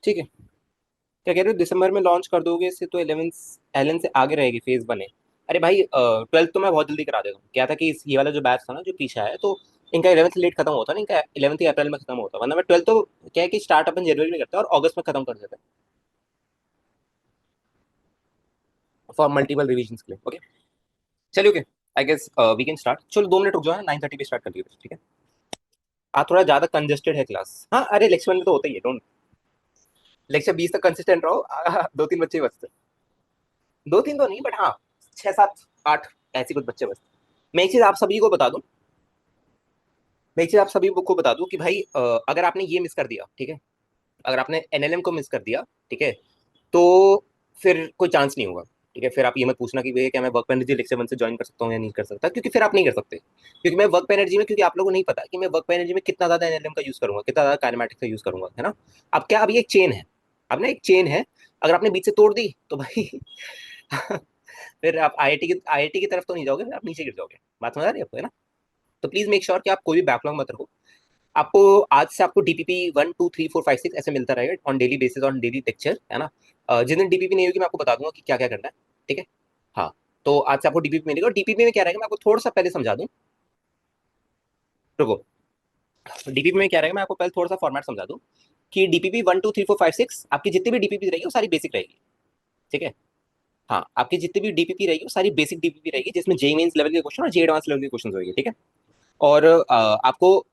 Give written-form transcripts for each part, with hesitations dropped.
ठीक है। क्या कह रहे हो, दिसंबर में लॉन्च कर दोगे इसे तो 11 एलन से आगे रहेगी फेज 1 है। अरे भाई 12th तो मैं बहुत जल्दी करा देता हूँ। क्या था कि ये वाला जो बैच था ना जो पीछे है, तो इनका 11th लेट खत्म होता ना, इनका 11th ही अप्रैल में खत्म होता, वरना मैं 12th तो क्या है कि स्टार्ट अपन जनवरी में करते हैं और अगस्त में खत्म कर देते हैं फॉर मल्टीपल रिविजन के लिए। ओके चलिए, okay. I guess we can start. चलो 2 मिनट रुक जाओ ना, 9:30 पे स्टार्ट कर दिए, ठीक है। आज थोड़ा ज्यादा कंजेस्टेड है क्लास। हाँ अरे लेक्चर में तो होता ही है, डोंट। लेक्चर 20 तक कंसिस्टेंट रहो। 2-3 बच्चे बचते। 2-3 तो नहीं, बट हाँ 6-7-8 ऐसे कुछ बच्चे बचते। मैं एक चीज आप सभी को बता दूं। मैं एक चीज आप सभी को बता दूं कि भाई अगर आपने ये मिस कर दिया, ठीक है, अगर आपने एनएलएम को मिस कर दिया, ठीक है, तो फिर कोई चांस नहीं होगा। ठीक है, फिर आप ये मत पूछना कि भैया क्या मैं वर्क पे एनर्जी लेक्चर 1 से ज्वाइन कर सकता हूँ या नहीं कर सकता, क्योंकि फिर आप नहीं कर सकते। क्योंकि मैं वर्क पे एनर्जी में, क्योंकि आप लोगों को नहीं पता कि मैं वर्क पे एनर्जी में कितना ज्यादा एनएलएम का यूज करूंगा, कितना ज्यादा काइनेमैटिक्स का यूज करूंगा, है ना। अब क्या, अब ये एक चेन है। अब ना एक चेन है, अगर आपने बीच से तोड़ दी तो भाई फिर आप आईआईटी की तरफ तो नहीं जाओगे, फिर आप नीचे गिर जाओगे। बात समझ आ रही है आपको, है ना। तो प्लीज मेक श्योर कि आप कोई भी बैकलॉग मत रखो। आपको आज से आपको डीपीपी 1 2 3 4 5 6 ऐसे मिलता रहेगा on daily basis, on daily lecture, है ना। जिस दिन डीपीपी नहीं होगी मैं आपको बता दूंगा कि क्या क्या करना है। ठीक है। हाँ। तो आज से आपको डीपीपी मिलेगा, और डीपीपी में क्या रहेगा मैं आपको थोड़ा सा पहले समझा दूं। रुको। डीपीपी में क्या रहेगा मैं आपको पहले थोड़ा सा फॉर्मेट समझा दूं कि डीपीपी 1 2 3 4 5 6 आपकी जितनी भी डीपीपी रहेगी वो सारी बेसिक रहेगी। ठीक है। हाँ, आपकी जितनी भी डीपीपी रहेगी वो सारी बेसिक डीपीपी रहेगी, जिसमें जे मेंस लेवल के क्वेश्चन और जे एडवांस लेवल के क्वेश्चन होंगे। ठीक है। और आपको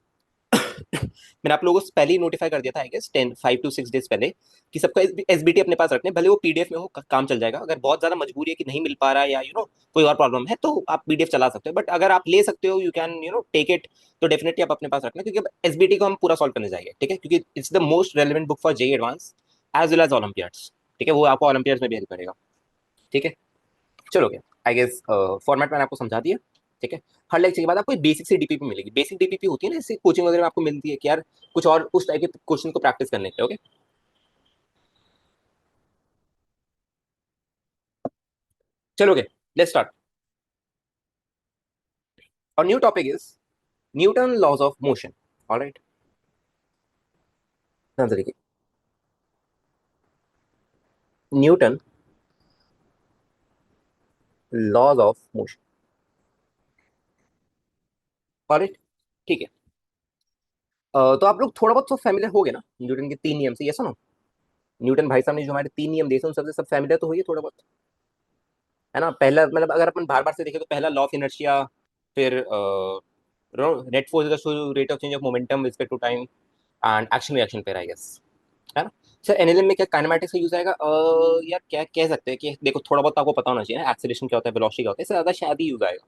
मैंने आप लोगों को पहले ही नोटिफाई कर दिया था, आई गेस 5 to 6 डेज पहले, कि सबका एसबीटी अपने पास रखने, भले वो पीडीएफ में हो काम चल जाएगा। अगर बहुत ज्यादा मजबूरी है कि नहीं मिल पा रहा है या कोई और प्रॉब्लम है, तो आप पीडीएफ चला सकते हो, बट अगर आप ले सकते हो, यू कैन टेक इट, तो डेफिनेटली आप अपने पास रखना, क्योंकि एसबीटी को हम पूरा सॉल्व करने जाएंगे। ठीक है, क्योंकि it's the most relevant book for JEE Advanced as well as olympiads. ठीक है, वो आपको ओलंपियाड्स में भी हेल्प करेगा। ठीक है। चलो, आई गेस फॉर्मेट मैंने आपको समझा दिया। ठीक है। हर लेक्चर के बाद आपको बेसिक से डीपीपी मिलेगी। बेसिक डीपीपी होती है ना, जैसे कोचिंग वगैरह में आपको मिलती है कि यार कुछ और उस टाइप के क्वेश्चन को प्रैक्टिस करने के लिए। ओके चलो, लेट्स स्टार्ट। और new topic is Newton laws of motion. Alright. ध्यान से देखिए। Newton laws of motion. Alright. ठीक है। तो आप लोग थोड़ा बहुत तो फैमिलियर हो गए ना न्यूटन के 3 नियम से, ये सुनो। न्यूटन भाई साहब ने जो हमारे 3 नियम दिए थे उन सबसे सब फैमिलियर तो हुई है थोड़ा बहुत, है ना। पहला मतलब अगर अपन बार बार से देखें तो पहला लॉ ऑफ इनर्शिया, फिर net force is the rate of change of momentum respect to time and action reaction pair, I guess, है ना। सर एनएलएम में क्या काइनेमैटिक्स का यूज आएगा? यार क्या कह सकते हैं कि देखो थोड़ा बहुत तो आपको पता होना चाहिए ना, एक्सीलरेशन क्या होता है, वेलोसिटी क्या होता है, इससे ज्यादा शायद ही यूज आएगा।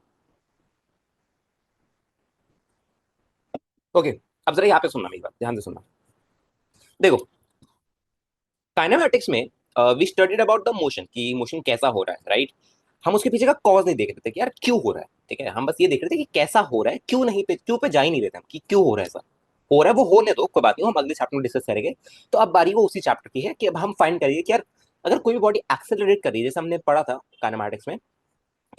ओके। अब जरा यहाँ पे सुनना, मेरी बात ध्यान से सुनना। देखो, काइनेमैटिक्स में we studied about the motion, कि मोशन कैसा हो रहा है, राइट। हम उसके पीछे का कॉज नहीं देख रहे थे कि यार क्यों हो रहा है। ठीक है, हम बस ये देख रहे थे कि कैसा हो रहा है, क्यों नहीं पे, क्यों पे जा ही नहीं रहे थे हम कि क्यों हो रहा है ऐसा। हो रहा है वो होने दो, कोई बात नहीं, हम अगले चैप्टर में डिस्कस करेंगे। तो अब बारी वो उसी चैप्टर की है कि अब हम फाइंड करिए कि यार अगर कोई भी बॉडी एक्सेलरेट कर रही है, जैसे हमने पढ़ा था काइनेमैटिक्स में,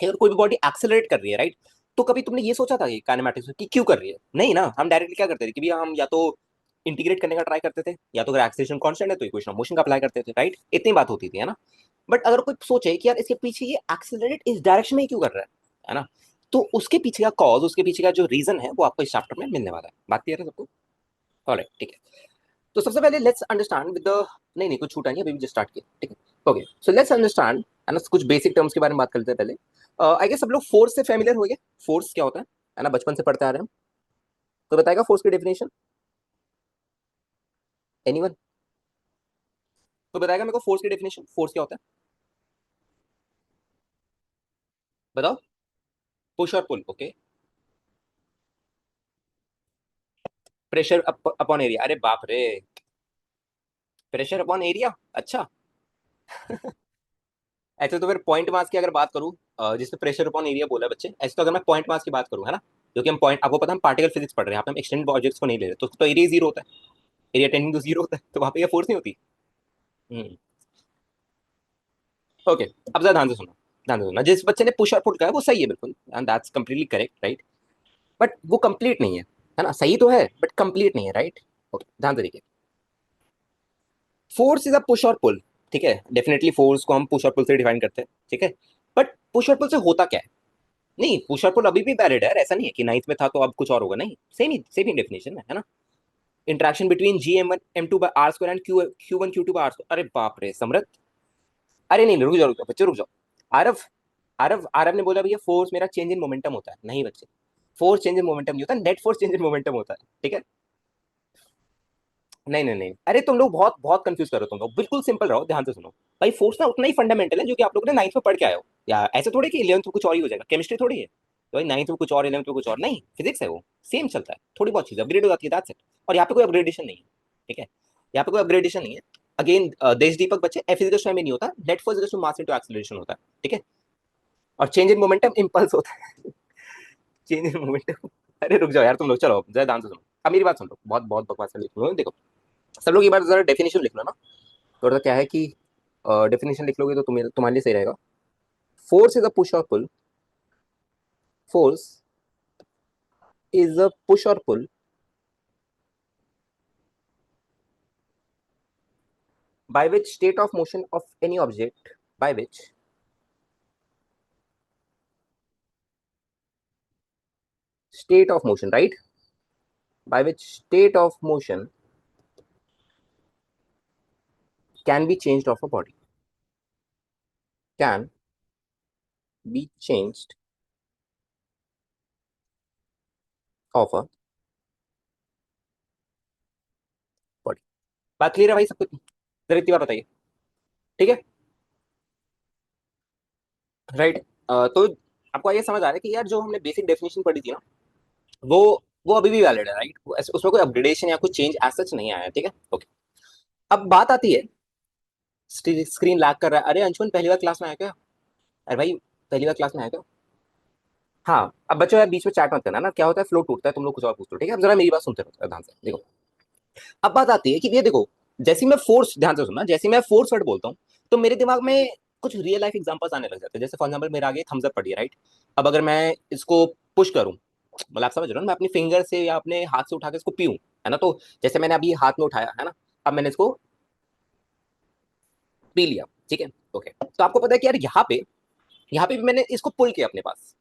कि अगर कोई भी बॉडी एक्सेलरेट कर रही है, राइट, तो कभी तुमने ये सोचा था कि काइनेमैटिक्स में कि क्यों कर रही है? नहीं ना, हम डायरेक्टली क्या करते थे कि भैया हम या तो इंटीग्रेट करने का ट्राई करते थे, या तो अगर एक्सेलरेशन कांस्टेंट है तो इक्वेशन ऑफ मोशन का अप्लाई करते थे, राइट, इतनी बात होती थी, है ना। बट अगर कोई सोचे कि यार इसके पीछे ये एक्सेलरेट इस डायरेक्शन में ही क्यों कर रहा है ना, तो उसके पीछे का कॉज, उसके पीछे का जो रीजन है वो आपको इस चैप्टर में मिलने वाला है। बात क्लियर है सबको? ऑलराइट, ठीक है। तो सबसे पहले लेट्स अंडरस्टैंड विद द, नहीं नहीं कुछ छूटा नहीं, अभी भी जस्ट स्टार्ट किया, ठीक है। ओके, सो लेट्स अंडरस्टैंड, है ना, कुछ बेसिक टर्म्स के बारे में बात कर लेते हैं पहले। आई गेस सब लोग फोर्स से फेमिलियर हो गए। फोर्स क्या होता है ना, बचपन से पढ़ते आ रहे हैं हम। तो बताएगा फोर्स की डेफिनेशन एनीवन? तो बताएगा मेरे को फोर्स की डेफिनेशन, फोर्स क्या होता है? बताओ। पुश और पुल, ओके। प्रेशर अपॉन एरिया, अरे बाप रे। प्रेशर अपॉन एरिया, अच्छा। ऐसे तो फिर पॉइंट मास की अगर बात करूं, जिसमें प्रेशर अपॉन एरिया बोला है बच्चे, ऐसे तो अगर मैं पॉइंट मास की बात करूं, है ना, क्योंकि हम पॉइंट, आपको पता है हम पार्टिकल फिजिक्स पढ़ रहे हैं, यहाँ पे हम एक्सटेंडेड ऑब्जेक्ट्स को नहीं ले रहे, तो एरिया जीरो होता है। एरिया टेंडिंग टू जीरो होता है, तो वहां पे ये फोर्स नहीं होती। हम्म। ओके। अब जरा ध्यान से सुनना, जिस बच्चे ने पुश और पुल कहा है वो सही है बिल्कुल, and that's completely correct, right. But वो कंप्लीट नहीं है ना, सही तो है बट कंप्लीट नहीं है, राइट। ओके, ध्यान से देखिए। फोर्स इज अ पुश और पुल, ठीक है, डेफिनेटली फोर्स को हम पुश और पुल से डिफाइन करते हैं, ठीक है, बट पुश और पुल से होता क्या है? नहीं, पुश और पुल अभी भी वैलिड है यार, ऐसा नहीं है कि नाइन्थ में था तो अब कुछ और होगा, नहीं, सेम ही डेफिनेशन है ना। Interaction between G M one M two by R square and Q one Q two by R square, अरे बाप रे समृत, अरे नहीं, रुक जाओ रुक जाओ बच्चे, रुक जाओ। आरव, आरव ने बोला भैया फोर्स मेरा चेंज इन मोमेंटम होता है, नहीं बच्चे, फोर्स चेंज इन मोमेंटम नहीं होता, net force change in momentum होता है, ठीक है। नहीं नहीं नहीं, अरे तुम लोग बहुत बहुत कंफ्यूज कर रहे हो, तुम लोग बिल्कुल सिंपल रहो, ध्यान से सुनो। भाई फोर्स ना उतना ही फंडामेंटल है जो कि आप लोगों ने नाइन्थ में पढ़ के आए हो, या ऐसे थोड़ी कि इलेवंथ में कुछ और ही हो जाएगा, केमिस्ट्री थोड़ी है तो भाई नाइन्थ में कुछ और, इलेवंथ में कुछ और, नहीं, फिजिक्स है वो, सेम चलता है, थोड़ी बहुत चीज अपग्रेड हो जाती है, दैट्स इट। और यहाँ पे कोई अपग्रेडेशन नहीं है, ठीक है, यहाँ पे कोई अपग्रेडेशन नहीं है। अगेन देश दीपक बच्चे, एफ इज में नहीं होता, net force is to mass into acceleration होता है, ठीक है। और चेंज इन मोमेंटम इम्पल्स होता है, चेंज इन मोमेंटम, अरे रुक जाओ यार तुम लोग, चलो जरा ध्यान से सुनो, अब मेरी बात सुन लो, बहुत बहुत बकवास लिख लो, देखो सब लोग एक बार जरा डेफिनेशन लिख लो ना, थोड़ा सा क्या है कि डेफिनेशन लिख लोगे तो तुम्हारे लिए सही रहेगा। फोर्स इज अ पुश और पुल, फोर्स इज अ पुश और पुल by which state of motion of any object, by which state of motion, right, by which state of motion can be changed of a body, can be changed of a body। बात clear है भाई सब कुछ? जरा इतनी बात बताइए, ठीक है, राइट। तो आपको ये समझ आ रहा है कि यार जो हमने बेसिक डेफिनेशन पढ़ी थी ना, वो वो अभी भी वैलिड है, राइट, उसमें कोई अपग्रेडेशन या कुछ चेंज एज सच नहीं आया है, ठीक है, ओके। अब बात आती है, स्क्रीन लैग कर रहा है, अरे अंशुमन पहली बार क्लास में आया क्या? अरे भाई पहली बार क्लास में आया क्या? हाँ, अब बच्चों यार बीच में चैट मत करना ना, क्या होता है फ्लो टूटता है, तुम लोग कुछ और पूछते हो, ठीक है, अब जरा मेरी बात सुनते रहो ध्यान से, देखो। अब बात आती है कि ये देखो, जैसे मैं फोर्स, ध्यान से सुनना, जैसे मैं फोर्स वर्ड बोलता हूँ तो मेरे दिमाग में कुछ रियल लाइफ एग्जांपल्स आने लग जाते हैं, जैसे फॉर एग्जांपल मेरे आगे थम्स अप पड़ी है, राइट। अब अगर मैं इसको पुश करूँ, मतलब आप समझ रहे हो ना, मैं अपनी फिंगर से या अपने हाथ से उठा के इसको पीऊं, है ना, तो जैसे मैंने अभी हाथ में उठाया है ना, अब मैंने इसको पी लिया, ठीक है, ओके। तो आपको पता है कि यार यहाँ पे भी मैंने इसको पुल किया अपने पास,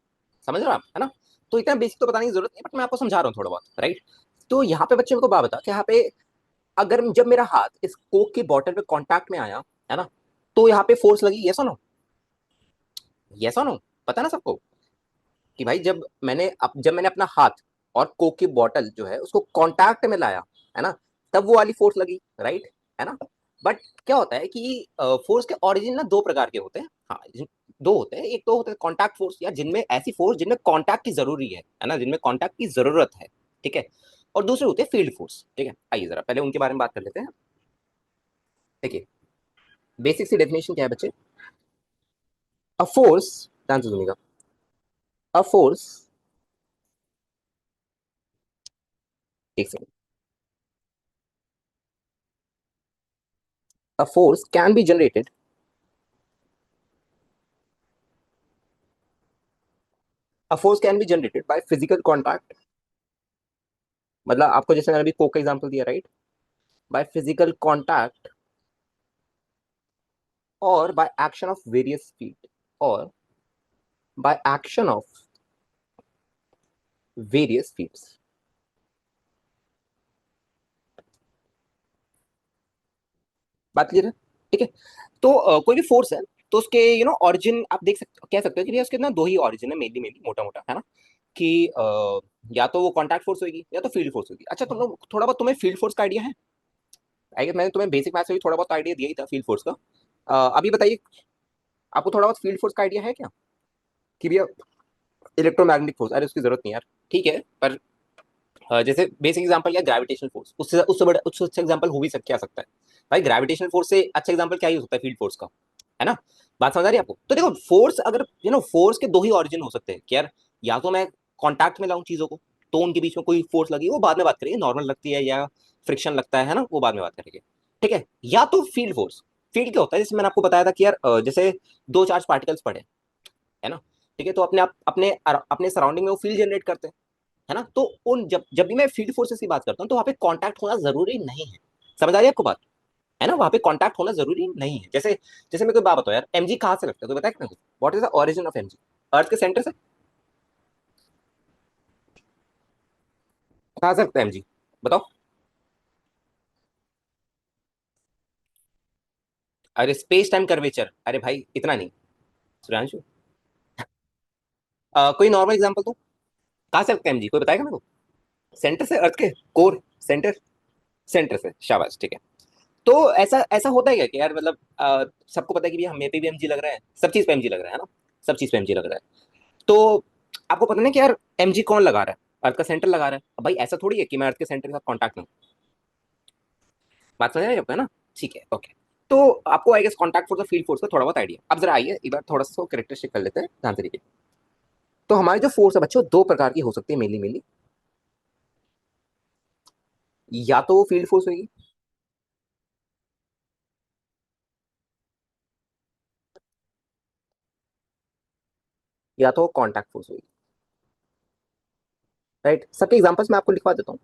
समझ रहे हो आप, है ना। तो इतना बेसिक तो बताने की जरूरत नहीं, बट मैं आपको समझा रहा हूँ थोड़ा बहुत, राइट। तो यहाँ पे बच्चे मेरे को बात बता कि यहाँ पे अगर जब मेरा हाथ इस कोक की बॉटल पे कांटेक्ट में आया, है ना, तो यहाँ पे फोर्स लगी, यस और नो, यस और नो, पता है ना सबको कि भाई जब मैंने अपना हाथ और कोक की बॉटल जो है उसको कांटेक्ट में लाया, है ना, तब वो वाली फोर्स लगी, राइट, है ना। बट क्या होता है कि फोर्स के ओरिजिन ना दो प्रकार के होते हैं, हाँ, दो होते हैं, एक तो होता है कॉन्टैक्ट फोर्स, या जिनमें ऐसी फोर्स जिनमें कॉन्टैक्ट की जरूरी है ना, जिनमें कॉन्टैक्ट की जरूरत है, ठीक है। और दूसरे होते हैं फील्ड फोर्स, ठीक है, आइए जरा पहले उनके बारे में बात कर लेते हैं। देखिए, बेसिक सी डेफिनेशन क्या है बच्चे, अ फोर्स, ध्यान से सुनिएगा, अ फोर्स, एक second, a force can be generated, a force can be generated by physical contact, मतलब आपको जैसे मैंने अभी कोक का एग्जांपल दिया, राइट, बाय फिजिकल कॉन्टैक्ट और by action of various feet, और by action of various feets, बात क्लियर है, ठीक है। तो कोई भी फोर्स है तो उसके ओरिजिन आप देख सकते, कह सकते हो कि भैया उसके ना दो ही ओरिजिन है, मेनली मेनली मोटा मोटा, है ना, कि या तो वो कॉन्टैक्ट फोर्स होगी या तो फील्ड फोर्स होगी। अच्छा तुम लोग थोड़ा बहुत, तुम्हें फील्ड फोर्स का आइडिया है? आई गेस मैंने तुम्हें बेसिक मैथ से भी थोड़ा बहुत आइडिया दिया ही था फील्ड फोर्स का। अभी बताइए, आपको थोड़ा बहुत फील्ड फोर्स का आइडिया है क्या, कि भैया इलेक्ट्रोमैग्नेटिक फोर्स, अरे उसकी जरूरत नहीं यार, ठीक है, पर जैसे बेसिक एग्जांपल क्या, ग्रेविटेशनल फोर्स, उससे उससे बड़ा, उससे अच्छा एग्जांपल हो भी क्या सकता है भाई, ग्रेविटेशनल फोर्स से अच्छा एग्जांपल क्या ही हो सकता है फील्ड फोर्स का, है ना। बात समझ आ रही है आपको? तो देखो फोर्स, अगर फोर्स के दो ही ऑरिजिन हो सकते हैं कि यार, या तो मैं कांटेक्ट में लाऊं चीजों को तो उनके बीच में कोई फोर्स लगी, वो बाद में बात करेंगे, नॉर्मल लगती है या फ्रिक्शन लगता है ना, वो बाद में बात करेंगे, ठीक है। या तो फील्ड फोर्स, फील्ड क्या होता है, जैसे मैंने आपको बताया था कि यार जैसे दो चार्ज पार्टिकल्स पड़े, है ना, ठीक है, तो अपने आप अपने अपने सराउंडिंग में वो फील्ड जनरेट करते हैं, है ना। तो उन जब जब भी मैं फील्ड फोर्सेस की बात करता हूँ तो वहां पे कांटेक्ट होना जरूरी नहीं है, समझ आ रही है आपको बात? है ना, वहां पे कांटेक्ट होना जरूरी नहीं है। जैसे जैसे मेरे को बात बताओ यार, एमजी कहाँ से लगता है, तो बताया कि what is the origin of MG? Earth के सेंटर से। कहाँ से लगता है एमजी, बताओ? अरे स्पेस टाइम कर्वेचर, अरे भाई इतना नहीं सुधांशु। कोई नॉर्मल एग्जांपल दो, कहाँ से लगता है एमजी, कोई बताएगा मेरे को? सेंटर से, अर्थ के कोर सेंटर, सेंटर से, शाबाश ठीक है। तो ऐसा ऐसा होता है क्या कि यार मतलब सबको पता है कि भैया हमें पे भी एमजी लग रहा है, सब चीज पे एमजी लग रहा है ना, सब चीज पे एमजी लग रहा है। तो आपको पता नहीं कि यार एमजी कौन लगा रहा है, अर्थ का सेंटर लगा रहा है। अब भाई ऐसा थोड़ी है कि मैं अर्थ के सेंटर के साथ कॉन्टैक्ट में हूँ। बात समझ रहे हैं आपको, है ना? ठीक है, ओके। तो आपको आई गेस कॉन्टैक्ट फोर्स और फील्ड फोर्स का थोड़ा बहुत आइडिया, अब जरा आइए एक बार थोड़ा सा करेक्टरिस्टिक कर लेते हैं ध्यान से देखिए। तो हमारी जो फोर्स है बच्चों, दो प्रकार की हो सकती है मेनली मेनली। या तो वो फील्ड फोर्स होगी, या तो कॉन्टैक्ट फोर्स होगी। राइट, सबके एग्जांपल्स मैं आपको लिखवा देता हूँ।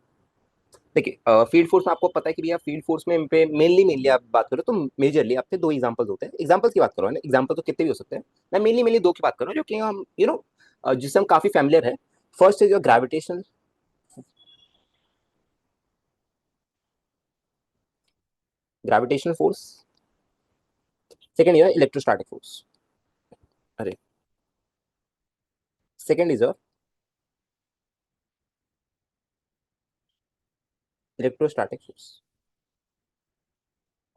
देखिए फील्ड फोर्स में आपको पता है कि भैया फील्ड फोर्स में मेनली मेनली आप बात करो तो मेजरली आपके दो एग्जांपल्स होते हैं। एग्जांपल्स की बात करो ना, एग्जांपल तो कितने भी हो सकते हैं, मैं मेनली मेनली दो की बात करूँ जो कि हम जिससे हम काफी फैमिलियर है। First is your gravitational, gravitational force. Second your electrostatic force. अरे, second is your electrostatic force.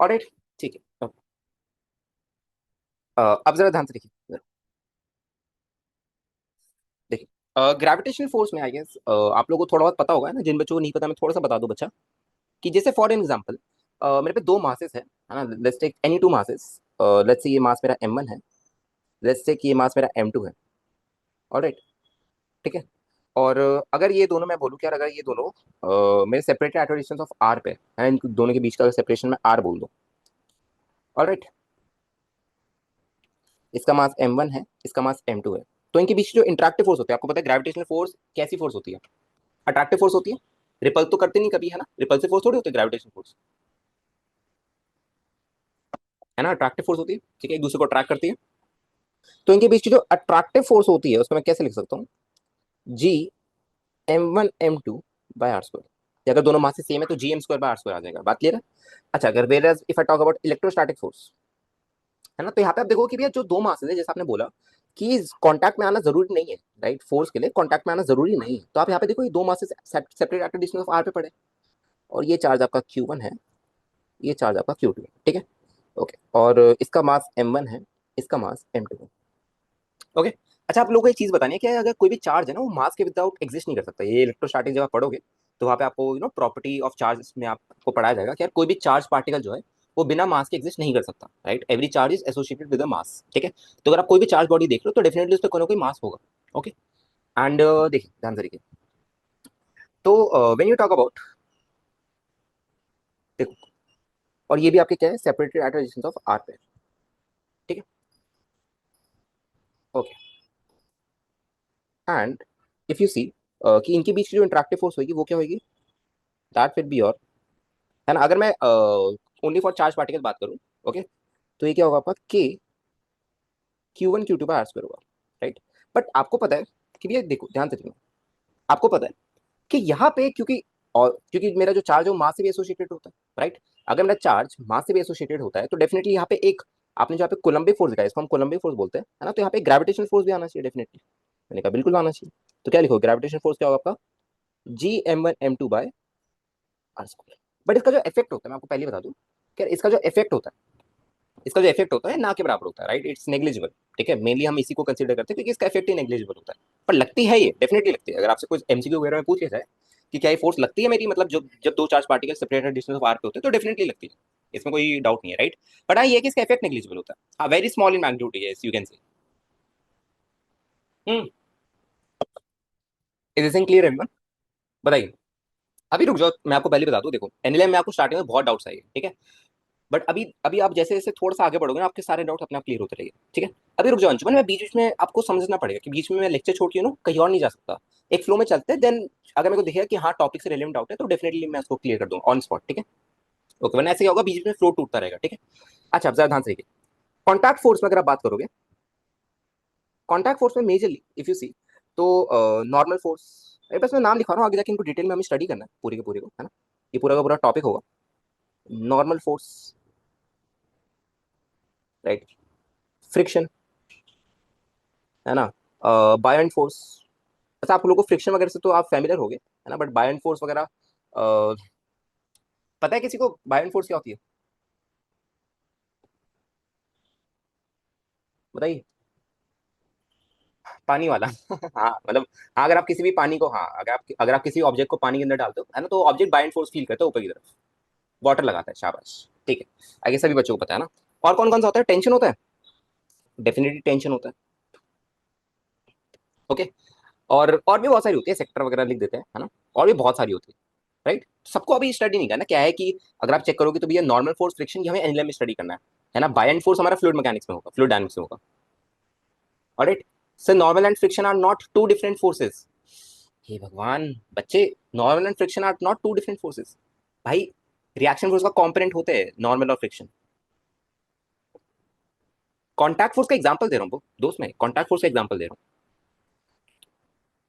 Alright, ठीक है। अब जरा ध्यान से देखिए, देखिए ग्रेविटेशनल फोर्स में आई गेस आप लोगों को थोड़ा बहुत पता होगा ना, जिन बच्चों को नहीं पता मैं थोड़ा सा बता दूं बच्चा, कि जैसे फॉर एन एग्जांपल मेरे पे दो मासेस है ना, let's take any two masses. Let's say ये मास मेरा m1 है, लेट्स से कि ये मास मेरा m2 है। ऑलराइट, ठीक है। और अगर ये दोनों मैं बोलूँ कि यार अगर ये दोनों मेरे separated at distance of r पे है, इन दोनों के बीच का सेपरेशन मैं r बोल दूँ। ऑलराइट, इसका मास m1 है, इसका मास m2 है। तो इनके बीच जो इंटरेक्टिव फोर्स होता है, आपको पता है ग्रेविटेशनल फोर्स कैसी फोर्स होती है? अट्रैक्टिव फोर्स होती है। रिपल तो करते नहीं कभी, है ना, रिपल्सिव फोर्स थोड़ी होती है ग्रेविटेशनल फोर्स, है ना, अट्रैक्टिव फोर्स होती है, ठीक है, एक दूसरे को अट्रैक्ट करती है। तो इनके बीच की जो अट्रैक्टिव फोर्स होती है उसको मैं कैसे लिख सकता हूँ? G m1 m2 by R square. अगर दोनों मास सेम है तो G M square by R square आ जाएगा, बात क्लियर है? अच्छा, अगर whereas if I talk about electrostatic force, है ना, तो यहाँ पे आप देखो कि भैया जो दो मास है जैसे आपने बोला कि कांटेक्ट में आना जरूरी नहीं है। राइट, फोर्स के लिए कांटेक्ट में आना जरूरी नहीं है। तो आप यहाँ पे देखो ये दो masses separate at distance of R पे पड़े, और ये चार्ज आपका Q1 है, ये चार्ज आपका Q2 है, ठीक है। ओके, और इसका मास m1 है, इसका मास m2 है। ओके। अच्छा, आप लोगों को एक चीज बतानी है कि अगर कोई भी चार्ज है ना वो मास के विदाउट एग्जिस्ट नहीं कर सकता। ये इलेक्ट्रोस्टैटिक जब आप पढ़ोगे तो वहाँ पे आपको प्रॉपर्टी ऑफ चार्ज में आपको पढ़ाया जाएगा कि यार कोई भी चार्ज पार्टिकल जो है वो बिना मास के एग्जिस्ट नहीं कर सकता। Right, every charge is associated with a mass, ठीक है। तो अगर आप कोई भी चार्ज बॉडी देख लो तो डेफिनेटली उस पर कोई ना कोई मास होगा। ओके, एंड देखिए ध्यान से देखिए, तो व्हेन यू टॉक अबाउट, देखो, और ये भी आपके क्या है, separated at resistance of R पे, ठीक है। Okay, and if you see कि इनके बीच की जो इंटरेक्टिव फोर्स होगी वो क्या होगी, दैट विल बी योर, है ना, अगर मैं ओनली फॉर चार्ज पार्टिकल बात करूं, ओके, तो ये क्या होगा आपका के Q1 Q2 by R square होगा। राइट, बट आपको पता है कि भैया देखो ध्यान से देखो, आपको पता है कि यहाँ पे क्योंकि, और क्योंकि मेरा जो चार्ज है वो मास से भी एसोसिएटेड होता है। राइट, अगर मेरा चार्ज मास से भी एसोसिएटेड होता है तो डेफिनेटली यहाँ पे एक, आपने जो यहाँ पे कोलम्बिक फोर्स दिखाया इसको हम कोलम्बिक फोर्स बोलते हैं, है ना, तो यहाँ पे ग्रेविटेशनल फोर्स भी आना चाहिए डेफिनेटली। मैंने कहा बिल्कुल आना चाहिए। तो क्या लिखो, ग्रेविटेशनल फोर्स क्या होगा आपका, G m1 m2 by R square. But इसका जो इफेक्ट होता है मैं आपको पहले बता दूं कि इसका जो इफेक्ट होता है, इसका जो इफेक्ट होता है ना के बराबर होता है। राइट, इट्स नेग्लिजिबल, ठीक है, मेनली हम इसी को कंसीडर करते हैं क्योंकि इसका इफेक्ट ही नेग्लिजिबल होता है। पर लगती है, ये डेफिनेटली लगती है। अगर आपसे कुछ एमसीक्यू वगैरह में पूछ लिया जाए कि क्या ये फोर्स लगती है मेरी, मतलब जब जब दो charge particle separated distance of R पे होते हैं तो डेफिनेटली लगती है, इसमें कोई डाउट नहीं है। राइट, बट हाँ ये है कि इसका इफेक्ट नेग्लिजिबल होता है, हाँ very small in magnitude, yes you can से। Is this clear everyone? बताइए। अभी रुक जाओ, मैं आपको पहले बता दूं, देखो एनएलएम में आपको स्टार्टिंग में बहुत डाउट्स आएंगे, ठीक है, बट अभी अभी आप जैसे जैसे थोड़ा सा आगे बढ़ोगे ना आपके सारे डाउट अपने आप क्लियर होते रहेंगे, ठीक है। अभी रुक जाओ अंशुमन, मैं बीच बीच में आपको समझना पड़ेगा कि बीच में मैं लेक्चर छोड़ के कहीं और नहीं जा सकता। एक फ्लो में चलते हैं, देन अगर मेरे को दिखेगा कि हाँ टॉपिक से रिलेवेंट डाउट है तो डेफिनेटली मैं उसको क्लियर कर दूंगा ऑन स्पॉट, ठीक है। ओके, वरना ऐसे क्या होगा, बीच में फ्लो टूटता रहेगा, ठीक है। अच्छा, अब जरा ध्यान से देखिए, कॉन्टैक्ट फोर्स में अगर आप बात करोगे, कॉन्टैक्ट फोर्स में मेजरली इफ यू सी, तो नॉर्मल फोर्स, अरे बस मैं नाम लिखा रहा हूँ, आगे जाके इनको डिटेल में हमें स्टडी करना है पूरी के पूरी को, है ना। ये पूरा का पूरा टॉपिक होगा, नॉर्मल फोर्स, राइट, फ्रिक्शन, है ना, बायोंट फोर्स। अच्छा, आप लोगों को फ्रिक्शन वगैरह से तो आप फैमिलियर हो गए, है ना, बट बायोंट फोर्स वगैरह पता है किसी को बायोंट फोर्स क्या होती है? बताइए। पानी वाला हाँ मतलब, हाँ, अगर आप किसी भी पानी को, हाँ, अगर आप किसी ऑब्जेक्ट को पानी के अंदर डालते हो, है ना, तो ऑब्जेक्ट बायोंट फोर्स फील करता है ऊपर की तरफ, वाटर लगाता है, शाबाश, ठीक है। आगे सभी बच्चों को पता है ना। और कौन कौन सा होता है? टेंशन होता है, डेफिनेटली टेंशन होता है, ओके। और भी बहुत सारी होती है, सेक्टर वगैरह लिख देते हैं, है ना, और भी बहुत सारी होती है, राइट। सबको अभी स्टडी नहीं करना, क्या है कि अगर आप चेक करोगे तो भैया नॉर्मल फोर्स फ्रिक्शन ये हमें एनएलएम में स्टडी करना है ना, बायोंट फोर्स हमारा फ्लूइड मैकेनिक्स में होगा, फ्लूइड डायनामिक्स में होगा, alright. So normal and friction are not two different forces. हे भगवान, बच्चे, normal and friction are not two different forces भाई, रिएक्शन फोर्स का कंपोनेंट होते हैं नॉर्मल और फ्रिक्शन। कॉन्टैक्ट फोर्स का एग्जांपल दे रहा हूँ दोस्त, मैं कॉन्टैक्ट फोर्स का एग्जांपल दे रहा हूँ,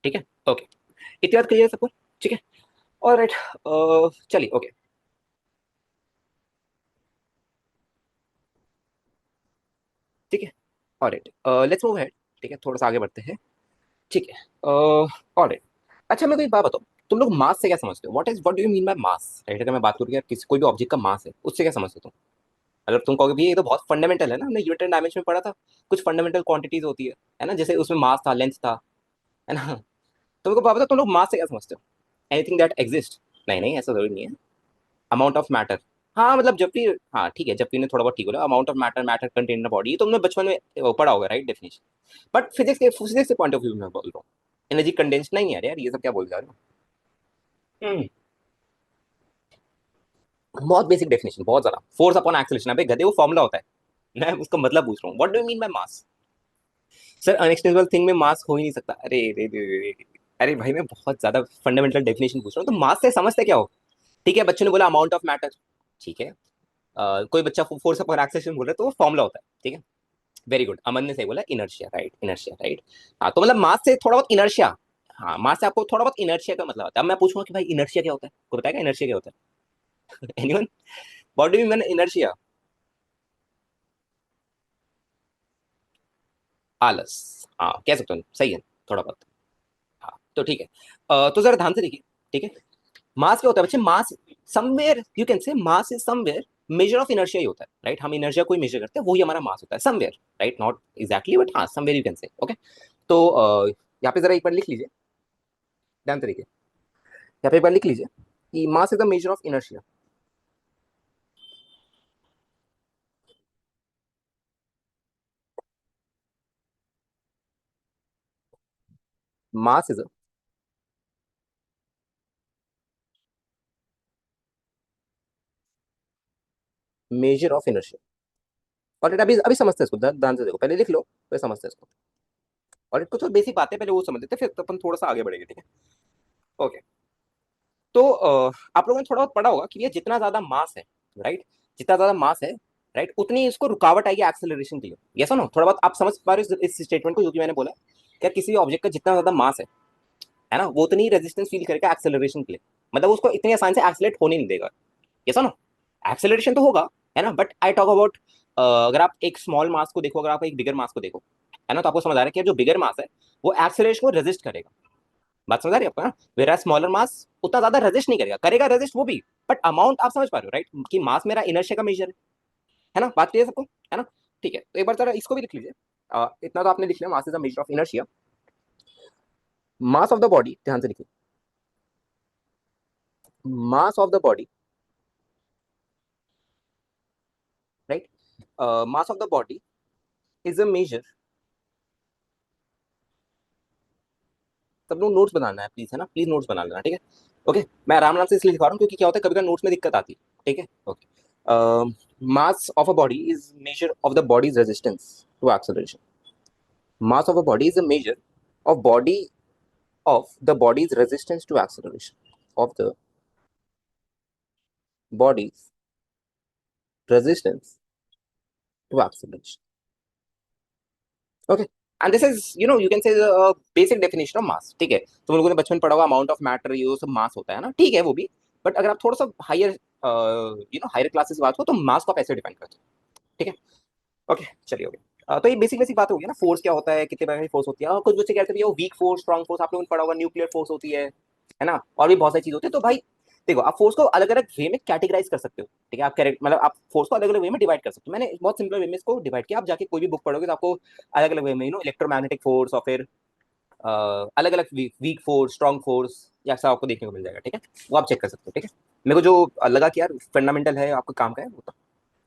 ठीक है, ओके। इतनी बात क्लियर है सबको, ठीक है, ऑलराइट। चलिए, ओके, ठीक है, ऑलराइट, लेट्स मूव अहेड, ठीक है, थोड़ा सा आगे बढ़ते हैं, ठीक है, ऑलराइट। अच्छा, मेरे को एक बात बताओ, तुम लोग मास से क्या समझते हो? What do you mean by mass, right? अगर मैं बात करूँ यार, किसी कोई भी ऑब्जेक्ट का मास है, उससे क्या समझते हो तुम? अगर तुम कहोगे भैया ये तो बहुत फंडामेंटल है ना, हमने यूनिट एंड डायमेंशन में पढ़ा था, कुछ फंडामेंटल क्वांटिटीज होती है ना, जैसे उसमें मास था, लेंथ था, है ना, तो मेरे को बात बताओ, तुम लोग मास से क्या समझते हो? Anything that exist? नहीं नहीं, ऐसा जरूरी नहीं है। अमाउंट ऑफ मैटर, हाँ मतलब जब भी, हाँ ठीक है, जब भी ने थोड़ा बहुत ठीक बोला, amount of matter, matter contain in the body, तो तुमने बचपन में पढ़ा होगा, राइट, डेफिनेशन। बट फिजिक्स के पॉइंट ऑफ व्यू में बोल रहा हूँ, एनर्जी कंडेंस नहीं है यार, ये सब क्या बोल जा रहे हो? हम्म, बहुत बेसिक डेफिनेशन, बहुत ज्यादा, फोर्स अपॉन एक्सेलरेशन, अबे गधे, वो फॉर्मूला होता है, मैं उसका मतलब पूछ रहा हूँ, what do you mean by mass? Sir, inextensible thing में मास हो ही नहीं सकता, अरे अरे अरे अरे, अरे भाई, मैं बहुत ज्यादा फंडामेंटल डेफिनेशन पूछ रहा हूँ, तो मास से समझते क्या हो? ठीक है, बच्चों ने बोला अमाउंट ऑफ मैटर, ठीक है, कोई बच्चा फोर्स अपॉन एक्सेलरेशन बोल रहा है, तो वो फॉर्मूला होता है, ठीक है, वेरी गुड, अमन ने सही बोला, इनर्शिया, राइट, इनर्शिया, राइट। हाँ, तो मतलब मास से थोड़ा बहुत इनर्शिया, हाँ, मास से आपको थोड़ा बहुत इनर्शिया का मतलब आता है। अब मैं पूछूंगा कि भाई इनर्शिया क्या होता है, को बताएगा इनर्शिया क्या होता है? Anyone? What do you mean inertia? आलस, हाँ, कह सकते हो, सही है, थोड़ा बहुत, हाँ, तो ठीक है। तो जरा ध्यान से देखिए, ठीक है, मास क्या होता है बच्चे? मास, somewhere you can say mass is somewhere measure of inertia ही होता है, राइट। हम इनर्शिया को मेजर करते हैं, वही हमारा मास होता है, somewhere, right, not exactly, but हाँ, somewhere you can say, okay. तो यहाँ पे जरा एक बार लिख लीजिए, ध्यान से देखिए, यहाँ पे एक बार लिख लीजिए कि मास is the measure of inertia. Mass is a major of inertia. और अभी अभी समझते हैं इसको, ध्यान से देखो, पहले लिख लो, फिर समझते हैं इसको। और कुछ और बेसिक बातें पहले वो समझ लेते हैं, फिर अपन थोड़ा सा आगे बढ़ेंगे, ठीक है, ओके। तो आप लोगों ने थोड़ा बहुत पढ़ा होगा कि ये जितना ज्यादा मास है, राइट, जितना ज्यादा मास है, राइट, उतनी इसको रुकावट आएगी एक्सेलरेशन के लिए, ये सुनो, थोड़ा बहुत आप समझ पा रहे हो इस स्टेटमेंट को जो कि मैंने बोला? क्या किसी भी ऑब्जेक्ट का जितना ज्यादा मास है ना, वो उतनी रेजिस्टेंस फील करेगा एक्सेलरेशन के लिए, मतलब उसको इतनी आसानी से एक्सेलरेट होने नहीं देगा, ये सुनो, एक्सेलरेशन तो होगा, है ना, बट आई टॉक अबाउट, अगर आप एक स्मॉल मास को देखो, अगर आप एक बिगर मास को देखो, है ना, तो आपको समझ आ रहा है कि जो बिगर मास है वो एक्सेलरेशन को रेजिस्ट करेगा, बात समझ आ रही है आपको? वेरा स्मॉलर मास उतना ज्यादा रेजिस्ट नहीं करेगा, करेगा रेजिस्ट वो भी, बट अमाउंट आप समझ पा रहे हो, राइट, कि मास मेरा इनर्शिया का मेजर है ना, बात क्लियर सबको, है ना, ठीक है, तो एक बार जरा इसको भी लिख लीजिए, इतना तो आपने लिख लिया, mass is the measure of inertia, mass of the body, ध्यान से लिखिए, mass of the body, right, mass of the body is a measure, सब लोग नोट्स बनाना है प्लीज, है ना, प्लीज नोट्स बना लेना, ठीक है, ओके। मैं आराम आराम से इसलिए लिखा रहा हूँ क्योंकि क्या होता है, कभी कभी नोट्स में दिक्कत आती है, ठीक है, okay. Mass of a body is measure of the body's resistance to acceleration, mass of a body is a measure of body of the body's resistance to acceleration of the body's resistance to acceleration. Okay. And this is, you can say the basic definition of mass. ठीक है, तुम लोगों ने बचपन में पढ़ा हुआ amount of matter, ये सब मास होता है ना, ठीक है वो भी। बट अगर आप थोड़ा सा हायर हायर क्लासेस की बात हो तो मास को आप ऐसे डिफाइन करते हो। ठीक है। ओके, चलिए हो गया। तो ये बेसिक बेसिक बात हो गई ना, फोर्स क्या होता है, कितने प्रकार की फोर्स होती है, और कुछ बच्चे कहते हैं वो वीक फोर्स, स्ट्रॉन्ग फोर्स, आप लोगों ने पढ़ा होगा, न्यूक्लियर फोर्स होती है ना, और भी बहुत सारी चीज होती है। तो भाई देखो, आप फोर्स को अलग अलग वे में कैटेगराइज कर सकते हो। ठीक है, आप मतलब आप फोर्स को अलग अलग वे में डिवाइड कर सकते हो। मैंने बहुत सिंपल वे में इसको डिवाइड किया। आप जाके कोई भी बुक पढ़ोगे तो आपको अलग अलग वे में इलेक्ट्रोमैग्नेटिक फोर्स, और फिर अलग अलग वीक फोर्स, स्ट्रॉन्ग फोर्स, या ऐसा आपको देखने को मिल जाएगा। ठीक है, वो आप चेक कर सकते हो। ठीक है, मेरे को जो लगा कि यार फंडामेंटल है, आपका काम का है वो, तो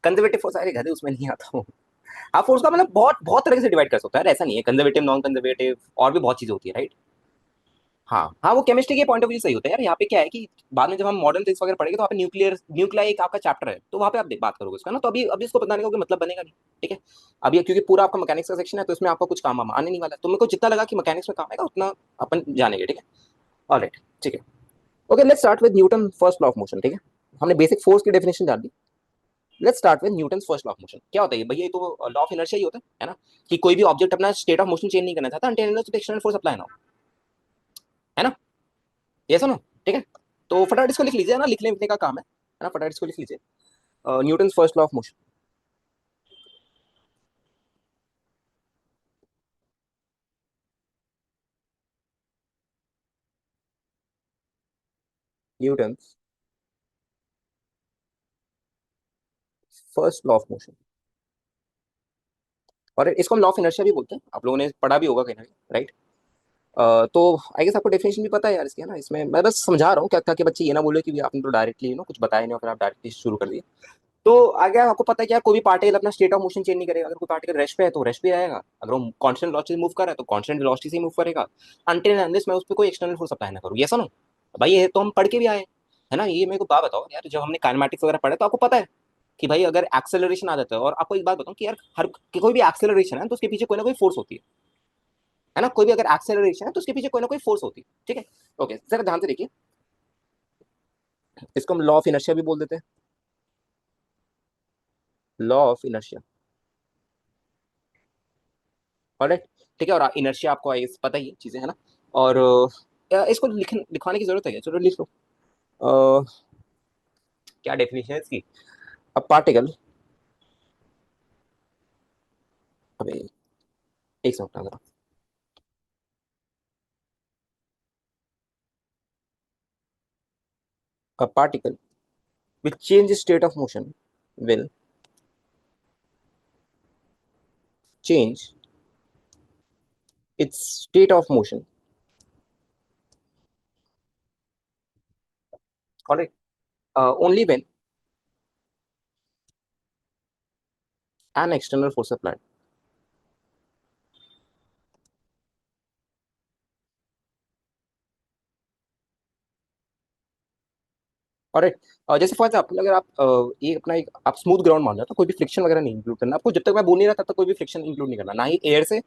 कंजर्वेटिव फोर्स अरे घर उसमें नहीं आता हूँ। आप फोर्स का मतलब बहुत बहुत तरह से डिवाइड कर सकते हो यार, ऐसा नहीं है, कंजर्वेटिव, नॉन कंजर्वेटिव, और भी बहुत चीजें होती है, राइट। हाँ हाँ, वो केमिस्ट्री के पॉइंट ऑफ व्यू सही होता है यार। यहाँ पे क्या है कि बाद में जब हम मॉडर्न फिजिक्स वगैरह पढ़ेंगे तो वहाँ पे न्यूक्लियर एक आपका चैप्टर है, तो वहाँ पे आप बात करोगे उसका ना, तो अभी अभी इसको बताने का कोई मतलब बनेगा नहीं। ठीक है, अभी क्योंकि पूरा आपका मैकेनिक्स का सेक्शन है, तो इसमें आपका कुछ काम आने नहीं वाला है। तो मेरे को जितना लगा कि मैकेनिक्स में काम आएगा उतना अपन जानेंगे। ठीक है, ऑलराइट, ठीक है। Okay, let's start with Newton first law of motion. ठीक है, हमने बेसिक फोर्स की डेफिनेशन जान ली। Let's start with Newton first law of motion. क्या होता है ये भैया, ये तो लॉ ऑफ इनर्शिया ही होता है ना, कि कोई भी ऑब्जेक्ट अपना स्टेट ऑफ मोशन चेंज नहीं करना चाहता अनटिल एक्सटर्नल फोर्स अप्लाई ना हो, है ना, ये सुनो। ठीक है, तो फटाफट इसको लिख लीजिए ना, लिखने लिखने का काम है ना, फटाफट इसको लिख लीजिए। Newton first law of motion. Newton first law of motion, और इसको हम लॉ ऑफ इनर्शिया भी बोलते हैं, आप लोगों ने पढ़ा भी होगा कहीं ना कहीं, राइट। तो आई गेस आपको डेफिनेशन भी पता है यार इसकी, है ना। इसमें मैं बस समझा रहा हूँ क्या, ताकि बच्चे ये ना बोले कि आपने तो डायरेक्टली कुछ बताया नहीं और फिर आप डायरेक्टली शुरू कर दिए। तो आगे आपको पता है कि यार कोई भी पार्टिकल अपना स्टेट ऑफ मोशन चेंज नहीं करेगा। अगर कोई पार्टिकल रेस्ट पे है तो रेस्ट पे रहेगा, अगर वो कांस्टेंट वेलोसिटी से मूव कर रहा है तो कांस्टेंट वेलोसिटी से मूव करेगा, अनटिल अनलेस मैं उस पर कोई एक्सटर्नल फोर्स अप्लाई ना करूँ। ये सुनो भाई, ये तो हम पढ़ के भी आए है ना। ये मेरे को बात बताओ यार, जब हमने काइनेमैटिक्स वगैरह पढ़ा तो आपको पता है कि भाई अगर एक्सेलरेशन आ जाता है, और आपको एक बात बताऊं कि यार हर कोई भी एक्सेलरेशन है तो उसके पीछे कोई ना कोई फोर्स होती है ना। कोई भी अगर एक्सेलरेशन है तो उसके पीछे कोई ना कोई फोर्स होती है। ठीक है, ओके, जरा ध्यान से देखिए, इसको हम लॉ ऑफ इनर्शिया भी बोल देते हैं, लॉ ऑफ इनर्शिया। ऑलराइट, ठीक है। और इनर्शिया आपको पता ही है चीजें, है ना। और इसको लिखवाने की जरूरत है क्या? चलो लिख लो। अ, क्या डेफिनेशन है इसकी? अ पार्टिकल, अबे एक सेकंड जरा। A particle which change state of motion will change its state of motion, alright, only when an external force applied. Alright, जैसे फॉर एग्जाम्पल अगर आप ये अपना एक आप स्मूथ ग्राउंड मान लो तो कोई भी फ्रिक्शन वगैरह नहीं इंक्लूड करना आपको। जब तक मैं बोल नहीं रहा तब तक कोई भी फ्रिक्शन इंक्लूड नहीं करना, ना ही एयर से।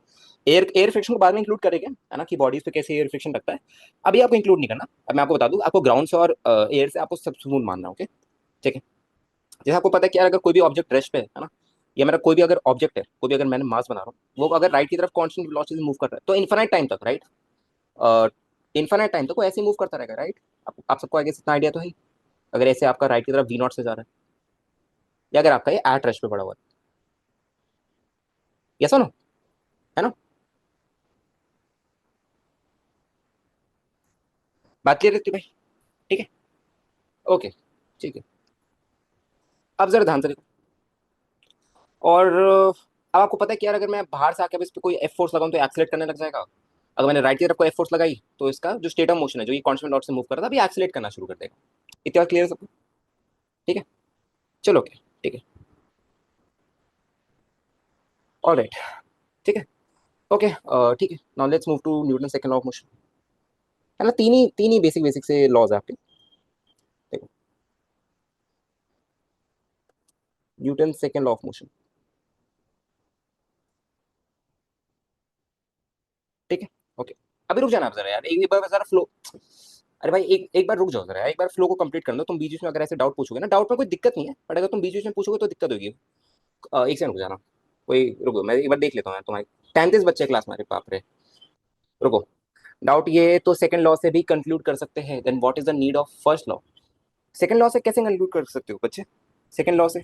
एयर फ्रिक्शन को बाद में इंक्लूड करेंगे, है ना, कि बॉडीज पे कैसे एयर फ्रिक्शन लगता है। अभी आपको इंक्लूड नहीं करना। अब मैं आपको बता दूं, आपको ग्राउंड से और एयर से आपको सब स्मूथ मानना, ओके। ठीक है, जैसे आपको पता है कि यार अगर कोई भी ऑब्जेक्ट रेस्ट पे है ना, या मेरा कोई भी अगर ऑब्जेक्ट है, कोई भी अगर मैंने मास बना रहा हूँ, वो अगर राइट की तरफ कॉन्स्टेंट वेलोसिटी से मूव कर रहा है तो इन्फाइनाइट टाइम तक, राइट, इन्फाइनाइट टाइम तक वो ऐसे ही मूव करता रहेगा, राइट। आप सबको आगे इतना आइडिया तो है ही। अगर ऐसे आपका राइट की तरफ वी नॉट से जा रहा है, या अगर आपका ये एट रेस्ट पे पड़ा हुआ है, ये सुनो, है ना, बात क्लियर रहती है भाई। ठीक है, ओके, ठीक है। अब जरा ध्यान से देखो, और अब आपको पता है कि यार अगर मैं बाहर से आके अब इस पे कोई एफ फोर्स लगाऊं तो एक्सीलरेट करने लग जाएगा। अगर मैंने राइट की तरफ कोई एफ फोर्स लगाई तो इसका जो स्टेट ऑफ मोशन है, जो ये कांस्टेंट डॉट से मूव कर रहा था, अभी एक्सीलरेट करना शुरू कर देगा। इतना क्लियर सबको? ठीक है, चलो ओके, ठीक है, ऑलराइट, ठीक है, ओके, ठीक है। Now let's move to Newton second law of motion, है ना। तीन ही बेसिक बेसिक से लॉज है आपके। देखो, Newton second law of motion. ठीक है, ओके। अभी रुक जाना आप जरा यार, एक बार जरा फ्लो, अरे भाई एक एक बार रुक जाओ जरा, एक बार फ्लो को कंप्लीट कर दो। तुम बीच बीच में अगर ऐसे डाउट पूछोगे ना, डाउट में कोई दिक्कत नहीं है, बट अगर तुम बीच बीच में पूछोगे तो दिक्कत होगी। एक सेकंड रुक जाना। कोई रुको, मैं एक बार देख लेता हूँ यार तुम्हारी। 35 बच्चे क्लास में, अरे बाप रे। रुको। डाउट ये तो सेकंड लॉ से भी कंक्लूड कर सकते हैं, then what is the need of first law? Second law से कैसे कंक्लूड कर सकते हो बच्चे? सेकंड लॉ से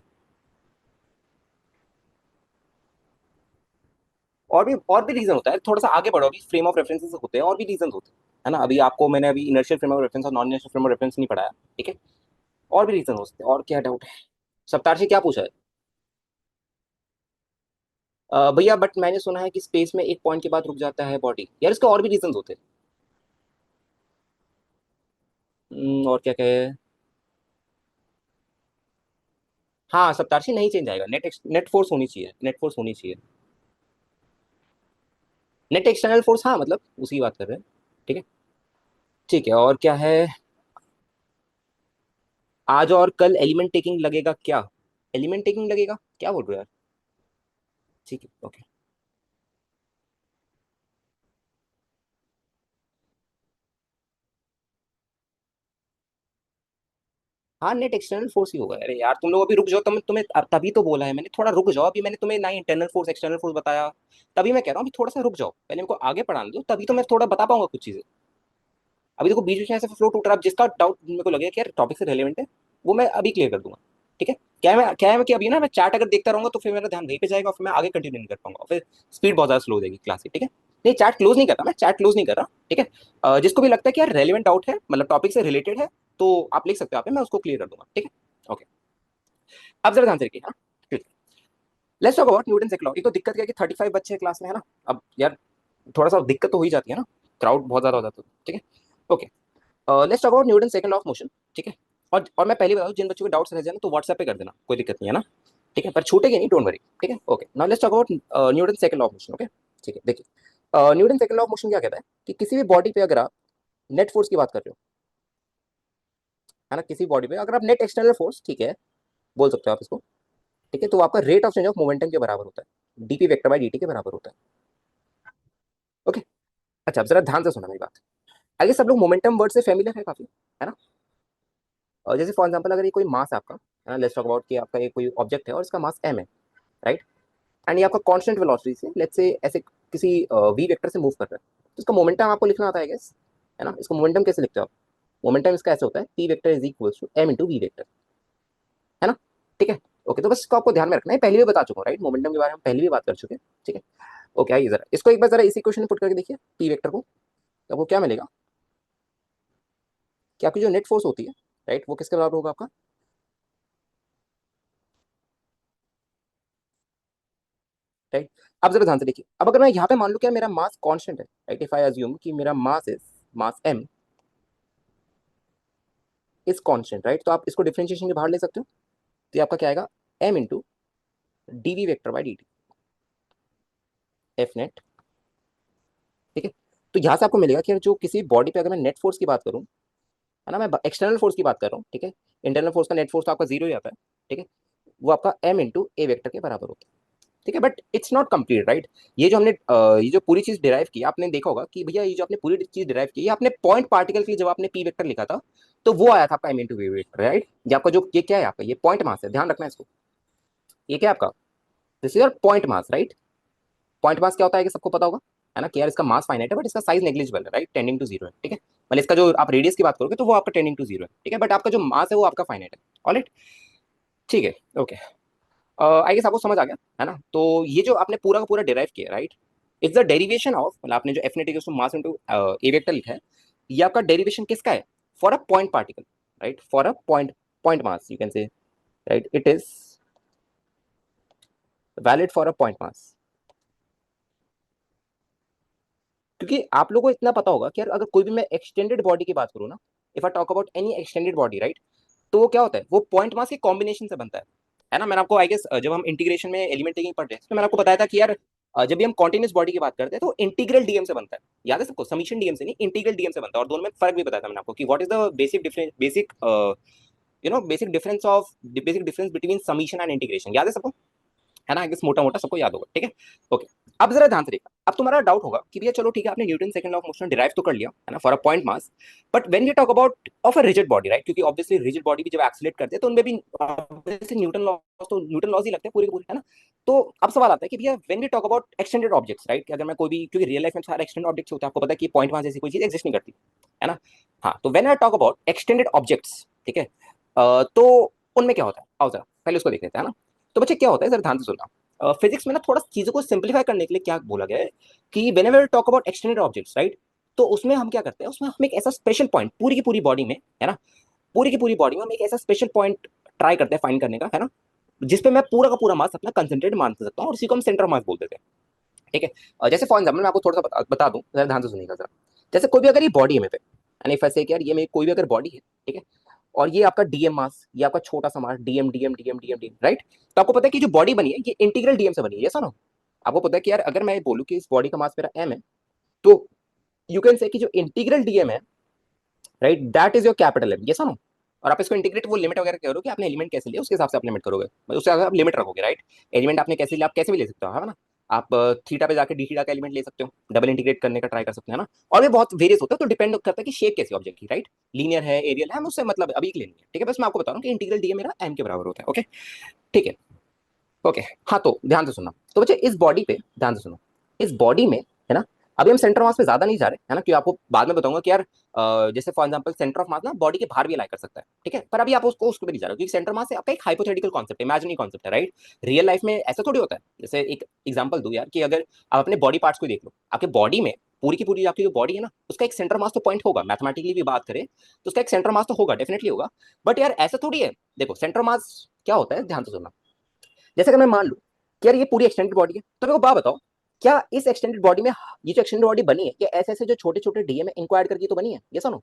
और भी रीजन होता है, थोड़ा सा आगे बढ़ो, अभी फ्रेम ऑफ रेफरेंसेस होते हैं और भी रीजन होते हैं, है ना। अभी आपको मैंने अभी इनर्शियल फ्रेम ऑफ रेफरेंस और non inertial frame of reference नहीं पढ़ाया, ठीक है। और भी रीजन हो सकते हैं, और क्या डाउट है? सप्तार्शी क्या पूछा है? भैया बट मैंने सुना है कि स्पेस में एक पॉइंट के बाद रुक जाता है बॉडी, यार इसके और भी रीजन होते हैं। और क्या कहे? हाँ सप्तार्शी नहीं चेंज आएगा, नेट नेट फोर्स होनी चाहिए, नेट फोर्स होनी चाहिए। नेट एक्सटर्नल फोर्स, हाँ मतलब उसी की बात कर रहे हैं, ठीक है। ठीक है, और क्या है? आज और कल एलिमेंट टेकिंग लगेगा क्या? एलिमेंट टेकिंग लगेगा क्या बोल रहे हो यार? ठीक है, ओके। हाँ नेट एक्सटर्नल फोर्स ही होगा। अरे यार तुम लोग अभी रुक जाओ, तुम्हें तभी तो बोला है मैंने, थोड़ा रुक जाओ। अभी मैंने तुम्हें ना इंटरनल फोर्स एक्सटर्नल फोर्स बताया, तभी मैं कह रहा हूँ अभी थोड़ा सा रुक जाओ, पहले मेरे को आगे पढ़ाने दो, तभी तो मैं थोड़ा बता पाऊंगा कुछ चीजें। अभी देखो बीच बीच में ऐसे फ्लो टूट रहा है, जिसका डाउट मेरे को लगेगा कि यार टॉपिक से रिलेवेंट है, वो मैं अभी क्लियर कर दूंगा, ठीक है। क्या है कि अभी ना मैं चैट अगर देखता रहूंगा तो फिर मेरा ध्यान वहीं पे जाएगा, फिर मैं आगे कंटिन्यू नहीं कर पाऊंगा, फिर स्पीड बहुत ज्यादा स्लो हो जाएगी क्लास की, ठीक है। नहीं चैट क्लोज नहीं कर रहा, मैं चैट क्लोज नहीं कर रहा, ठीक है। जिसको भी लगता है कि यार रेलिवेंट डाउट है, मतलब टॉपिक से रिलेटेड है, तो आप लिख सकते हो, आप मैं उसको क्लियर कर दूंगा, ठीक है। ओके, अब जरा ध्यान से देखिए, हाँ। Let's talk about Newton second law. एक तो दिक्कत क्या है कि 35 बच्चे क्लास में, है ना। अब यार थोड़ा सा दिक्कत तो हो ही जाती है ना, क्राउड बहुत ज्यादा हो जाता है, ठीक है। Okay, let's talk about Newton second law of motion, ठीक है। और मैं पहले बता दूं, जिन बच्चों के डाउट्स रह जाए ना तो व्हाट्सएप पे कर देना, कोई दिक्कत नहीं है ना, ठीक है। पर छूटेगी नहीं, डोंट वरी, ठीक है। Okay, now let's talk about Newton second law of motion, okay. ठीक है, देखिए Newton second law of motion क्या कहता है कि किसी भी बॉडी पे अगर आप नेट फोर्स की बात कर रहे हो, है ना, किसी बॉडी पे अगर आप नेट एक्सटर्नल फोर्स, ठीक है, बोल सकते हो आप इसको, ठीक है, तो आपका rate of change of momentum के बराबर होता है, डीपी वेक्टर बाई dt के बराबर होता है, ओके। अच्छा अब जरा ध्यान से सुना मेरी बात। आगे सब लोग मोमेंटम वर्ड से फेमिलियर है काफी, है ना। और जैसे फॉर एग्जांपल अगर ये कोई मास है आपका, है ना, लेट्स टॉक अबाउट कि आपका ये कोई ऑब्जेक्ट है और इसका मास m है, राइट। एंड ये आपका कांस्टेंट वेलोसिटी से लेट्स से ऐसे किसी v वेक्टर से मूव कर रहा है, तो इसका मोमेंटम आपको लिखना आता है गेस, है ना। इसका मोमेंटम कैसे लिखते हो आप? मोमेंटम इसका ऐसे होता है, p vector is equals to m into we vector, है ना, ठीक है। ओके, तो बस इसको आपको ध्यान में रखना है, पहले भी बता चुका हूँ, राइट, मोमेंटम के बारे में पहले भी बात कर चुके हैं, ठीक है। ओके, आइए जरा इसको एक बार जरा इसी क्वेश्चन में पुट करके देखिए, p वेक्टर को, तो आपको क्या मिलेगा कि आपकी जो नेट फोर्स होती है, राइट, वो किसके बराबर होगा आपका? राइट। अब जरा ध्यान से देखिए, अब अगर मैं यहाँ पे मान लूँ क्या मेरा मास कांस्टेंट है, राइट, इफ आई अज्यूम कि मेरा mass is mass m is constant, right, तो आप इसको डिफरेंशिएशन के बाहर ले सकते हो, तो ये आपका क्या आएगा, m into D V vector by D T, F net, ठीक है। तो यहाँ से आपको मिलेगा कि यार जो किसी बॉडी पे अगर मैं नेट फोर्स की बात करूँ, है ना, मैं एक्सटर्नल फोर्स की बात कर रहा हूँ, ठीक है। इंटरनल फोर्स का नेट फोर्स तो आपका जीरो ही आता है, ठीक है। वो आपका m इंटू ए वेक्टर के बराबर होता है, ठीक है। But it's not complete, right. ये जो हमने ये जो पूरी चीज डिराइव की, आपने देखा होगा कि भैया ये जो आपने पूरी चीज डिराइव की, ये आपने पॉइंट पार्टिकल के लिए जब आपने पी वेक्टर लिखा था, तो वो आया था आपका M into we vector, right. ये आपका जो ये क्या है, आपका ये पॉइंट मास है, ध्यान रखना है इसको। ये क्या है आपका? This is your point mass, right. Point mass क्या होता है कि सबको पता होगा, है ना, कि यार इसका मास फाइनाइट है बट इसका साइज नेग्लिजिबल है, राइट, टेंडिंग टू जीरो है, ठीक है। मतलब इसका जो आप रेडियस की बात करोगे तो वो आपका टेंडिंग टू जीरो है, ठीक है, बट आपका जो मास है वो आपका फाइनाइट है, ऑलराइट, ठीक है। ओके, आई गेस आपको समझ आ गया, है ना। तो ये जो आपने पूरा का पूरा डिराइव किया, right, it's the derivation of, मतलब आपने जो F net equals to mass into A vector लिखा है, ये आपका डेरिवेशन किसका है? For a point particle, right, for a point point mass you can say, right, it is valid for a point mass. क्योंकि आप लोगों को इतना पता होगा कि यार अगर कोई भी मैं एक्सटेंडेड बॉडी की बात करूँ ना, if I talk about any extended body, right, तो वो क्या होता है, वो पॉइंट मास के कॉम्बिनेशन से बनता है ना। मैंने आपको आई गेस जब हम इंटीग्रेशन में एलिमेंट टेकिंग पढ़ रहे हैं तो मैंने आपको बताया था कि यार जब भी हम कॉन्टिन्यूस बॉडी की बात करते हैं तो इंटीग्रल डीएम से बनता है, याद है सबको, समीशन डीएम से नहीं, इंटीग्रल डीएम से बनता है। और दोनों में फर्क भी बताया था मैंने आपको कि what is the basic difference, basic basic difference between summation and integration, याद है सबको, है ना, मोटा मोटा सबको याद होगा, ठीक है। ओके, अब जरा ध्यान से देखना, अब तुम्हारा डाउट होगा कि भैया चलो ठीक है, आपने Newton second law of motion derive तो कर लिया है ना for a point mass, but when we talk about of a rigid body, right, क्योंकि ऑब्वियसली रिजिड बॉडी भी जब एक्सीलरेट करते हैं तो उनमें भी obviously न्यूटन लॉज ही लगते हैं पूरे के पूरे, है ना। तो अब सवाल आता है कि भैया when we talk about extended objects, right, कि अगर मैं कोई भी, क्योंकि रियल लाइफ में सारे एक्सटेंडेड ऑब्जेक्ट्स होते हैं, आपको पता है कि पॉइंट मास जैसी कोई चीज एग्जिस्ट नहीं करती, है ना। हाँ, तो when I talk about extended objects, ठीक है, तो उनमें क्या होता है, आओ जरा पहले उसको देख लेते हैं ना। तो बच्चे क्या होता है, जरा ध्यान से सुनना, फिजिक्स में ना थोड़ा चीजों को सिंप्लीफाई करने के लिए क्या बोला गया है कि when ever talk about extended objects, right, तो उसमें हम क्या करते हैं, उसमें हम एक ऐसा स्पेशल पॉइंट पूरी की पूरी बॉडी में, है ना, पूरी की पूरी बॉडी में हम एक ऐसा स्पेशल पॉइंट ट्राई करते हैं फाइंड करने का, है ना, जिसपे मैं पूरा का पूरा मास अपना कंसेंट्रेट मान सकता हूँ, और उसी को हम सेंटर मास बोल देते हैं, ठीक है। जैसे फॉर एग्जाम्पल मैं आपको थोड़ा सा बता दूं, जरा ध्यान से सुनिएगा जरा। जैसे कोई भी अगर ये बॉडी है मेरे पे, यानी फैसे यार ये मेरी कोई भी अगर बॉडी है, ठीक है, और ये आपका डीएम मास, ये आपका छोटा सा mass dm dm dm dm dm, right. तो आपको पता है कि जो बॉडी बनी है ये इंटीग्रल डीएम से बनी है, ये सुनो। आपको पता है कि यार अगर मैं बोलूं कि इस बॉडी का मास मेरा एम है, तो यू कैन से कि जो इंटीग्रल डीएम है, right, that is your capital M, ये सुनो। और आप इसको इंटीग्रेट वो लिमिट वगैरह करोगे, आपने एलिमेंट कैसे लिया उसके हिसाब से आप लिमिट करोगे, मतलब उससे आप लिमिट रखोगे, राइट। एलिमेंट आपने कैसे लिया, आप कैसे भी ले सकते हो, है ना। आप थीटा पे जाके डी थीटा का एलिमेंट ले सकते हो, डबल इंटीग्रेट करने का ट्राई कर सकते हैं ना। और भी बहुत वेरियस होता है, तो डिपेंड करता है कि शेप कैसी ऑब्जेक्ट की, राइट, लीनियर है, एरियल है, हम उससे मतलब अभी के लिए नहीं है, ठीक है। बस मैं आपको बता रहा हूँ कि इंटीग्रल डी मेरा एम के बराबर होता है, ओके, ठीक है। ओके, हाँ, तो ध्यान से सुनना, तो बच्चे इस बॉडी पे ध्यान से सुनो, इस बॉडी में, है ना, अभी हम सेंटर मास पे ज्यादा नहीं जा रहे, है ना, क्योंकि आपको बाद में बताऊंगा कि यार जैसे फॉर एग्जांपल सेंटर ऑफ मास ना बॉडी के बाहर भी अलाई कर सकता है, ठीक है, पर अभी आप उसको भी नहीं जा रहे, क्योंकि सेंटर मास से आपका एक हाइपोथेटिकल कॉन्सेप्ट है, इमेजिनरी कॉन्सेप्ट है, राइट। रियल लाइफ में ऐसा थोड़ी होता है। जैसे एक एग्जाम्पल दूं यार, कि अगर आप अपने बॉडी पार्ट्स को देख लो, आपके बॉडी में पूरी की पूरी आपकी जो बॉडी है ना, उसका एक सेंटर मास तो पॉइंट होगा, मैथमेटिकली भी बात करें तो उसका एक सेंटर मास तो होगा, डेफिनेटली होगा। बट यार ऐसा थोड़ी है, देखो सेंटर मास क्या होता है, ध्यान से सुनना। जैसे अगर मैं मान लूं कि यार ये पूरी एक्सटेंडेड बॉडी है, तो मेरे को बात बताओ, क्या इस एक्सटेंडेड बॉडी में ये जो एक्सटेंडेड बॉडी बनी है, ये ऐसे ऐसे जो छोटे छोटे डीएम है इनको ऐड करके तो बनी है, ये सुनो।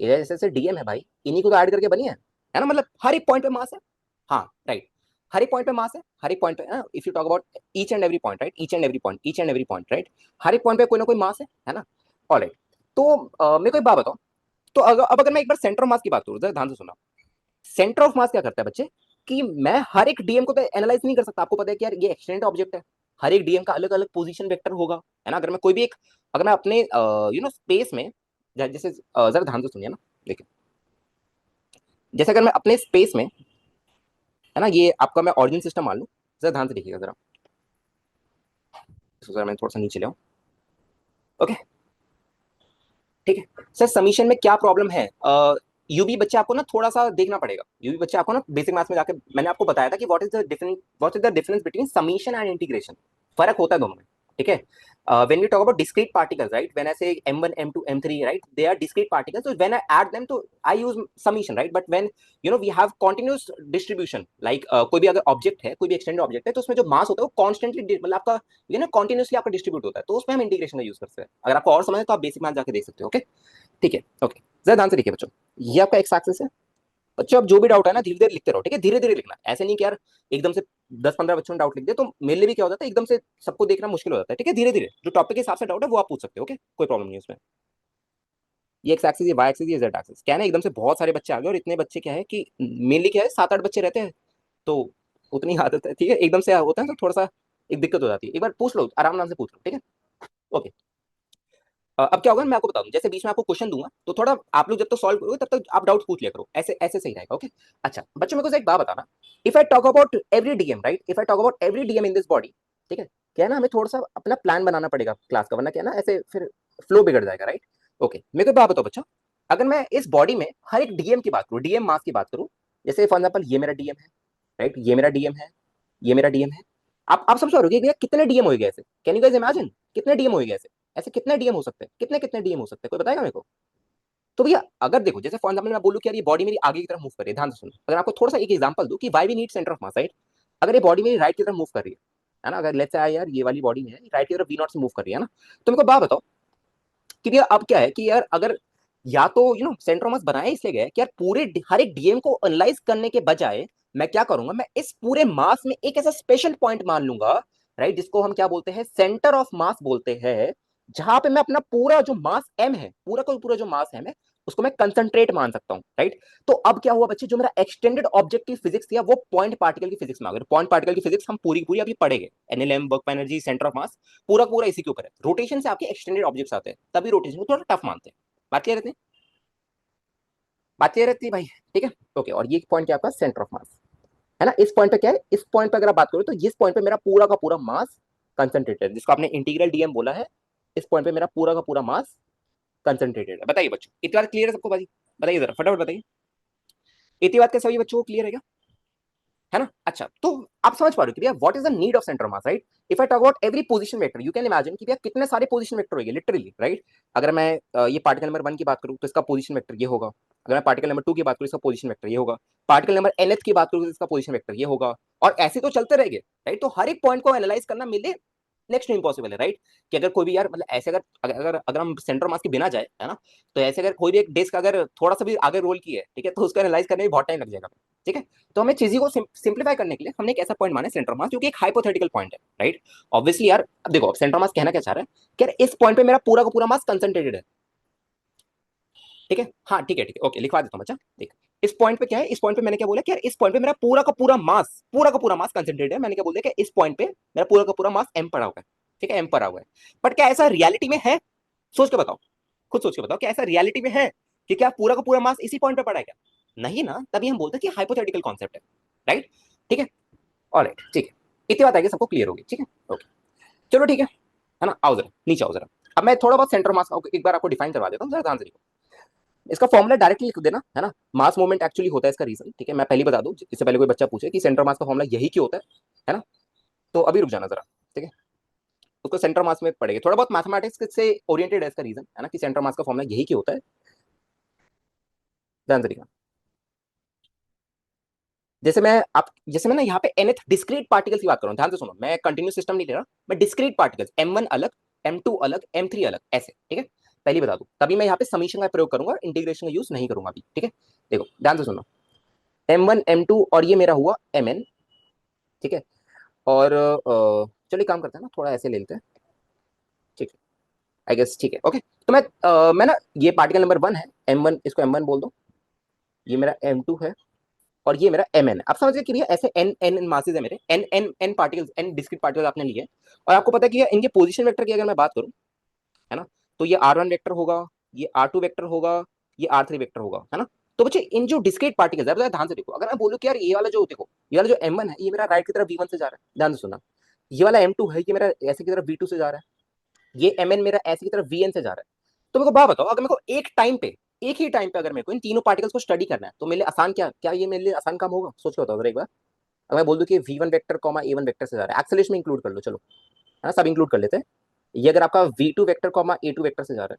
ये ऐसे ऐसे डीएम है भाई, इन्हीं को तो ऐड करके बनी है ना, मतलब हर एक पॉइंट पे मास है। हाँ, राइट, हर एक पॉइंट पे मास है, हर एक पॉइंट पे, if you talk about each and every point, right, each and every point, each and every point, right, हर एक पॉइंट पे कोई ना कोई मास है ना। ऑलराइट, तो मेरे को एक बात बताओ, तो अब अगर मैं एक बार सेंटर ऑफ मास की बात करूं, ध्यान से सुना। सेंटर ऑफ मास क्या करता है बच्चे, कि मैं हर एक डीएम को तो एनालाइज नहीं कर सकता, आपको पता है कि यार ये एक्सटेंडेड ऑब्जेक्ट है, हर एक डीएम का अलग अलग पोजीशन वेक्टर होगा, है ना। अगर मैं कोई भी एक, अगर मैं अपने स्पेस में, जैसे जरा ध्यान से सुनिए ना, देखिए, जैसे अगर मैं अपने स्पेस में, है ना, ये आपका मैं ऑरिजिन सिस्टम मान लूं, जरा ध्यान से देखिएगा जरा, जरा मैं थोड़ा सा नीचे ले आऊं, ओके, ठीक है। सर समीशन में क्या प्रॉब्लम है, यूबी बच्चे आपको ना थोड़ा सा देखना पड़ेगा, यूबी बच्चे आपको ना बेसिक मैथ्स में जाके मैंने आपको बताया था कि what is the difference between summation and integration, फर्क होता है दोनों में, ठीक है। When we talk about discrete particles, right, when I say m1 m2 m3, right, they are discrete particles, so when I add them तो I use summation, right, but when we have continuous distribution, like कोई भी अगर object है, कोई भी extended object है, तो उसमें जो मास होता है वो कॉन्स्टेंटली मतलब आपका कॉन्टिन्यूसली आपका डिस्ट्रीब्यूट होता है, तो उसमें हम इंटीग्रेशन का यूज करते हैं। अगर आपको और समझ है तो आप बेसिक मैथ जाके देख सकते हो, ओके, ठीक है, ओके। जरा ध्यान से देखिए बच्चों, ये आपका एक्स एक्सिस है। बच्चों अब जो भी डाउट है ना धीरे धीरे लिखते रहो, ठीक है, धीरे धीरे लिखना, ऐसे नहीं कि यार एकदम से 10-15 बच्चों ने डाउट लिख दिया तो मेरे लिए भी क्या हो जाता है, एकदम से सबको देखना मुश्किल हो जाता है, ठीक है, धीरे धीरे जो टॉपिक के हिसाब से डाउट है वो आप पूछ सकते हो, ओके, कोई प्रॉब्लम नहीं है उसमें। ये एक्स एक्सिस, ये वाई एक्सिस, ये जेड एक्सिस, क्या है ना, एकदम से बहुत सारे बच्चे आ गए, और इतने बच्चे क्या है कि मेनली क्या है 7-8 बच्चे रहते हैं, तो उतनी आदत है, ठीक है, एकदम से होता है तो थोड़ा सा एक दिक्कत हो जाती है, एक बार पूछ लो, आराम से पूछ लो, ठीक है, ओके। अब क्या होगा मैं आपको बता दूं, जैसे बीच में आपको क्वेश्चन दूंगा तो थोड़ा आप लोग जब तक सॉल्व करोगे तब तक आप डाउट पूछ लिया करो, ऐसे ऐसे सही रहेगा, ओके। अच्छा बच्चों, मेरे को एक बात बताना, if I talk about every DM, right, if I talk about every DM in this body, ठीक है, क्या है ना, हमें थोड़ा सा अपना प्लान बनाना पड़ेगा क्लास का, वरना क्या है ना ऐसे फिर फ्लो बिगड़ जाएगा, राइट। ओके, मेरे को बात बताओ बच्चों, अगर मैं इस बॉडी में हर एक डीएम की बात करूँ, डीएम मास की बात करूँ, जैसे फॉर एग्जाम्पल ये मेरा डीएम है, राइट, ये मेरा डीएम है, ये मेरा डीएम है, आप समझ रहे हो कि कितने डीएम हो गए ऐसे, कैन यू गाइस इमेजिन कितने डीएम हो गए ऐसे, ऐसे कितने डीएम हो सकते हैं, कितने कितने डीएम हो सकते हैं, कोई बताएगा मेरे को। तो भैया अगर देखो, जैसे फॉर एग्जाम्पल मैं बोलूं कि यार ये बॉडी मेरी आगे की तरफ मूव कर रही है, ध्यान से सुनो, अगर आपको थोड़ा सा एक एग्जांपल दूं कि why we need centre of mass, right, अगर ये बॉडी मेरी राइट की तरफ मूव कर रही है ना, अगर लेट्स से यार ये वाली बॉडी है राइट की तरफ वी नॉट से मूव कर रही है ना, तो मेरे को बात बताओ कि भैया अब क्या है कि यार अगर या तो सेंटर ऑफ मास बनाया इसलिए गया है कि यार पूरे हर एक डीएम को एनालाइज करने के बजाय मैं क्या करूंगा, मैं इस पूरे मास में एक ऐसा स्पेशल पॉइंट मान लूंगा, राइट, जिसको हम क्या बोलते हैं, सेंटर ऑफ मास बोलते हैं, जहां पे मैं अपना पूरा जो मास एम है, पूरा का पूरा जो मास है मैं उसको मैं कंसंट्रेट मान सकता हूं, राइट। तो अब क्या हुआ बच्चे, जो मेरा एक्सटेंडेड ऑब्जेक्ट की फिजिक्स थी वो पॉइंट पार्टिकल की फिजिक्स में आ गई। पॉइंट पार्टिकल की फिजिक्स हम पूरी पूरी अभी पढ़ेंगे, NLM, work energy, centre of मास, पूरा पूरा इसी के ऊपर है। रोटेशन से आपके एक्सटेंडेड ऑब्जेक्ट्स आते हैं, तभी रोटेशन को थोड़ा टफ मानते हैं। बात क्लियर रहती है, बात क्लियर रहती है भाई, ठीक है। ओके, और ये पॉइंट क्या आपका सेंटर ऑफ मास है ना। इस पॉइंट पे क्या है, इस पॉइंट पे अगर आप बात करो तो इस पॉइंट पे मेरा पूरा का पूरा मास कंसंट्रेटेड, जिसको आपने इंटीग्रल डीएम बोला है, इस पॉइंट पे मेरा पूरा का पूरा मास कंसंट्रेटेड है। बताइए बच्चों, इतनी बात क्लियर है सबको भाई? बताइए जरा फटाफट बताइए, इतनी बात कैसे हुई बच्चों को, क्लियर है ना। अच्छा, तो आप समझ पा रहे हो कि भैया what is the need of centre mass, right. If I talk about every position vector, you can imagine कि भैया कितने सारे पोजीशन वेक्टर होंगे लिटरली, राइट। अगर मैं ये पार्टिकल नंबर 1 की बात करूं तो इसका पोजीशन वेक्टर ये होगा। अगर मैं पार्टिकल नंबर 2 की बात करूं इसका पोजीशन वेक्टर ये होगा। पार्टिकल नंबर nth की बात करूं तो इसका पोजीशन वेक्टर ये होगा। और ऐसे तो चलते रहेंगे, राइट। तो हर एक पॉइंट को एनालाइज करना मिले नेक्स्ट इम्पॉसिबल है, राइट। कि अगर कोई भी यार, मतलब ऐसे अगर अगर अगर हम सेंटर मास के बिना जाए, है ना, तो ऐसे अगर कोई भी एक डिस्क अगर थोड़ा सा भी आगे रोल की है, ठीक है, तो उसको एनालाइज करने में बहुत टाइम लग जाएगा, ठीक है। तो हमें चीजों को सिंप्लीफाई करने के लिए हमने एक ऐसा पॉइंट माना सेंटर मास, जो कि एक हाइपोथेटिकल पॉइंट है, राइट। ऑब्वियसली यार, अब देखो, सेंटर मास कहना क्या चाह रहा है कि यार इस पॉइंट पे मेरा पूरा का पूरा मास कंसंट्रेटेड है, ठीक है। हाँ ठीक है, ठीक है, ओके, लिखवा देता हूँ बच्चा, देख। इस पॉइंट पे क्या है, इस पॉइंट पे मैंने क्या बोला कि यार इस पॉइंट पे मेरा पूरा का पूरा मास कंसंट्रेटेड है। मैंने क्या बोल दिया कि इस पॉइंट पे मेरा पूरा का पूरा मास एम पड़ा हुआ है, ठीक है, एम पड़ा हुआ है। बट क्या ऐसा रियलिटी में है? सोच के बताओ, खुद सोच के बताओ, क्या ऐसा रियलिटी में है कि क्या पूरा का पूरा मास इसी पॉइंट पे पड़ा है क्या? नहीं ना, तभी हम बोलते हैं कि हाइपोथेटिकल कॉन्सेप्ट है, राइट, ठीक है। ऑलराइट, ठीक है, इतनी बात आएगी सबको क्लियर होगी, ठीक है, ओके। चलो ठीक है ना। आओ जरा नीचे आओ जरा। अब मैं थोड़ा बहुत सेंटर मास एक बार आपको डिफाइन करवा देता हूँ, जरा ध्यान से देखो। इसका फॉर्मूला डायरेक्टली लिख देना, है ना। मास मूवमेंट एक्चुअली होता है इसका रीजन, ठीक है। मैं पहले बता दूं, इससे पहले कोई बच्चा पूछे कि सेंटर मास का फॉर्मूला यही क्यों होता है ना। तो अभी रुक जाना जरा, ठीक है। उसको सेंटर मास में पढ़ेगा, थोड़ा बहुत मैथमेटिक्स से ओरिएंटेड है इसका रीजन, है ना, कि सेंटर मास का फॉर्मूला यही क्यों होता है। ध्यान से देखना। जैसे मैं ना यहाँ पे nth डिस्क्रीट पार्टिकल्स की बात कर रहा हूँ, ध्यान से सुनो, मैं कंटिन्यूस सिस्टम नहीं ले रहा, मैं डिस्क्रीट पार्टिकल्स m1 अलग, m2 अलग, m3 अलग, ऐसे, ठीक है। पहली बता दूं, तभी मैं यहाँ पे समीशन का प्रयोग करूंगा, इंटीग्रेशन का यूज नहीं करूंगा अभी, ठीक है। देखो ध्यान से सुनो, m1 m2 और ये मेरा हुआ mn, ठीक है। और चलिए काम करते हैं ना, थोड़ा ऐसे ले लेते हैं, ठीक है, आई गेस ठीक है, ओके। तो मैं ना, ये पार्टिकल नंबर 1 है, m1, इसको m1 बोल दो। ये मेरा m2 है, और ये मेरा एम एन है। आप समझ गए कि भैया ऐसे एन एन मासेस है मेरे, N N N particles, N discrete particles आपने लिए। और आपको पता है कि इनके पोजीशन वेक्टर की अगर मैं बात करूं, है ना, तो ये R1 वेक्टर होगा, ये R2 वेक्टर होगा, ये R3 वेक्टर होगा, है ना। तो बच्चे इन जो डिस्क्रीट पार्टिकल्स है, ध्यान से देखो, अगर मैं बोलूं कि यार ये वाला जो देखो, ये वाला जो M1 है ये मेरा राइट की तरफ V1 से जा रहा है, ध्यान से सुनना। ये वाला M2 है, ये मेरा ऐसे की तरफ V2 से जा रहा है। ये Mn मेरा ऐसे की तरफ Vn से जा रहा है। तो मेरे को बात बताओ, अगर मेरे को एक ही टाइम पे अगर मेरे को इन तीनों पार्टिकल्स को स्टडी करना है, तो मेरे लिए आसान, क्या ये मेरे लिए आसान काम होगा? सोच के बताओ जरा एक बार। अगर मैं बोल दूं कि V1 vector comma A1 vector से जा रहा है, एक्सेलरेशन में इंक्लूड कर लो, चलो, है ना, सब इंक्लूड कर लेते हैं। ये अगर आपका V2 vector comma A2 vector से जा रहा है,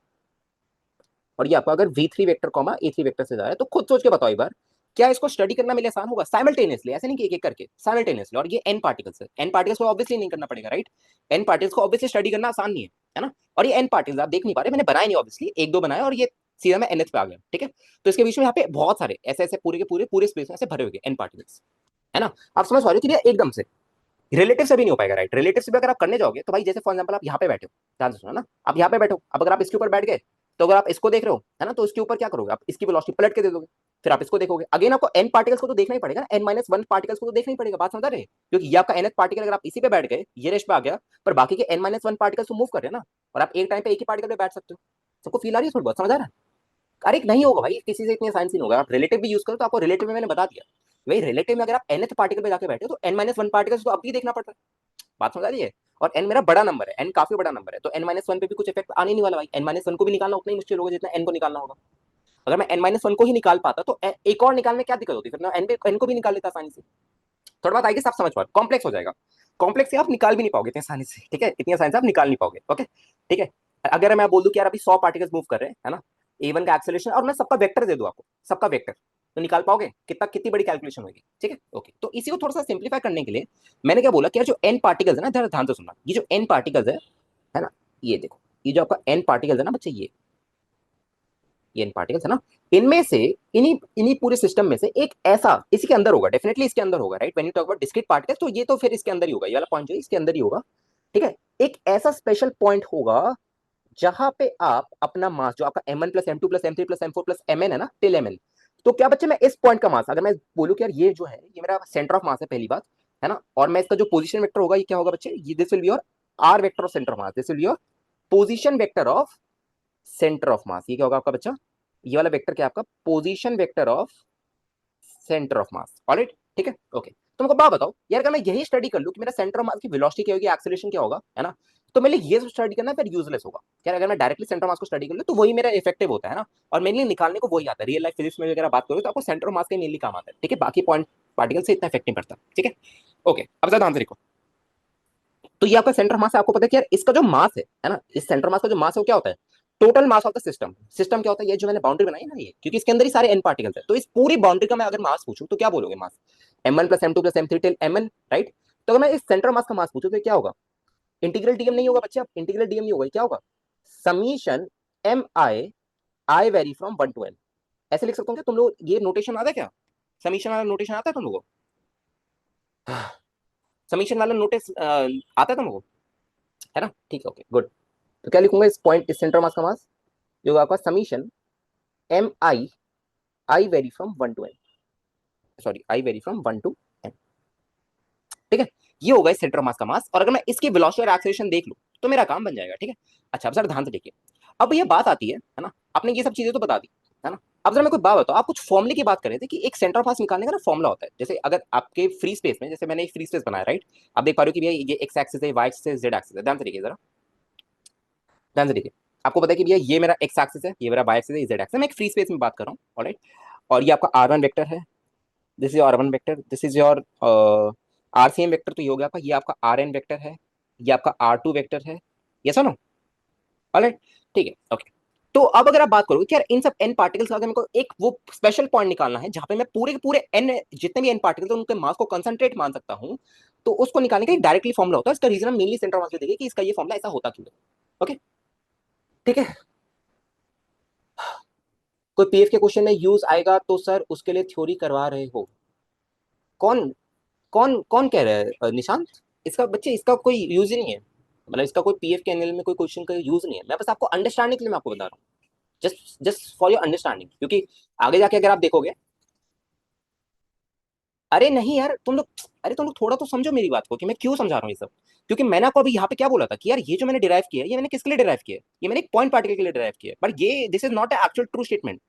और ये आपका अगर V3 vector comma A3 vector से जा रहा है, तो खुद सोच के बताओ एक बार, क्या इसको स्टडी करना मेरे लिए आसान होगा साइमल्टेनियसली? ऐसे नहीं कि एक एक करके, साइमल्टेनियसली। और ये एन पार्टिकल्स है, एन पार्टिकल्स को ऑब्वियसली नहीं करना पड़ेगा, राइट। एन पार्टिकल्स को ऑब्वियसली स्टडी करना आसान नहीं है ना। और ये एन पार्टिकल्स आप देख नहीं पा रहे, मैंने बनाए नहीं ऑब्वियसली, एक दो बनाए और ये सीधा मैं एनएच पे आ गया, ठीक है। तो इसके बीच में यहाँ पे बहुत सारे ऐसे ऐसे पूरे के पूरे पूरे स्पेस में ऐसे भरे हुए एन पार्टिकल्स, है ना। आप समझ पा रहे हो कि भैया एकदम से रिलेटिव से भी नहीं हो पाएगा, राइट। रिलेटिव से भी अगर आप करने जाओगे तो भाई, जैसे फॉर एग्जांपल आप यहाँ पे बैठे हो, ध्यान से सुनो ना, आप यहाँ पे बैठो, अब अगर आप इसके ऊपर बैठ गए, तो अगर आप इसको देख रहे हो, है ना, तो इसके ऊपर क्या करोगे आप? इसकी वेलोसिटी पलट के दे दोगे, फिर आप इसको देखोगे। अगेन आपको एन पार्टिकल्स को तो देखना ही पड़ेगा ना, n-1 पार्टिकल्स को तो देखना ही पड़ेगा, बात समझ रहे? क्योंकि ये आपका nth पार्टिकल, अगर आप इसी पे बैठ गए, ये रेस्ट पे आ गया, पर बाकी के n-1 पार्टिकल्स तो मूव कर रहे हैं ना, और आप एक टाइम पे एक ही पार्टिकल पे बैठ सकते हो। सबको फील आ रही है थोड़ी बहुत, समझ आ रहा है? अरे नहीं होगा भाई, किसी से इतनी साइंस नहीं होगा। आप रिलेटिव भी यूज करो, तो आपको रिलेटिव में मैंने बता दिया भाई, रिलेटिव में अगर आप nth पार्टिकल पे जाके बैठे हो, तो n-1 पार्टिकल्स तो अभी देखना पड़ता है, बात समझ आ रही है? और n मेरा बड़ा नंबर है, n काफी बड़ा नंबर है, तो n-1 पे भी कुछ इफेक्ट आने नहीं वाला भाई। n-1 को भी निकालना उतना ही मुश्किल होगा जितना n को निकालना होगा। अगर मैं n-1 को ही निकाल पाता, तो एक और निकालने में क्या दिक्कत होती, फिर मैं n को भी निकाल लेता आसानी से। थोड़ा बात आएगी, सब समझ पाओ, कॉम्प्लेक्स हो जाएगा, कॉम्प्लेक्स से आप निकाल भी नहीं पाओगे इतनी आसानी से, ठीक है, इतनी आसानी से आप निकाल नहीं पाओगे, ओके, ठीक है। अगर मैं बोल दूं कि यार अभी 100 पार्टिकल्स मूव कर रहे हैं, है ना, A1 का एक्सेलरेशन, और मैं सबका वेक्टर दे दूं आपको, सबका वेक्टर, तो निकाल पाओगे? कितनी बड़ी कैलकुलेशन होगी, ठीक है, ओके। तो इसी को थोड़ा सा सिंप्लीफाई करने के लिए मैंने क्या बोला कि यार जो एन पार्टिकल्स है ना, ध्यान से सुनना, ये जो एन पार्टिकल्स है ना, ये देखो, ये जो आपका एन पार्टिकल्स है ना बच्चे, ये एन पार्टिकल्स है ना, इनमें से, इन्हीं इन्हीं पूरे सिस्टम में से एक ऐसा इसी के अंदर होगा, डेफिनेटली इसके अंदर होगा, right. When you talk about discrete particles, तो ये तो फिर इसके अंदर ही होगा, ये वाला पॉइंट जो है इसके अंदर ही होगा, ठीक है। एक ऐसा स्पेशल पॉइंट होगा जहां पे आप अपना मास जो आपका m1 plus m2 plus m3 plus m4 plus mn है ना टिल mn, तो क्या बच्चे मैं इस पॉइंट का मास अगर मैं बोलूं कि यार ये जो है ये मेरा सेंटर ऑफ मास है पहली बात, है ना, और मैं इसका जो पोजीशन वेक्टर होगा ये क्या होगा बच्चे, ये this will be your r vector of centre of mass, this will be your position vector of centre of मास। ये क्या होगा आपका बच्चा, ये वाला वेक्टर क्या है आपका position vector of centre of mass. Alright, ठीक है, ओके। तुमको बात बताओ यार, अगर मैं यही स्टडी कर लूं कि मेरा सेंटर ऑफ मास की वेलोसिटी क्या होगी, एक्सेलरेशन क्या होगा, है ना, तो मेरे लिए ये स्टडी करना फिर यूजलेस होगा। यार अगर मैं डायरेक्टली सेंटर ऑफ मास को स्टडी कर लूं तो वही मेरा इफेक्टिव होता है ना, और मेनली निकालने को वही आता है। रियल लाइफ फिजिक्स में अगर बात करूं तो आपको सेंटर ऑफ मास का मेनली काम आता है, ठीक है, बाकी पॉइंट पार्टिकल से इतना इफेक्ट नहीं पड़ता, ठीक है, ओके। अब ज्यादा आंसर देखो, तो ये आपका सेंटर मास है, आपको पता है कि यार इसका जो मास है ना, इस सेंटर मास का जो मास है वो क्या होता है, total mass of the system. System क्या होता है, ये जो मैंने बाउंड्री बनाई है ना ये, क्योंकि इसके अंदर ही सारे एन पार्टिकल्स है, तो इस पूरी बाउंड्री का मैं अगर मास पूछूं तो क्या बोलोगे मास, m1 plus m2 plus m3 till mn, right. तो अगर मैं इस सेंटर मास का मास पूछूं तो क्या होगा, इंटीग्रल डीएम नहीं होगा बच्चे, अब इंटीग्रल डीएम नहीं होगा, क्या होगा, summation M I vary from 1 to n। ऐसे लिख सकते हो क्या तुम लोग, ये नोटेशन आता है क्या, समीशन वाला नोटेशन आता है तुम लोगों को, समीशन वाला नोटिस आता है तुम लोगों को, है ना, ठीक है, ओके गुड। तो क्या लिखूंगा इस पॉइंट, इस सेंटर मास का मास जो आपका summation M I vary from 1 to n, sorry I vary from 1 to n, ठीक है, ये होगा इस सेंटर मास का मास। और अगर मैं इसकी वेलोसिटी और एक्सेलरेशन देख लूं तो मेरा काम बन जाएगा, ठीक है। अच्छा अब सर ध्यान से देखिए, अब ये बात आती है ना, आपने ये सब चीजें तो बता दी, है ना। अब जरा मैं कोई बात बताओ, आप कुछ फॉर्मूले की बात कर रहे थे कि एक सेंटर ऑफ मास निकालने का ना फॉर्मूला होता है, जैसे अगर आपके फ्री स्पेस में, जैसे मैंने एक फ्री स्पेस बनाया, राइट, आप देख पा रहे हो कि भैया ये एक्स एक्सिस है, वाई एक्सिस है, जेड एक्सिस है, ध्यान से देखिए जरा, ध्यान से देखिए, आपको पता है कि भैया ये मेरा एक्स एक्सिस है, ये मेरा वाई एक्सिस है, ये जेड एक्सिस है, मैं एक फ्री स्पेस में बात कर रहा हूँ, ऑलराइट। और ये आपका आर वन वेक्टर है, this is R one vector, this is your R C M vector, तो ये हो गया आपका, ये आपका आर एन वेक्टर है, ये आपका आर टू वेक्टर है, ये सुनो, ऑलराइट, ठीक है, ओके। तो अब अगर आप बात करोगे कि यार इन सब एन पार्टिकल्स का अगर मेरे को एक वो स्पेशल पॉइंट निकालना है जहां पे मैं पूरे के पूरे एन जितने भी एन पार्टिकल्स हैं उनके मास को कंसंट्रेट मान सकता हूं, तो उसको निकालने का एक डायरेक्टली फॉर्मुला होता है। इसका रीजन हम मेनली सेंटर मास देखिए कि इसका ये फॉर्मुला ऐसा होता क्यों है, ओके, ठीक है। कोई पीएफ के क्वेश्चन में यूज आएगा तो सर उसके लिए थ्योरी करवा रहे हो, कौन कौन कौन कह रहा है निशांत, इसका बच्चे इसका कोई यूज ही नहीं है, मतलब इसका कोई पीएफ के एनएल में कोई क्वेश्चन का यूज नहीं है, मैं बस आपको अंडरस्टैंडिंग के लिए मैं आपको बता रहा हूँ, just just for your understanding, क्योंकि आगे जाके अगर आप देखोगे, अरे नहीं यार तुम लोग, अरे तुम लोग थोड़ा तो समझो मेरी बात को कि मैं क्यों समझा रहा हूँ ये सब, क्योंकि मैंने आपको अभी यहाँ पे क्या बोला था कि यार ये जो मैंने डिराइव किया है ये मैंने किसके लिए डिराइव किया है, ये मैंने एक पॉइंट पार्टिकल के लिए डिराइव किया है, बट ये this is not actual true statement.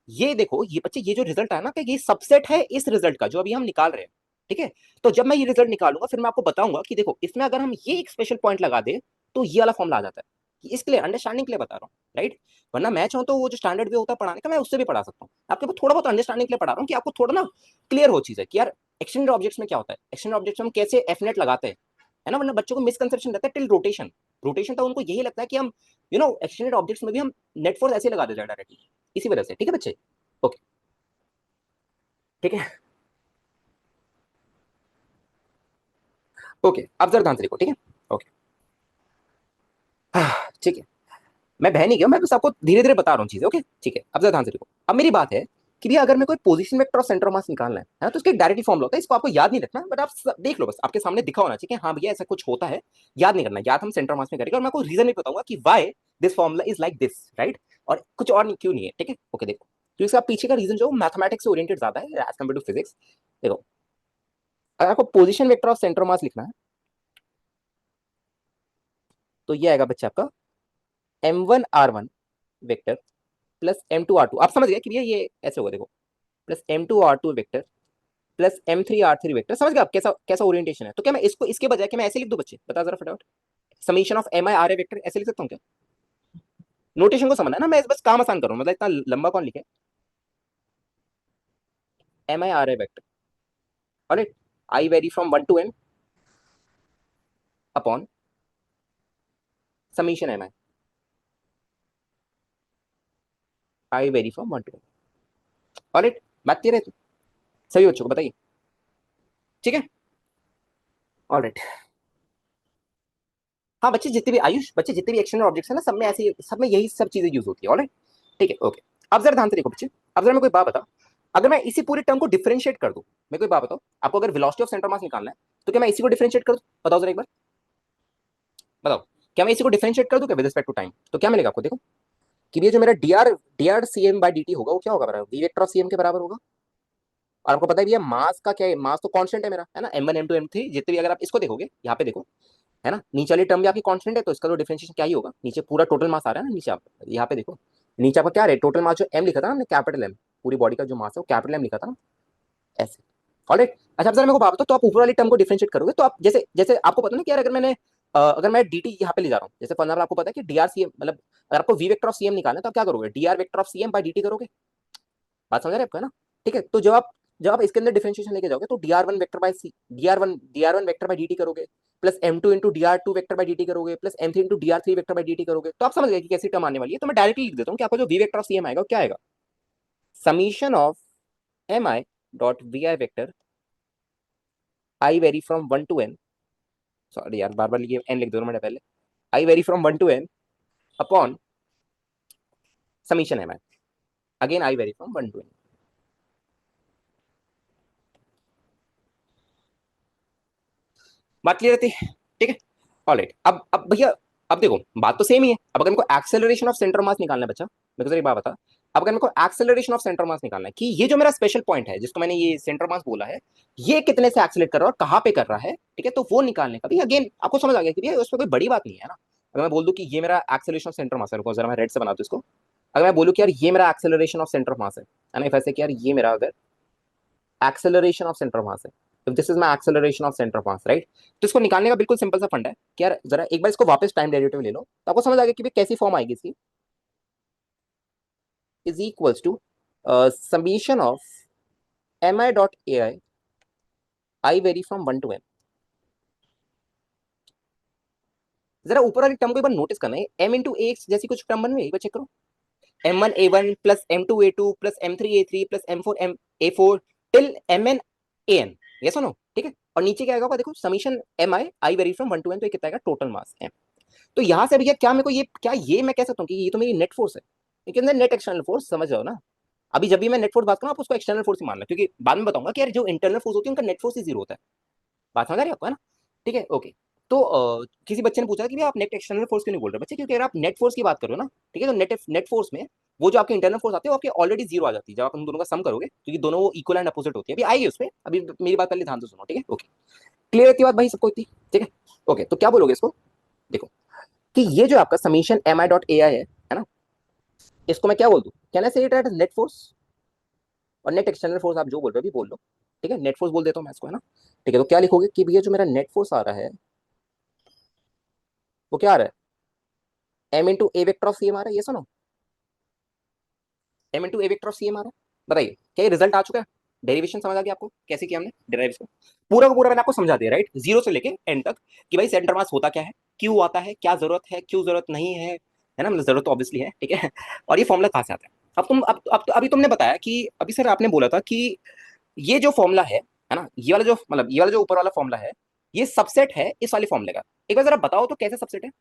ये देखो ये बच्चे ये जो रिजल्ट है ना कि ये सबसेट है इस रिजल्ट का जो अभी हम निकाल रहे हैं, ठीक है। तो जब मैं ये रिजल्ट निकालूंगा फिर मैं आपको बताऊंगा कि देखो इसमें अगर हम ये एक स्पेशल पॉइंट लगा दे तो ये वाला फॉर्मूला आ जाता है, इसके लिए अंडरस्टैंडिंग के लिए बता रहा हूँ, राइट। वरना मैं चाहूँ तो वो जो स्टैंडर्ड वे होता है पढ़ाने का मैं उससे भी पढ़ा सकता हूँ, आपको थोड़ा बहुत अंडरस्टैंडिंग के लिए पढ़ा रहा हूँ कि आपको थोड़ा ना क्लियर हो चीज है कि यार एक्सटेंडेड ऑब्जेक्ट्स में क्या होता है, एक्सटेंडेड ऑब्जेक्ट्स में हम कैसे एफनेट लगाते हैं, है ना। वरना बच्चों को मिसकंसेप्शन रहता है टिल रोटेशन, रोटेशन तो उनको यही लगता है कि हम एक्सटेंडेड ऑब्जेक्ट्स में भी हम नेट फोर्स ऐसे लगा देते हैं डायरेक्टली, इसी वजह से, ठीक है बच्चे, ओके, ठीक है, ओके। आप जरा ध्यान से देखो, ठीक है, ओके, ठीक है। मैं बह नहीं गया, मैं बस आपको धीरे धीरे बता रहा हूँ चीजें, ओके, ठीक है। अब जरा ध्यान से देखो, अब मेरी बात है कि भैया अगर मैं कोई position vector of centre of मास निकालना है ना, तो उसका एक डायरेक्टली फॉर्मूला होता है, इसको आपको याद नहीं रखना, बट आप देख लो, बस आपके सामने दिखा होना चाहिए कि हाँ भैया ऐसा कुछ होता है, याद नहीं करना, याद हम सेंटर ऑफ मास में करेंगे, और मैं आपको रीजन भी बताऊंगा कि why this formula is like this, right, और कुछ और नहीं, क्यों नहीं है, ठीक है, ओके। देखो तो इसका पीछे का रीजन जो मैथमेटिक्स से ओरिएंटेड ज्यादा है एज कम्पेयर टू फिजिक्स। देखो अगर आपको position vector of centre of मास लिखना है तो ये आएगा बच्चे आपका m1r1 वेक्टर प्लस m2r2, आप समझ गए कि भैया ये ऐसे होगा, देखो plus m2r2 vector plus m3r3 vector, समझ गए आप कैसा कैसा ओरिएंटेशन है। तो क्या मैं इसको इसके बजाय क्या मैं ऐसे लिख दूं बच्चे, बता जरा फटाफट, summation of M I R A vector ऐसे लिख सकता हूँ क्या, नोटेशन को समझना है ना, मैं बस काम आसान करूँ, मतलब इतना लंबा कौन लिखे, M I R A vector, alright, I vary from 1 to n upon summation M I vary from 1 to n, alright, बात क्लियर है तो सभी बच्चों को बताइए, ठीक है, ऑलराइट। हाँ बच्चे जितने भी आयुष बच्चे जितने भी एक्सटर्नल ऑब्जेक्ट्स है ना सब में ऐसे सब में यही सब चीजें यूज होती है, ऑलराइट, ठीक है, ओके। अब जरा ध्यान से देखो बच्चे, अब जरा मैं कोई बात बता, अगर मैं इसी पूरे टर्म को डिफरेंशिएट कर दूं, मैं कोई बात बताऊं आपको, अगर वेलोसिटी ऑफ सेंटर मास निकालना है तो क्या मैं इसी को डिफरेंशिएट कर दूं, बताओ जरा एक बार, बताओ, क्या मैं इसी को डिफरेंशिएट कर दूं क्या विद रिस्पेक्ट टू टाइम? तो क्या मिलेगा आपको, देखो कि ये जो मेरा D R C M by D T होगा वो क्या होगा बराबर, V vector of C M के बराबर होगा। और आपको पता है भैया मास का क्या है, मास तो कांस्टेंट है मेरा, है ना, m1 m2 m3 जितने भी, अगर आप इसको देखोगे यहाँ पे देखो, है ना, नीचे वाली टर्म भी आपकी कांस्टेंट है, तो इसका तो डिफरेंशिएशन क्या ही होगा, नीचे पूरा टोटल मास आ रहा है ना, नीचे आप यहाँ पे देखो, नीचे आपका क्या है, टोटल मास जो m लिखा था ना हमने, कैपिटल M, पूरी बॉडी का जो मास है वो कैपिटल M लिखा था ना, ऐसे। ऑलराइट, अच्छा अब जरा मेरे को बात बताओ, तो आप ऊपर वाली टर्म को डिफरेंशिएट करोगे तो आप जैसे जैसे आपको पता ना कि यार अगर मैंने अगर मैं dt यहाँ पे ले जा रहा हूँ, जैसे फॉर एग्जाम्पल आपको पता है कि डी आर सी एम, मतलब अगर आपको V vector of C M निकालना है तो आप क्या करोगे, D R vector of C M by D T करोगे। बात समझ रहे हैं आपको, है ना? ठीक है, तो जब आप इसके अंदर डिफरेंशिएशन लेके जाओगे तो D R one vector by C D R one vector by D T करोगे, plus m2 into D R two vector by D T करोगे, plus m3 into D R three vector by D T करोगे, तो आप समझ गए कि कैसी term आने वाली है। तो मैं डायरेक्टली लिख देता हूँ कि आपको जो V vector of C M आएगा वो क्या आएगा, summation of M I dot we I vector I vary from one to N, sorry यार बार बार लिखिए, एन लिख दो मैंने पहले, I vary from one to N upon summation M I, again I vary from one to N. बात clear रहती है? ठीक है, ऑलराइट, अब भैया अब देखो बात तो सेम ही है। अब अगर मेरे को एक्सेलरेशन ऑफ सेंटर मास निकालना है बच्चा, मेरे को जरा एक बात बता, अब अगर मेरे को एक्सेलरेशन ऑफ सेंटर मास निकालना है कि ये जो मेरा स्पेशल पॉइंट है जिसको मैंने ये सेंटर मास बोला है, ये कितने से एक्सेलरेट कर रहा है और कहाँ पे कर रहा है, ठीक है, तो वो निकालने का भी अगेन आपको समझ आ गया कि भैया उसमें कोई बड़ी बात नहीं है ना। अगर मैं बोल दूं कि ये मेरा एक्सेलरेशन ऑफ सेंटर मास है, रुको जरा मैं रेड से बना दूं इसको, अगर मैं बोलूं कि यार ये मेरा एक्सेलरेशन ऑफ सेंटर मास है ना, ऐसे कि यार ये मेरा अगर एक्सेलरेशन ऑफ सेंटर मास है, तो this is my acceleration of centre mass, right. तो इसको निकालने का बिल्कुल सिंपल सा फंडा है कि यार जरा एक बार इसको वापस टाइम डेरिवेटिव ले लो तो आपको समझ आ गया कि भाई कैसी फॉर्म आएगी इसकी, is equals to summation of M I dot A I I vary from one to M. जरा ऊपर वाली टर्म को एक बार नोटिस करना है, एम इंटू एक्स जैसी कुछ टर्म बन गई, एक बार चेक करो, m1 a1 plus m2 a2 plus m3 a3 plus m4 a4 till mn an, ये सुनो ठीक है। और नीचे क्या आएगा देखो, summation M I I vary from one to N, तो ये कितना आएगा टोटल मास m। तो यहाँ से भैया क्या मेरे को ये क्या ये मैं कह सकता हूँ कि ये तो मेरी नेट फोर्स है, लेकिन नेट एक्सटर्नल फोर्स समझ रहे हो ना। अभी जब भी मैं नेट फोर्स बात करूँ आप उसको एक्सटर्नल फोर्स ही मानना, क्योंकि बाद में बताऊंगा कि यार जो इंटरनल फोर्स होती है उनका नेट फोर्स ही जीरो होता है। बात समझ आ रही है आपको, है ना? ठीक है, ओके। तो किसी बच्चे ने पूछा कि भैया आप नेट एक्सटर्नल फोर्स क्यों नहीं बोल रहे बच्चे, क्योंकि अगर आप नेट फोर्स की बात करो ना, ठीक है, तो नेट नेट फोर्स में वो जो आपके इंटरनल फोर्स आते हैं वो आपके ऑलरेडी जीरो आ जाती है जब आप उन दोनों का सम करोगे, क्योंकि दोनों वो इक्वल एंड अपोजिट होती है। अभी आएगी उस पर, अभी मेरी बात पहले ध्यान से सुनो, ठीक है, ओके। क्लियर रहती है बात भाई सबको इतनी? ठीक है, ओके। तो क्या बोलोगे इसको, देखो कि ये जो आपका समीशन एम आई डॉट ए आई है ना, इसको मैं क्या बोल दूं, कैन आई से इट एट नेट फोर्स, और नेट एक्सटर्नल फोर्स आप जो बोल रहे हो अभी बोल लो, ठीक है, नेट फोर्स बोल देता हूँ मैं इसको, है ना। ठीक है, तो क्या लिखोगे कि भैया जो मेरा नेट फोर्स आ रहा है वो क्या आ रहा है, M into A vector of C M आ रहा है, ये सुनो, M into A vector of C M आ रहा है। बताइए क्या ये रिजल्ट आ चुका है? डेरिवेशन समझ आ गया आपको कैसे किया हमने डिराइव इसको, पूरा का पूरा मैंने आपको समझा दिया, राइट, जीरो से लेके एंड तक, कि भाई सेंटर मास होता क्या है, क्यों आता है, क्या जरूरत है, क्यों जरूरत नहीं है ना, मतलब जरूरत तो ऑब्वियसली है, ठीक है। और ये फॉर्मूला कहाँ से आता है? अब तुम अब अभी तुमने बताया कि अभी सर आपने बोला था कि ये जो फॉर्मूला है ना, ये वाला जो मतलब ये वाला जो ऊपर वाला फॉर्मूला है ये सबसेट है इस वाले फॉर्मूले का। एक बार जरा बताओ तो कैसे सबसेट है?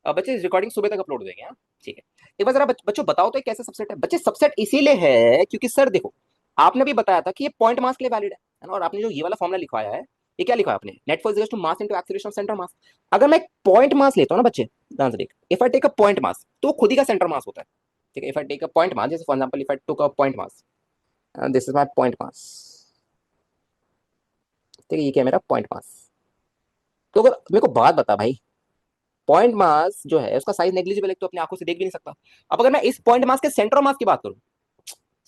बच्चे रिकॉर्डिंग सुबह तक अपलोड हो जाएंगे, हाँ ठीक है। एक बार जरा बच्चों बताओ तो ये कैसे सबसेट है? बच्चे सबसेट इसीलिए है क्योंकि सर देखो आपने भी बताया था कि ये पॉइंट मास के लिए वैलिड है ना, और आपने जो ये वाला फॉर्मूला लिखवाया है ये क्या लिखा है आपने, net force equals to mass into acceleration of centre mass. अगर मैं पॉइंट मास लेता हूँ ना बच्चे, ध्यान से देख, if I take a point mass तो खुद ही का सेंटर मास होता है, ठीक है। If I take a point mass, जैसे for example if I took a point mass, this is my point mass, ठीक है, ये क्या है मेरा पॉइंट मास। तो अगर मेरे को बात बता भाई, पॉइंट मास जो है उसका साइज नेग्लिजिबल है तो अपनी आंखों से देख भी नहीं सकता। अब अगर मैं इस पॉइंट मास के सेंटर ऑफ मास की बात करूं,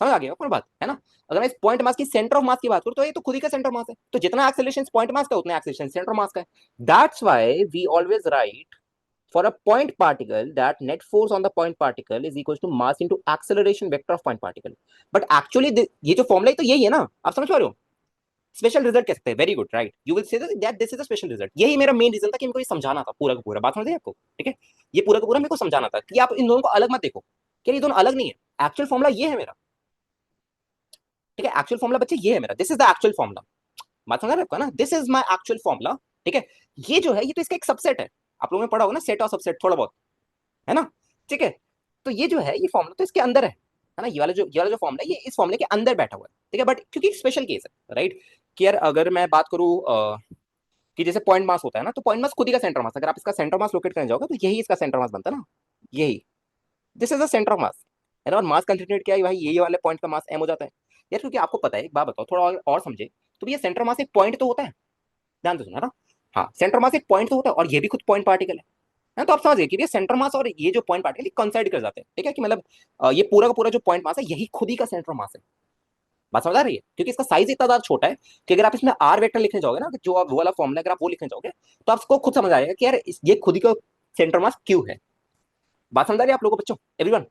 समझ आ गया कौन बात, है ना? अगर मैं इस पॉइंट मास की सेंटर ऑफ मास की बात करूं तो ये तो खुद ही का सेंटर मास है, तो जितना एक्सेलरेशन पॉइंट मास का उतना एक्सेलरेशन सेंटर मास का है। That's why we always write for a point particle that net force on the point particle is equal to mass into acceleration vector of point particle. But actually ये जो formula है तो यही है ना, आप समझ पा रहे हो? स्पेशल रिजल्ट कह सकते हैं, very good, right, you will say that this is a special result. यही मेरा मेन रीजन था कि इनको ये समझाना था पूरा का पूरा, बात समझ रहे हैं आपको? ठीक है, ये पूरा का पूरा मेरे को समझाना था कि आप इन दोनों को अलग मत देखो, कि ये दोनों अलग नहीं है, एक्चुअल फॉर्मूला ये है मेरा, ठीक है, एक्चुअल फॉर्मूला बच्चे ये है मेरा, this is the actual formula. बात समझ रहे हैं आपको ना, this is my actual formula, ठीक है। ये जो है ये तो इसका एक सबसेट है, आप लोगों ने पढ़ा होगा ना सेट और सबसेट थोड़ा बहुत, है ना? ठीक है, तो ये जो है ये फॉर्मूला तो इसके अंदर है ना, ये वाला जो फॉर्मूला है ये इस फॉर्मूले के अंदर बैठा हुआ है, ठीक है। बट क्योंकि स्पेशल केस है, राइट, कि यार अगर मैं बात करूं कि जैसे पॉइंट मास होता है ना, तो पॉइंट मास खुद ही का सेंटर मास, अगर आप इसका सेंटर मास लोकेट करने जाओगे तो यही इसका सेंटर मास बनता है ना, यही, this is the centre of मास। है ना, और मास कंसंट्रेट क्या है भाई, यही वाले पॉइंट का मास m हो जाता है यार, क्योंकि आपको पता है, एक बात बताओ थोड़ा और समझे, तो ये सेंटर मास एक पॉइंट तो होता है, ध्यान से सुना ना। हाँ, सेंटर मास एक पॉइंट तो होता है, और ये भी खुद पॉइंट पार्टिकल है, तो आप समझ गए कि ये सेंटर मास और ये जो पॉइंट पार्टिकल कंसाइड कर जाते हैं, ठीक है, कि मतलब ये पूरा का पूरा जो पॉइंट मास है यही खुद ही का सेंटर मास है। बात समझ आ रही है, क्योंकि इसका साइज इतना ज्यादा छोटा है कि अगर आप इसमें आर वेक्टर लिखने जाओगे ना, जो आप वो वाला फॉर्मूला अगर आप वो लिखने जाओगे, तो आपको खुद समझ आएगा कि यार ये खुद ही का सेंटर मास क्यों है। बात समझ आ रही है आप लोगों को बच्चों, एवरीवन?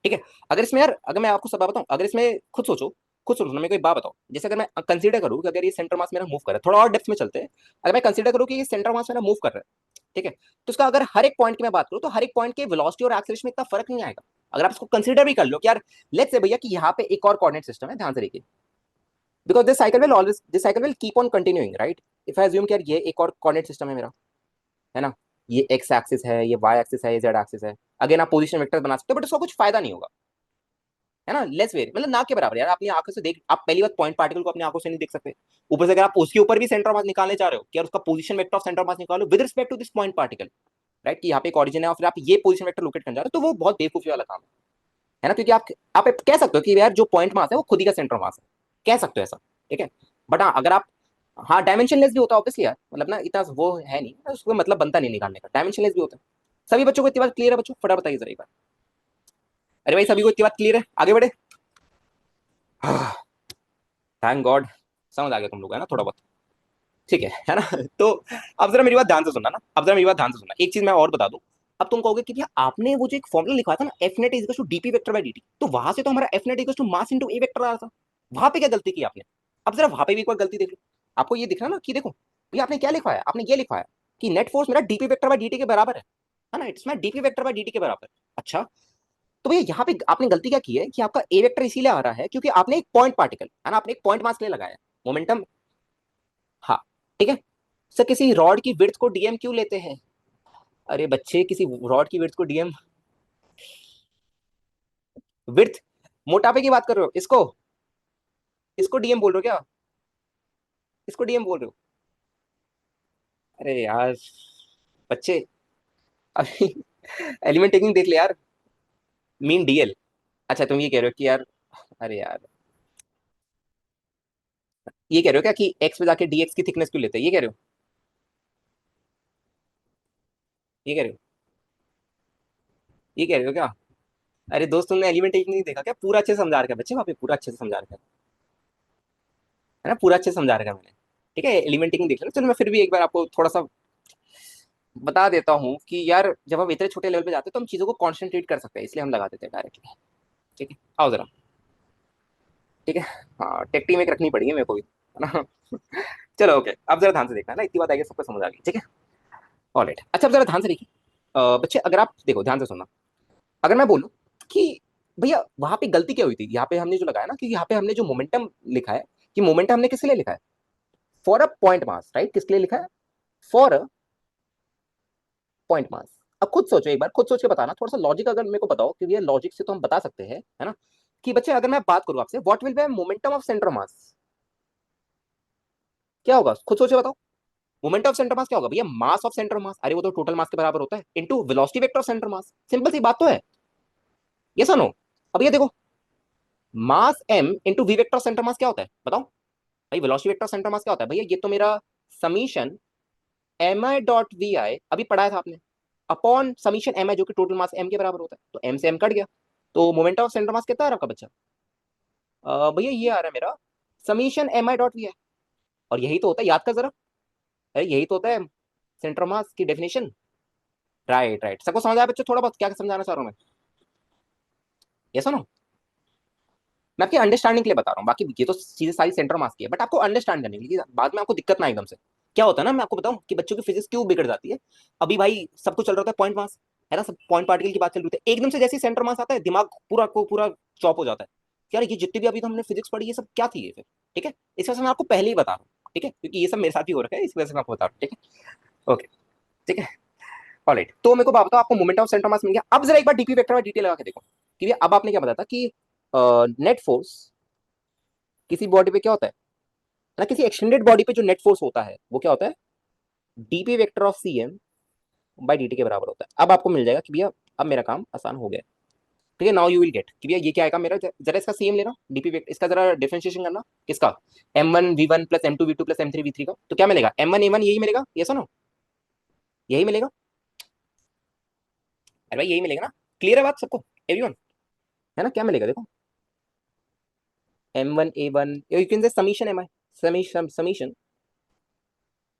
ठीक है। अगर इसमें यार, अगर मैं आपको सब बात बताऊं, अगर इसमें खुद सोचो ना, मेरे को एक बात बताओ, जैसे अगर मैं कंसीडर करूं कि अगर ये सेंटर मास मेरा मूव कर रहा है, थोड़ा और डेप्थ में चलते हैं, अगर मैं कंसीडर करूं कि ये सेंटर मास मेरा मूव कर रहा है, ठीक है, तो उसका अगर हर एक पॉइंट की मैं बात करूं, तो हर एक पॉइंट के वेलोसिटी और एक्सेलरेशन में इतना फर्क नहीं आएगा, अगर आप इसको कंसीडर भी कर लो कि यार लेट्स से भैया कि यहाँ पे एक और कोऑर्डिनेट सिस्टम है, ध्यान से देखिए, because this cycle will keep on continuing, right? If I assume कि यार ये एक और कोऑर्डिनेट सिस्टम है मेरा, है ना, ये एक्स एक्सिस है, ये वाई एक्सिस है, ये जेड एक्सिस है, अगेन आप पोजीशन वेक्टर बना सकते हो, बट उसका कुछ फायदा नहीं होगा, है ना, लेस वेरी, मतलब ना के बराबर यार, अपनी आंखों से देख, आप पहली बात पॉइंट पार्टिकल को अपनी आंखों से नहीं देख सकते, ऊपर से अगर आप उसके ऊपर भी सेंटर मास निकालने चाह रहे हो कि यार उसका position vector of centre mass निकालो with respect to this point particle, right, कि यहाँ पे एक ऑरिजिन है और फिर आप ये पोजीशन वेक्टर लोकेट करने जा रहे हो, तो वो बहुत बेवकूफी वाला काम है ना, क्योंकि आप कह सकते हो कि यार जो पॉइंट मास है वो खुद ही का सेंटर मास है, कह सकते हो ऐसा, ठीक है, बट हाँ अगर आप, हाँ डायमेंशनलेस भी होता है ऑब्वियसली यार, मतलब ना इतना वो है नहीं, उसको मतलब बनता नहीं निकालने का, डायमेंशनलेस भी होता है। सभी बच्चों को इतनी बात क्लियर है बच्चों, फटाफट बताइए जरा एक बार। अरे भाई सभी को इतनी बात क्लियर है, आगे बढ़े। थैंक गॉड, समझ आ गया तुम लोग, है ना, थोड़ा बहुत, ठीक है ना। तो अब जरा मेरी बात ध्यान से सुनना ना, अब जरा मेरी बात ध्यान से सुनना, एक चीज मैं और बता दूं, अब तुम कहोगे कि भैया आपने वो जो एक फॉर्मूला लिखा था ना, F net is to dp vector by dt, तो वहां से तो हमारा F net is to mass into A vector आ रहा था, वहां पे क्या गलती की आपने? अब जरा वहां पे भी एक बार गलती देख लो, आपको ये दिख रहा ना कि देखो भैया आपने क्या लिखा है, आपने ये लिखा है कि नेट फोर्स मेरा डीपी वेक्टर बाय डीटी के बराबर है ना, it's my DP vector by DT के बराबर। अच्छा, तो भैया यहाँ पे आपने गलती क्या की है कि आपका ए वेक्टर इसीलिए आ रहा है क्योंकि आपने एक पॉइंट पार्टिकल, है ना, आपने एक पॉइंट मास के लिए लगाया मोमेंटम। हाँ, ठीक है। सर किसी रॉड की विड्थ को डीएम क्यों लेते हैं? अरे बच्चे, किसी रॉड की विड्थ को डीएम, विड्थ, मोटापे की बात कर रहे हो, इसको इसको डीएम बोल रहे हो क्या? इसको डीएम बोल रहे हो? अरे यार बच्चे, अभी एलिमेंट टेकिंग देख ले यार, मीन डीएल। अच्छा तुम ये कह रहे हो कि यार, अरे यार, ये कह रहे हो क्या कि एक्स पे जाके डीएक्स की थिकनेस क्यों लेते हैं, ये कह रहे हो? ये कह रहे हो? ये कह रहे हो क्या? अरे दोस्त तुमने एलिमेंट टेकिंग नहीं देखा क्या, पूरा अच्छे से समझा रखा है बच्चे, वहाँ पे पूरा अच्छे से समझा रखा है ना, पूरा अच्छे से समझा रखा है मैंने, ठीक है, एलिमेंटिंग देख लेना। चलो मैं फिर भी एक बार आपको थोड़ा सा बता देता हूँ कि यार जब हम इतने छोटे लेवल पे जाते हैं तो हम चीजों को कॉन्सेंट्रेट कर सकते हैं, इसलिए हम लगा देते हैं डायरेक्टली, ठीक है, आओ जरा, ठीक है, हाँ टेक्टी में एक रखनी पड़ेगी मेरे को भी, है ना। चलो ओके, अब जरा ध्यान से देखना ना, इतनी बात आएगी सबको समझ आ गई, ठीक है, ऑलराइट। अच्छा अब जरा ध्यान से देखिए, बच्चे अगर आप देखो ध्यान से सुनना, अगर मैं बोलूँ कि भैया वहां पे गलती क्या हुई थी, यहाँ पे हमने जो लगाया ना कि यहाँ पे हमने जो मोमेंटम लिखा है, कि मोमेंटम हमने किसके लिए लिखा है, for a point mass, right, किसके लिए लिखा है, फॉर अ पॉइंट मास। अब खुद सोचो एक बार, खुद सोच के बताना, थोड़ा सा लॉजिक अगर मेरे को बताओ, क्योंकि ये लॉजिक से तो हम बता सकते हैं, है ना, कि बच्चे अगर मैं बात करूं आपसे, what will be momentum of centre mass, क्या होगा, खुद सोचे बताओ, मोमेंट ऑफ सेंटर मास क्या होगा भैया, मास ऑफ सेंटर मास, अरे वो तो टोटल मास के बराबर होता है into velocity vector of centre mass, simple सी बात तो है, ये सुनो। अब ये देखो, mass m into we vector of centre mass क्या होता है बताओ, भाई velocity vector of centre mass क्या होता है भैया, ये तो मेरा summation M I dot we i अभी पढ़ाया था आपने, अपॉन समीशन एम आई जो कि टोटल मास एम के बराबर होता है, तो एम से एम कट गया, तो मोमेंट ऑफ सेंटर मास कितना है आपका बच्चा, भैया ये आ रहा है मेरा summation M I dot we i, और यही तो होता है, याद कर जरा, अरे यही तो होता है सेंटर मास की डेफिनेशन, राइट राइट, सबको समझ आया बच्चों, थोड़ा बहुत क्या समझाना चाह रहा हूँ मैं, ये सुनो, मैं आपकी अंडरस्टैंडिंग के लिए बता रहा हूँ, बाकी ये तो चीजें सारी सेंटर मास की है, बट आपको अंडरस्टैंड करने के लिए, बाद में आपको दिक्कत ना एकदम से, क्या होता है ना, मैं आपको बताऊं कि बच्चों की फिजिक्स क्यों बिगड़ जाती है, अभी भाई सब कुछ चल रहा था पॉइंट मास, है ना, सब पॉइंट पार्टिकल की बात चल रही थी, एकदम से जैसे सेंटर मास आता है दिमाग पूरा को पूरा चॉप हो जाता है, यार ये जितनी भी अभी तो हमने फिजिक्स पढ़ी ये सब क्या थी ये फिर, ठीक है, इस वजह से मैं आपको पहले ही बता रहा हूँ, ठीक है, क्योंकि ये सब मेरे साथ ही हो रखा है, इस वजह से मैं आपको बता रहा हूँ, ठीक है, ओके, ठीक है, ऑलराइट, तो मेरे को बताओ आपको मोमेंट ऑफ सेंटर मास मिल गया, अब जरा एक बार डीपी वेक्टर और डिटेल लगा के देखो, क्योंकि अब आपने क्या बताया था कि नेट फोर्स किसी बॉडी पे क्या होता है, ना किसी एक्सटेंडेड बॉडी पे जो नेट फोर्स होता है वो क्या होता है, DP vector of C M by D T के बराबर होता है। अब आपको मिल जाएगा कि भैया अब मेरा काम आसान हो गया। ठीक है, नाउ यू विल गेट कि भैया ये क्या आएगा मेरा, जरा इसका सेम लेना डीपी वेक्टर, इसका जरा डिफरेंशिएशन करना किसका, M1 V1 plus M2 V2 plus M3 V3 का, तो क्या मिलेगा M1 A1 यही मिलेगा, ये सुनो यही मिलेगा। अरे भाई यही मिलेगा ना, क्लियर है बात सबको, एवरीवन, है ना, क्या मिलेगा देखो, M1 A1, you can say summation M i, summation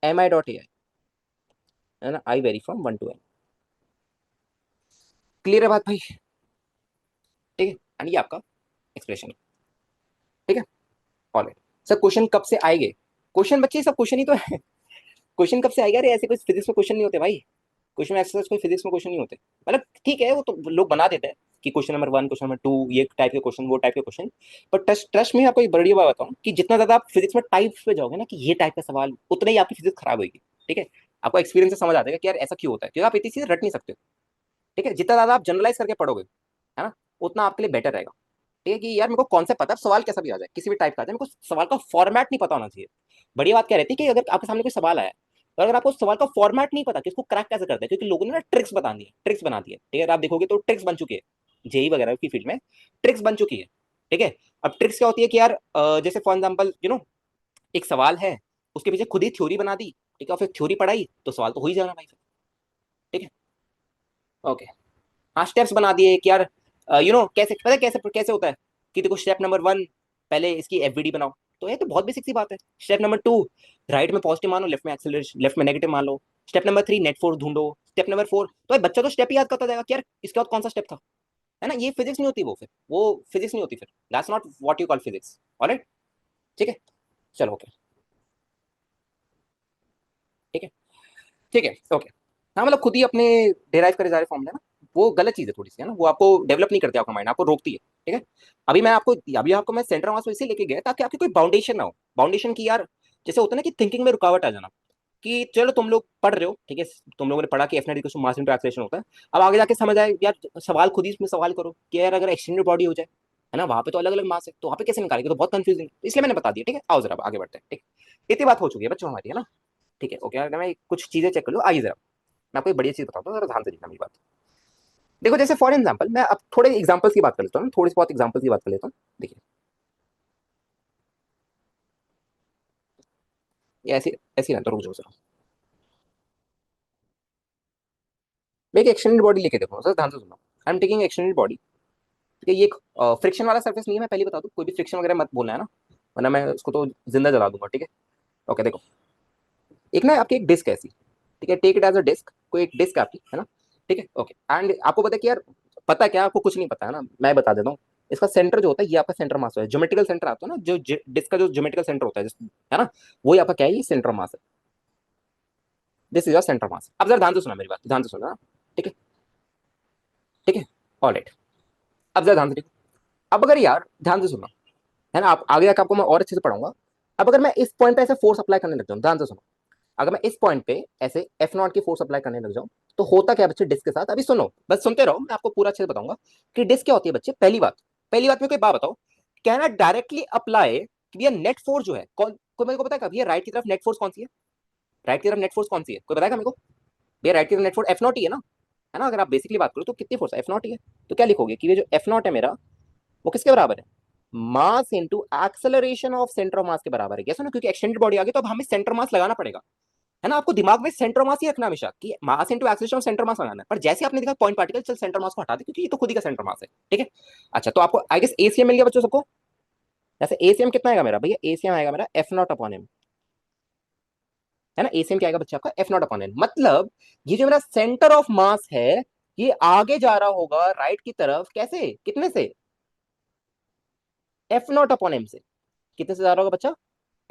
M I dot ए आई, है ना, i vary from 1 to n। Clear है बात भाई, ठीक है, एंड ये आपका एक्सप्रेशन है। ठीक है, ऑलराइट सर, क्वेश्चन कब से आएंगे, क्वेश्चन बच्चे सब क्वेश्चन ही तो है। क्वेश्चन कब से आएगा, अरे ऐसे कोई फिजिक्स में क्वेश्चन नहीं होते भाई, क्वेश्चन एक्सरसाइज कोई फिजिक्स में क्वेश्चन नहीं होते, मतलब ठीक है वो तो लोग बना देते हैं कि क्वेश्चन नंबर 1 क्वेश्चन नंबर 2 ये टाइप के क्वेश्चन वो टाइप के क्वेश्चन, पर ट्रस्ट ट्रस्ट में आपको एक बड़ी बात बताऊं कि जितना ज्यादा आप फिजिक्स में टाइप्स पे जाओगे ना कि ये टाइप का सवाल, उतना ही आपकी फिजिक्स खराब होगी। ठीक है, आपको एक्सपीरियंस से समझ आ जाएगा कि यार ऐसा क्यों होता है, क्योंकि आप इतनी चीजें रट नहीं सकते। ठीक है, जितना ज्यादा आप जनरलाइज करके पढ़ोगे, है ना, उतना आपके लिए बेटर रहेगा। ठीक है कि यार मेरे को कॉन्सेप्ट पता है, सवाल कैसा भी आ जाए किसी भी टाइप का आ जाए, मेरे को सवाल का फॉर्मेट नहीं पता होना चाहिए। बड़ी बात क्या रहती है कि अगर आपके सामने कोई सवाल आया, तो अगर आपको सवाल का फॉर्मेट नहीं पता कि इसको क्रैक कैसे करते हैं, क्योंकि लोगों ने ना ट्रिक्स बता दी है, ट्रिक्स बना दी है। ठीक है, आप देखोगे तो ट्रिक्स बन चुकी है, जेई वगैरह की फील्ड में ट्रिक्स बन चुकी है। ठीक है, अब ट्रिक्स क्या होती है कि यार जैसे फॉर एग्जाम्पल एक सवाल है, उसके पीछे खुद ही थ्योरी बना दी, ठीक है, और फिर थ्योरी पढ़ाई तो सवाल तो हो ही जाना भाई। ठीक है, ओके, हाँ स्टेप्स बना दिए कि यार कैसे पता है कैसे कैसे होता है कि देखो स्टेप नंबर 1 पहले इसकी एफवीडी बनाओ, तो ये तो बहुत बेसिक सी बात है। स्टेप नंबर 2 राइट में पॉजिटिव मान लो, लेफ्ट में एक्सेलरेशन, लेफ्ट में नेगेटिव मान लो। स्टेप नंबर 3 नेट फोर्स ढूंढो। स्टेप नंबर 4 तो भाई बच्चा तो स्टेप ही याद करता जाएगा कि यार इसके बाद कौन सा स्टेप था, है ना, ये फिजिक्स नहीं होती, वो फिजिक्स नहीं होती, फिर that's not what you call physics. Alright, ठीक है, चलो ओके, ठीक है, ठीक है ओके। हाँ मतलब खुद ही अपने डेराइव करे जा रहे फॉर्मूला ना, वो गलत चीज है थोड़ी सी, है ना, वो आपको डेवलप नहीं करती, आपका माइंड आपको रोकती है। ठीक है, अभी आपको मैं सेंटर मास इसे लेके गया ताकि आपकी कोई बाउंडेशन ना हो, बाउंडेशन की यार, जैसे होता है ना कि थिंकिंग में रुकावट आ जाना, कि चलो तुम लोग पढ़ रहे हो, ठीक है, तुम लोगों ने पढ़ा कि F net equal to mass into acceleration होता है, अब आगे जाके समझ आए यार, सवाल खुद ही इसमें सवाल करो कि यार अगर एक्सटेंडेड बॉडी हो जाए, है ना, वहां पे तो अलग अलग मास है, तो वहां पे कैसे निकालेंगे, तो बहुत कंफ्यूजिंग, इसलिए मैंने बता दिया। ठीक है, आओ जरा आगे बढ़ते हैं। ठीक, इतनी बात हो चुकी है बच्चों हमारी, है ना। ठीक है ओके, अगर मैं कुछ चीजें चेक कर लूँ, आइए जरा मैं आपको एक बढ़िया चीज बताता हूँ, जरा ध्यान से देखना मेरी बात। देखो जैसे फॉर एग्जाम्पल मैं अब थोड़े एग्जाम्पल्स की बात कर लेता हूँ, थोड़ी सी बहुत एग्जाम्पल्स की बात कर लेता हूँ। देखिए ये ऐसी ऐसी रहता, रुक जाओ जरा, मैं एक एक्सटेंडेड बॉडी लेके देखो सर, ध्यान से सुनो, I am taking extended body. ठीक है, ये एक फ्रिक्शन वाला सर्फेस नहीं है, मैं पहले बता दूं, कोई भी फ्रिक्शन वगैरह मत बोलना, है ना, वरना मैं उसको तो जिंदा जला दूंगा। ठीक है, ओके देखो, एक ना आपकी एक डिस्क है ऐसी, ठीक है, take it as a disc, कोई एक डिस्क है आपकी, है ना। ठीक है ओके, एंड आपको पता है कि यार, पता क्या आपको कुछ नहीं पता, है ना, मैं बता देता हूँ। इसका सेंटर जो होता है ये आपका सेंटर मास है, ज्योमेट्रिकल सेंटर आता है ना, जो डिस्क का जो ज्योमेट्रिकल सेंटर होता है है ना, वही आपका क्या है, ये सेंटर मास है, this is your centre mass. अब जरा ध्यान से सुना मेरी बात, ध्यान से सुना, ठीक है, ठीक है, ऑलराइट, अब जरा ध्यान से देखो, अब अगर यार ध्यान से सुना, है ना, आप आगे जाकर आपको मैं और अच्छे से पढ़ाऊंगा। अब अगर मैं इस पॉइंट पे ऐसे फोर्स अप्लाई करने लग जाऊं, ध्यान से सुनो, अगर मैं इस पॉइंट पे ऐसे F0 की फोर्स अप्लाई करने लग जाऊं, तो होता क्या बच्चे डिस्क के साथ, अभी सुनो बस सुनते रहो, मैं आपको पूरा अच्छे से बताऊंगा कि डिस्क क्या होती है बच्चे। पहली बात में कोई बात बताओ, क्या ना डायरेक्टली अप्लाई कि भैया नेट फोर्स जो है कौन, कोई मेरे को पता है भैया राइट की तरफ नेट फोर्स कौन सी है, राइट की तरफ नेट फोर्स कौन सी है, कोई बताएगा मेरे को, भैया राइट की तरफ नेट फोर्स F0 ही है ना, है ना, अगर आप बेसिकली बात करो तो कितनी फोर्स है, F0 ही है। तो क्या लिखोगे कि ये जो F0 है मेरा, वो किसके बराबर है, mass into acceleration of centre of मास के बराबर है, कैसे ना, क्योंकि एक्सटेंडेड बॉडी आ गई तो अब हमें सेंटर मास लगाना पड़ेगा, है ना, आपको दिमाग में सेंटर मास ही रखना हमेशा कि mass into acceleration of centre मास लगाना है, पर जैसे आपने देखा पॉइंट पार्टिकल, चल सेंटर मास को हटा दे क्योंकि ये तो खुद ही का सेंटर मास है। ठीक है, अच्छा तो आपको आई गेस एसीएम मिल गया बच्चों सबको, जैसे एसीएम कितना आएगा मेरा भैया, एसीएम आएगा मेरा F0/m, है ना, एसीएम क्या आएगा बच्चा आपका F0/m, मतलब ये जो मेरा सेंटर ऑफ मास है, ये आगे जा रहा होगा राइट की तरफ, कैसे, कितने से, F0/m से, कितने से जा रहा होगा बच्चा,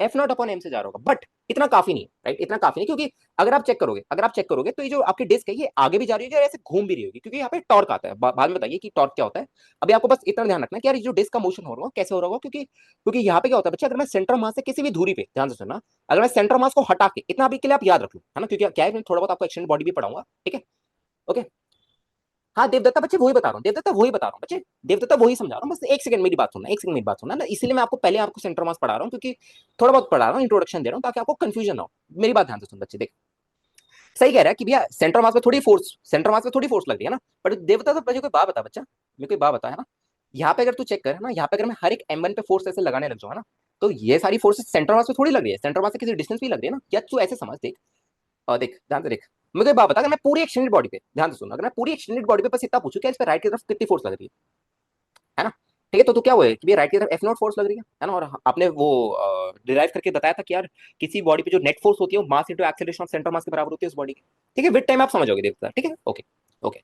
F0/m से जा रहा होगा, बट इतना काफी नहीं, राइट, इतना काफी नहीं, क्योंकि अगर आप चेक करोगे तो ये जो आपकी डिस्क है ये आगे भी जा रही होगी और ऐसे घूम भी रही होगी, क्योंकि यहाँ पे टॉर्क आता है, बाद में बताइए कि टॉर्क क्या होता है। अभी आपको बस इतना ध्यान रखना है कि यार ये जो डिस्क का मोशन हो रहा है कैसे हो रहा होगा, क्योंकि यहाँ पे क्या होता है बच्चा, अगर मैं सेंटर मास से किसी भी दूरी पे, ध्यान से सुनना, अगर मैं सेंटर मास को हटा के, इतना अभी के लिए आप याद रख लो, है ना, क्योंकि क्या है मैं थोड़ा बहुत आपको एक्सटेंड बॉडी भी पढ़ाऊंगा। ठीक है ओके, हाँ देवदत्ता बच्चे वही बता रहा हूँ, देवदत्ता वही बता रहा हूँ बच्चे, देवदत्ता वही समझा रहा हूँ, बस एक सेकंड मेरी बात सुनना, एक सेकंड मेरी बात सुनना ना, इसीलिए मैं आपको पहले आपको सेंटर मास पढ़ा रहा हूँ, क्योंकि थोड़ा बहुत पढ़ा रहा हूँ, इंट्रोडक्शन दे रहा हूँ ताकि आपको कंफ्यूजन ना हो। मेरी बात ध्यान से सुन बच्चे, देख सही कह रहा है कि भैया सेंटर मास में थोड़ी फोर्स, सेंटर मास में थोड़ी फोर्स लग रही है ना, बट देवदत्ता तो मुझे कोई बात बता बच्चा, मेरे कोई बात बता है ना, यहाँ पे अगर तू चेक कर ना, यहाँ पे अगर मैं हर एक M1 पे फोर्स ऐसे लगाने लग जाऊँ ना, तो ये सारी फोर्सेस सेंटर मास पे थोड़ी लग रही है, सेंटर मास से किसी डिस्टेंस भी लग रही है ना, या तू ऐसे समझ, देख देख ध्यान से देख, मुझे एक बात बता, अगर मैं पूरी एक्सटेंडेड बॉडी पे, ध्यान से सुन, अगर मैं पूरी एक्सटेंडेड बॉडी पे बस इतना पूछूं क्या इस पे राइट की तरफ कितनी फोर्स लग रही है ना, ठीक है, तो क्या हुआ है कि राइट की तरफ F0 फोर्स लग रही है ना, और आपने वो डिराइव करके बताया था कि यार किसी बॉडी पे जो नेट फोर्स होती है वो मास इनटू एक्सेलरेशन ऑफ सेंटर मास के बराबर होती है उस बॉडी की, ठीक है, विद टाइम आप समझोगे देखता, ठीक है, ओके ओके।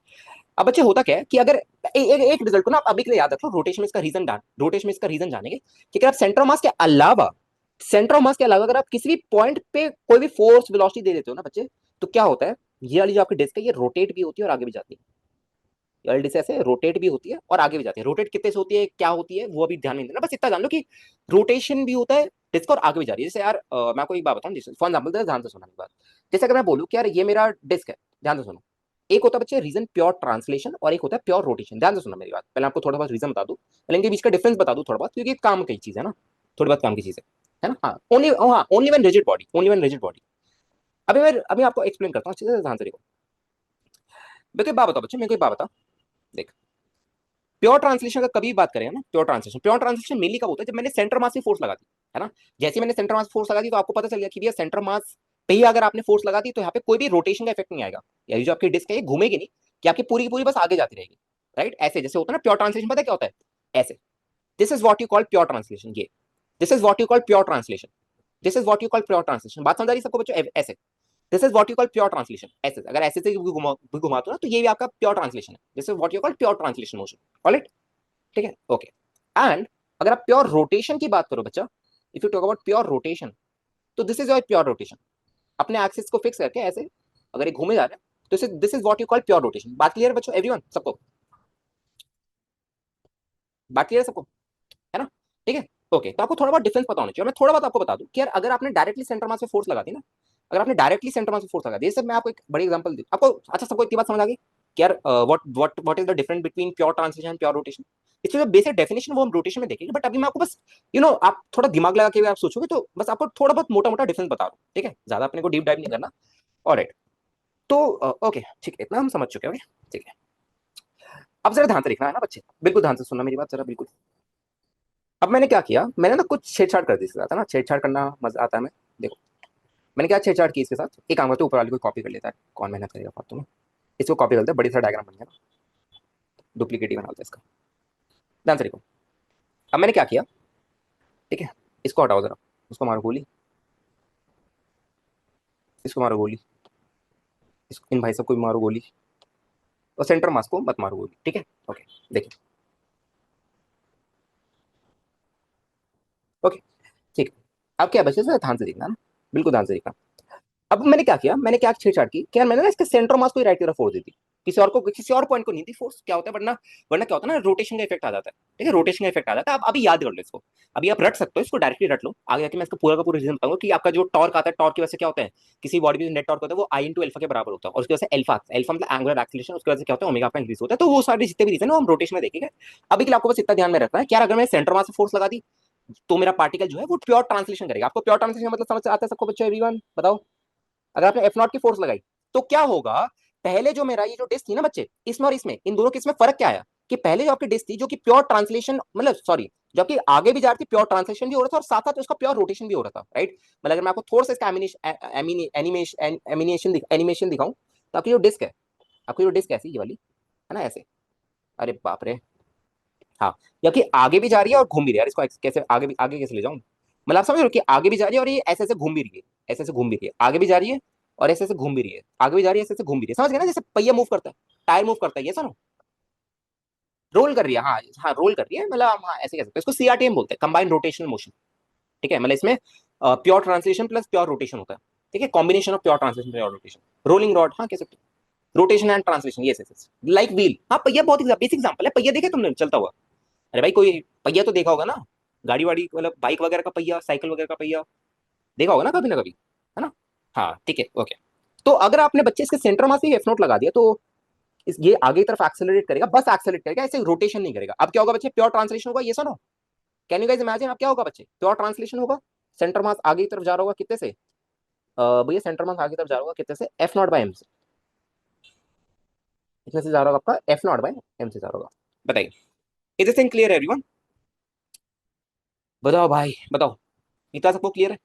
अब बच्चे होता क्या है कि अगर एक रिजल्ट को ना आप अभी के लिए याद रखो, रोटेशन में इसका रीजन रोटेशन में इसका रीजन जानेंगे कि अगर आप सेंटर मास के अलावा, सेंटर ऑफ मास के अलावा अगर आप किसी भी पॉइंट पे कोई भी फोर्स वेलोसिटी दे देते हो ना बच्चे, तो क्या होता है, ये वाली जो आपकी डिस्क है ये रोटेट भी होती है और आगे भी जाती है, ये वाली डिस्क ऐसे रोटेट भी होती है और आगे भी जाती है, रोटेट कितने से होती है क्या होती है वो अभी ध्यान नहीं देना, बस इतना जान लो कि रोटेशन भी होता है डिस्क और आगे भी जा रही है, जैसे यार मैं आपको एक बात बताऊं, जैसे फॉर एग्जाम्पल ध्यान से सुना एक बात, जैसे अगर मैं बोलूँ कि यार ये मेरा डिस्क है, ध्यान से सुनो, एक होता है बच्चे रीजन प्योर ट्रांसलेशन और एक होता है प्योर रोटेशन, ध्यान से सुनना मेरी बात, पहले आपको थोड़ा बहुत रीजन बता दूं, पहले इनके बीच का डिफरेंस बता दूं थोड़ा बहुत, क्योंकि काम की चीज है ना, थोड़ी बहुत काम की चीज है ना, हाँ ओनली, हाँ only one rigid body, only one rigid body. अभी आपको एक्सप्लेन करता हूँ अच्छे से, ध्यान से देखो, मेरे को एक बात बताओ बच्चे, मेरे को एक बात बता, देख प्योर ट्रांसलेशन का कभी बात करें ना, प्योर ट्रांसलेशन मेनली कब होता है जब मैंने सेंटर मास से फोर्स लगा दी, है ना, जैसे मैंने सेंटर मास फोर्स लगा दी तो आपको पता चल गया कि भैया सेंटर मास पे ही अगर आपने फोर्स लगा दी तो यहाँ पे कोई भी रोटेशन का इफेक्ट नहीं आएगा, या जो आपकी डिस्क है ये घूमेगी नहीं, कि आपकी पूरी की पूरी बस आगे जाती रहेगी, राइट, ऐसे जैसे होता है ना प्योर ट्रांसलेशन, पता क्या होता है ऐसे, this is what you call pure translation, ये this is what you call pure translation, this is what you call pure translation, बात समझ आ रही है सबको बच्चों, ऐसे this is what you call pure translation, ऐसे अगर ऐसे से भी घुमाते हो ना तो ये भी आपका प्योर ट्रांसलेशन है, this is what you call pure translation motion, alright, ठीक है, ओके। एंड अगर आप प्योर रोटेशन की बात करो बच्चा, if you talk about pure rotation, तो this is your pure rotation, अपने एक्सिस को फिक्स करके ऐसे अगर ये घूमे जा रहे हैं तो this is what you call pure rotation, बात क्लियर है बच्चों, एवरीवन सबको, बात क्लियर है सबको, है ना, ठीक है, ओके, तो आपको थोड़ा बहुत डिफरेंस पता होना चाहिए, मैं थोड़ा बहुत आपको बता दूं कि यार अगर आपने डायरेक्टली सेंटर मास से फोर्स लगा दी ना, अगर आपने डायरेक्टली सेंटर मास से फोर्स लगा दी, जैसे मैं आपको एक बड़ी एग्जांपल दी आपको, अच्छा सबको इतनी बात समझ आ गई कि यार what what what is the difference between pure translation and pure rotation, इसकी जो बेसिक डेफिनेशन वो हम रोटेशन में देखेंगे, बट अभी मैं आपको बस आप थोड़ा दिमाग लगा के आप सोचोगे तो बस आपको थोड़ा बहुत मोटा मोटा डिफरेंस बता रहा हूँ, ठीक है, ज्यादा अपने को डीप डाइव नहीं करना, ऑलराइट, तो ओके ठीक है, इतना हम समझ चुके हैं, ओके ठीक है, अब जरा ध्यान से देखना है ना बच्चे, बिल्कुल ध्यान से सुनना मेरी बात जरा बिल्कुल। अब मैंने क्या किया, मैंने ना कुछ छेड़छाड़ कर दी इसके साथ, है ना, छेड़छाड़ करना मजा आता है, मैं देखो मैंने क्या छेड़छाड़ की इसके साथ, एक काम करते ऊपर वाले को कॉपी कर लेता है, कौन मेहनत करेगा फालतू में, इसको कॉपी करते हैं, बड़ी सा डायग्राम बन गया ना, डुप्लीकेट ही बना लेते हैं इसका, ध्यान से देखो, अब मैंने क्या किया, ठीक है, इसको हटाओ जरा, उसको मारो गोली, इसको मारो गोली, इन भाई सबको भी मारो गोली, और सेंटर मास को मत मारो गोली, ठीक है, ओके, देखिए, ओके ठीक है, अब क्या बचे ध्यान से देखना ना, बिल्कुल ध्यान से देखना। अब मैंने क्या किया, मैंने क्या छेड़छाड़ की, क्या मैंने ना इसके सेंटर मास को ही राइट की तरफ फोड़ दी थी, किसी और पॉइंट को नहीं थी फोर्स, क्या होता है वरना, वरना क्या होता है ना रोटेशन का इफेक्ट आ जाता है, ठीक है, रोटेशन का इफेक्ट आ जाता है, आप अभी याद कर लो इसको, अभी आप रट सकते हो इसको, डायरेक्टली रट लो, आगे जाके मैं इसको पूरा का पूरा रीजन बताऊंगा कि आपका जो टॉर्क आता है, टॉर्क की वजह से क्या होता है, किसी बॉडी में नेट टॉर्क होता है वो आई इंटू एल्फा के बराबर होता है, और उसकी वजह से एल्फा एल्फा मतलब एंगुलर एक्सीलरेशन, उसकी वजह से क्या होता है ओमेगा का इंक्रीज होता है, तो वो सारे जितने भी रीजन है वो हम रोटेशन में देखेंगे, अभी के लिए आपको बस इतना ध्यान में रखना है कि यार अगर मैं सेंटर मास से फोर्स लगा दी तो मेरा पार्टिकल जो है वो प्योर ट्रांसलेशन करेगा, आपको प्योर ट्रांसलेशन मतलब समझ आता है सबको बच्चों, एवरीवन बताओ, अगर आपने एफ नॉट की फोर्स लगाई तो क्या होगा, पहले जो मेरा ये जो डिस्क थी ना बच्चे, इसमें और इसमें इन दोनों के इसमें फर्क क्या आया, कि पहले जो आपकी डिस्क थी जो कि प्योर ट्रांसलेशन मतलब सॉरी जो आपकी आगे भी जा रही थी, प्योर ट्रांसलेशन भी हो रहा था और साथ साथ उसका प्योर रोटेशन भी हो रहा था, राइट, मतलब अगर मैं आपको थोड़ा सा इसका एनिमेशन दिखाऊं, तो आपकी जो डिस्क है, आपकी जो डिस्क ऐसी ये वाली है ना ऐसे, अरे बाप रे, हाँ, जबकि आगे भी जा रही है और घूम भी रही है, यार इसको कैसे आगे कैसे ले जाऊं, मतलब आप समझ रहे हो कि आगे भी जा रही है और ये ऐसे ऐसे घूम भी रही है, ऐसे ऐसे घूम भी रही है, आगे भी जा रही है और ऐसे ऐसे घूम भी रही है, आगे भी जा रही है ऐसे ऐसे घूम भी रही है, समझ गए ना, जैसे पहिया मूव करता है, टायर मूव करता है, ये सुनो, रोल कर रही है, हाँ हाँ रोल कर रही है, मतलब हम हाँ ऐसे कह सकते हैं, इसको सीआरटीएम बोलते हैं, कंबाइंड रोटेशनल मोशन, ठीक है, मतलब इसमें pure translation plus pure rotation होता है, ठीक है, combination of pure translation pure rotation, rolling rod हाँ कह सकते हो, rotation and translation, yes like wheel, हाँ पहिया बहुत बेसिक एग्जांपल है, पहिया देखे तुमने चलता हुआ, अरे भाई कोई पहिया तो देखा होगा ना, गाड़ी वाड़ी मतलब बाइक वगैरह का पहिया, साइकिल वगैरह का पहिया देखा होगा ना कभी, है ना, हाँ ठीक है ओके। तो अगर आपने बच्चे इसके सेंटर मास में एफ नोट लगा दिया तो ये आगे की तरफ एक्सेलरेट करेगा, बस एक्सेलरेट करेगा, ऐसे रोटेशन नहीं करेगा। अब क्या होगा बच्चे, प्योर ट्रांसलेशन होगा, ये सुनो। कैन यू गाइस इमेजिन, अब क्या होगा बच्चे, प्योर ट्रांसलेशन होगा। सेंटर मास आगे की तरफ जा रहा होगा कितने से, भैया सेंटर मास आगे की तरफ जा रहा होगा कितने से, एफ नॉट बाई एम से। कितने से जा रहा होगा आपका, एफ नॉट बाई एम से जा रहा होगा। बताइए, is this thing clear everyone? बताओ भाई बताओ, इतना सबको क्लियर है?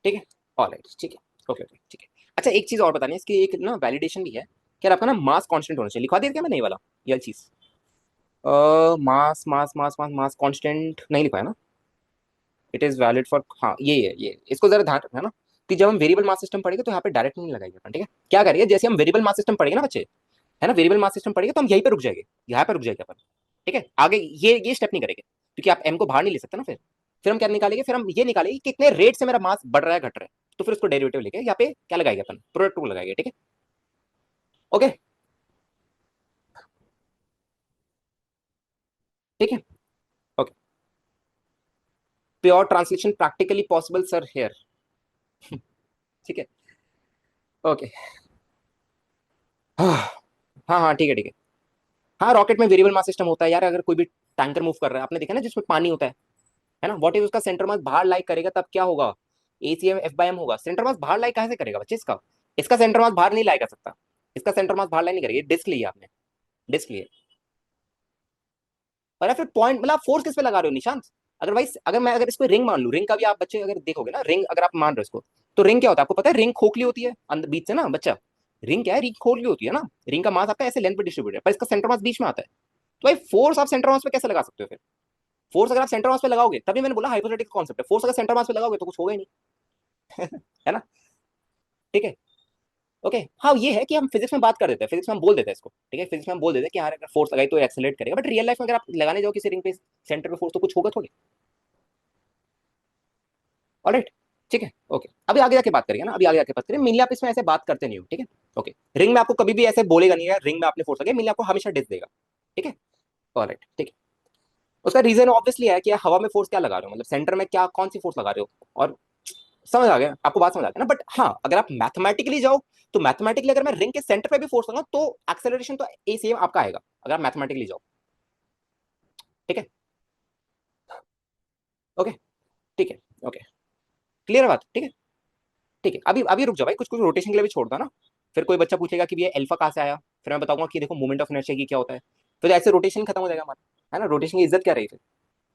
ठीक है, ऑलराइट, ठीक है, ओके ओके, ठीक है। अच्छा एक चीज और बतानी है, इसकी एक ना वैलिडेशन भी है कि यार आपका ना मास कांस्टेंट होना चाहिए। लिखवा दिया क्या मैंने ये वाला, ये चीज, मास मास मास मास मास कांस्टेंट नहीं लिखा है ना? इट इज वैलिड फॉर, हाँ ये इसको जरा ध्यान रखना ना, कि जब हम वेरिएबल मास सिस्टम पढ़ेंगे तो यहाँ पे डायरेक्ट नहीं लगाएंगे अपन, ठीक है? क्या करिए, जैसे हम वेरिएबल मास सिस्टम पढ़ेंगे ना बच्चे, है ना, वेरिएबल मास सिस्टम पढ़ेंगे तो हम यहीं पे रुक जाएंगे, यहाँ पे रुक जाएंगे अपन, ठीक है? आगे ये स्टेप नहीं करेंगे, क्योंकि आप एम को बाहर नहीं ले सकते ना। फिर हम क्या निकालेंगे, फिर हम ये निकालेंगे कि कितने रेट से मेरा मास बढ़ रहा है घट रहा है, तो फिर उसको डेरिवेटिव लेके यहाँ पे क्या लगाएंगे अपन, प्रोडक्ट को लगाएंगे, ठीक है? ओके, ठीक है, okay. Pure translation practically possible sir here, ठीक है, ओके। हाँ हाँ हाँ, ठीक है ठीक है। हाँ रॉकेट में वेरिएबल मास सिस्टम होता है यार, अगर कोई भी टैंकर मूव कर रहा है, आपने देखा ना जिसमें पानी होता है ना, व्हाट इज उसका सेंटर मास बाहर लाइक करेगा तब क्या होगा, एसीएम एफ बाई एम होगा। सेंटर मास बाहर लाइक कहां से करेगा बच्चे इसका, इसका सेंटर मास बाहर नहीं लाई कर सकता, इसका सेंटर मास बाहर लाई नहीं करेगा, डिस्क लिया आपने, डिस्क लिए। और फिर पॉइंट मतलब फोर्स किस पे लगा रहे हो निशांत? अगर भाई अगर मैं अगर इसको रिंग मान लूं, रिंग का भी आप बच्चे अगर देखोगे ना, रिंग अगर आप मान रहे हो इसको, तो रिंग क्या होता है आपको पता है, रिंग खोखली होती है अंदर बीच से ना बच्चा, रिंग क्या है, रिंग खोखली होती है ना। रिंग का मास आपका ऐसे लेंथ पे डिस्ट्रीब्यूट है, पर इसका सेंटर मास बीच में आता है। तो भाई फोर्स आप सेंटर मास पे कैसे लगा सकते हो फिर? फोर्स अगर आप सेंटर मास पे लगाओगे, तभी मैंने बोला हाइपोथेटिकल कॉन्सेप्ट है, फोर्स अगर सेंटर मास पे लगाओगे तो कुछ होगा ही नहीं। है ना, ठीक है, ओके। हाँ ये है कि हम फिजिक्स में बात कर देते हैं, फिजिक्स में हम बोल देते हैं इसको, ठीक है, फिजिक्स में हम बोल देते हैं कि हाँ अगर फोर्स लगाई तो एक्सेलरेट करेगा, बट रियल लाइफ में अगर आप लगाने जाओ किसी रिंग पे सेंटर पे फोर्स, तो कुछ होगा थोड़ी। ऑलराइट, ठीक है, ओके। अभी आगे जाके बात करेंगे ना, अभी आगे जाके बात करेंगे, मेनली आप इसमें ऐसे बात करते नहीं हो, ठीक है, ओके। रिंग में आपको कभी भी ऐसे बोलेगा नहीं यार रिंग में आपने फोर्स लगाई, मेनली आपको हमेशा डिस देगा, ठीक है, ऑलराइट, ठीक है। उसका रीजन ऑब्वियसली है कि हवा में फोर्स क्या लगा रहे हो, मतलब सेंटर में क्या कौन सी फोर्स लगा रहे हो, और समझ आ गया आपको, बात समझ आ गया ना? बट हाँ अगर आप मैथमेटिकली जाओ, तो मैथमेटिकली अगर मैं रिंग के सेंटर पे भी फोर्स लगाऊं तो एक्सेलरेशन तो ए सेम आपका आएगा, अगर आप मैथमेटिकली जाओ, ठीक है, ओके, ठीक है, ओके, क्लियर है बात, ठीक है, ठीक है। अभी अभी रुक जाओ भाई, कुछ कुछ रोटेशन के लिए भी छोड़ दो ना। फिर कोई बच्चा पूछेगा कि ये अल्फा कहाँ से आया, फिर मैं बताऊंगा कि देखो मोमेंट ऑफ इनर्शिया की क्या होता है, फिर ऐसे रोटेशन खत्म हो जाएगा हमारा, है ना? रोटेशन की इज्जत क्या रही फिर,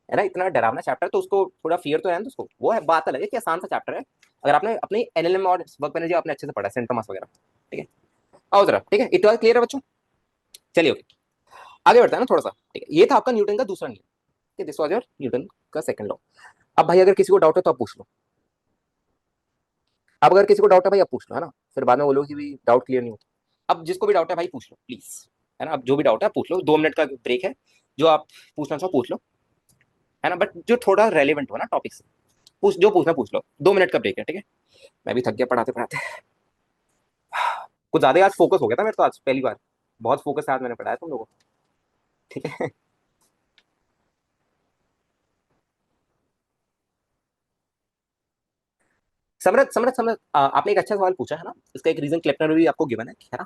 है ना? इतना डरावना चैप्टर तो उसको थोड़ा फियर तो है ना उसको, वो है बात अलग है कि आसान सा चैप्टर है, अगर आपने अपनी एनएलएम और वर्क एनर्जी आपने अच्छे से पढ़ा है, सेंटर मास वगैरह, ठीक है। आओ जरा, ठीक है, इतना क्लियर है बच्चों? चलिए ओके, आगे बढ़ता है ना थोड़ा सा, ठीक है। ये था आपका न्यूटन का दूसरा नियम, ठीक है, दिस वाज योर न्यूटन का सेकंड लॉ। अब भाई अगर किसी को डाउट है तो आप पूछ लो, अब अगर किसी को डाउट है भाई आप पूछ लो, है ना? फिर बाद में बोलो कि भाई डाउट क्लियर नहीं होता। अब जिसको भी डाउट है भाई पूछ लो प्लीज, है ना? अब जो भी डाउट है पूछ लो, 2 मिनट का ब्रेक है, जो आप पूछना चाहो पूछ लो, है ना? बट जो थोड़ा रेलिवेंट हो ना टॉपिक से, पूछ, जो पूछना पूछ लो, 2 मिनट का ब्रेक है, ठीक है? मैं भी थक गया पढ़ाते पढ़ाते, कुछ ज्यादा आज फोकस हो गया था मेरे तो, आज पहली बार बहुत फोकस के साथ मैंने पढ़ाया तुम लोगों को, ठीक है। समरथ समरथ समरथ, आपने एक अच्छा सवाल पूछा है ना, इसका एक रीजन क्लेप्टर में भी आपको गिवन है ना?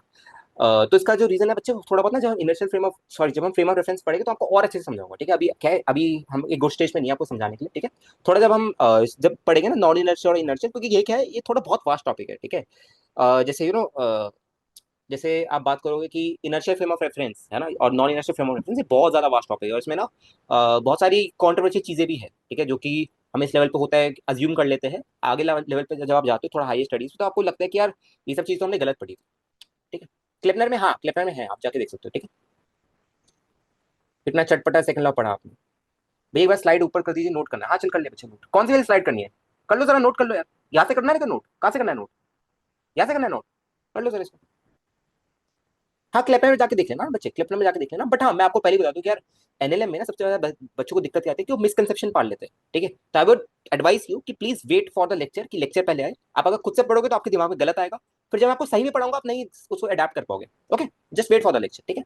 तो इसका जो रीजन है बच्चे, थोड़ा बहुत ना जब इनर्शियल फ्रेम ऑफ सॉरी जब हम फ्रेम ऑफ रेफरेंस पढ़ेंगे तो आपको और अच्छे से समझाऊंगा, ठीक है? अभी क्या है, अभी हम एक गुड स्टेज में नहीं है आपको समझाने के लिए, ठीक है? थोड़ा जब हम जब पढ़ेंगे ना नॉन इनर्शियल और इनर्शियल, क्योंकि ये क्या है, ये थोड़ा बहुत वास्ट टॉपिक है, ठीक है? जैसे जैसे आप बात करोगे कि इनर्शियल फ्रेम ऑफ रेफरेंस है ना, और non inertial frame of reference, ये बहुत ज्यादा वास्ट टॉपिक है, और इसमें ना बहुत सारी कॉन्ट्रोवर्शियल चीजें भी है, ठीक है? जो कि हम इस लेवल पे होता है अज्यूम कर लेते हैं, आगे लेवल पे जब आप जाते हो थोड़ा हाई स्टडीज, तो आपको लगता है कि यार ये सब चीज तो हमने गलत पढ़ी थी, ठीक है? क्लिपनर में, हाँ क्लिपनर में है, आप जाके देख सकते हो, ठीक है? कितना चटपटा सेकंड लॉ पढ़ा आपने भैया, एक बार स्लाइड ऊपर कर दीजिए, नोट करना है। हाँ चल कर लिया बच्चे नोट, कौन सी वाली स्लाइड करनी है, कर लो जरा, नोट कर लो यार। यहाँ से करना है ना नोट, कहाँ से करना है नोट, यहाँ से करना है नोट, कर लो जरा इसको। हाँ क्लेपर में जाके देख लेना बच्चे, क्लेपर में जाके देख लेना। बट हाँ मैं आपको पहले बता दूं कि यार एनएलएम में ना सबसे ज्यादा बच्चों को दिक्कत क्या आती है कि वो मिसकंसेप्शन पाल लेते हैं, ठीक है? तो आई वुड एडवाइस यू कि please wait for the lecture, कि लेक्चर पहले आए। आप अगर खुद से पढ़ोगे तो आपके दिमाग में गलत आएगा, फिर जब मैं आपको सही में पढ़ाऊंगा आप नहीं उसको अडेप्ट कर पाओगे। Okay, just wait for the lecture, ठीक है?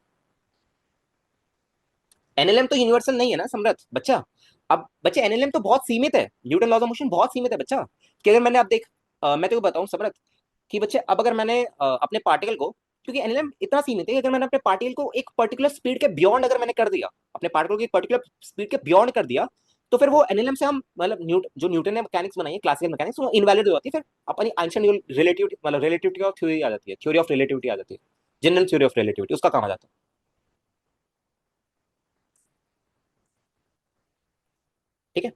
एनएलएम तो यूनिवर्सल नहीं है ना समृद्ध बच्चा। अब बच्चे एनएलएम तो बहुत सीमित है, न्यूटन लॉज ऑफ मोशन बहुत सीमित है बच्चा। कि अगर मैंने अब देख मैं तेको बताऊं समृद्ध, कि बच्चे अब अगर मैंने अपने पार्टिकल को क्योंकि एनएलएम इतना सीमित है कि अगर मैंने अपने पार्टिकल को एक पर्टिकुलर स्पीड के बियॉन्ड अगर मैंने कर दिया, अपने पार्टिकल को एक पर्टिकुलर स्पीड के बियॉन्ड कर दिया, तो फिर वो एनएलएम से हम मतलब जो न्यूटन ने मैकेनिक्स बनाई है, क्लासिकल मैकेनिक्स, वो इनवैलिड हो जाती है। फिर अपनी आइंस्टाइन रिलेटिविटी मतलब रिलेटिविटी ऑफ थ्योरी आ जाती है, थ्योरी ऑफ रिलेटिविटी आ जाती है, जनरल थ्योरी ऑफ रिलेटिविटी उसका काम आ जाता है। ठीक है।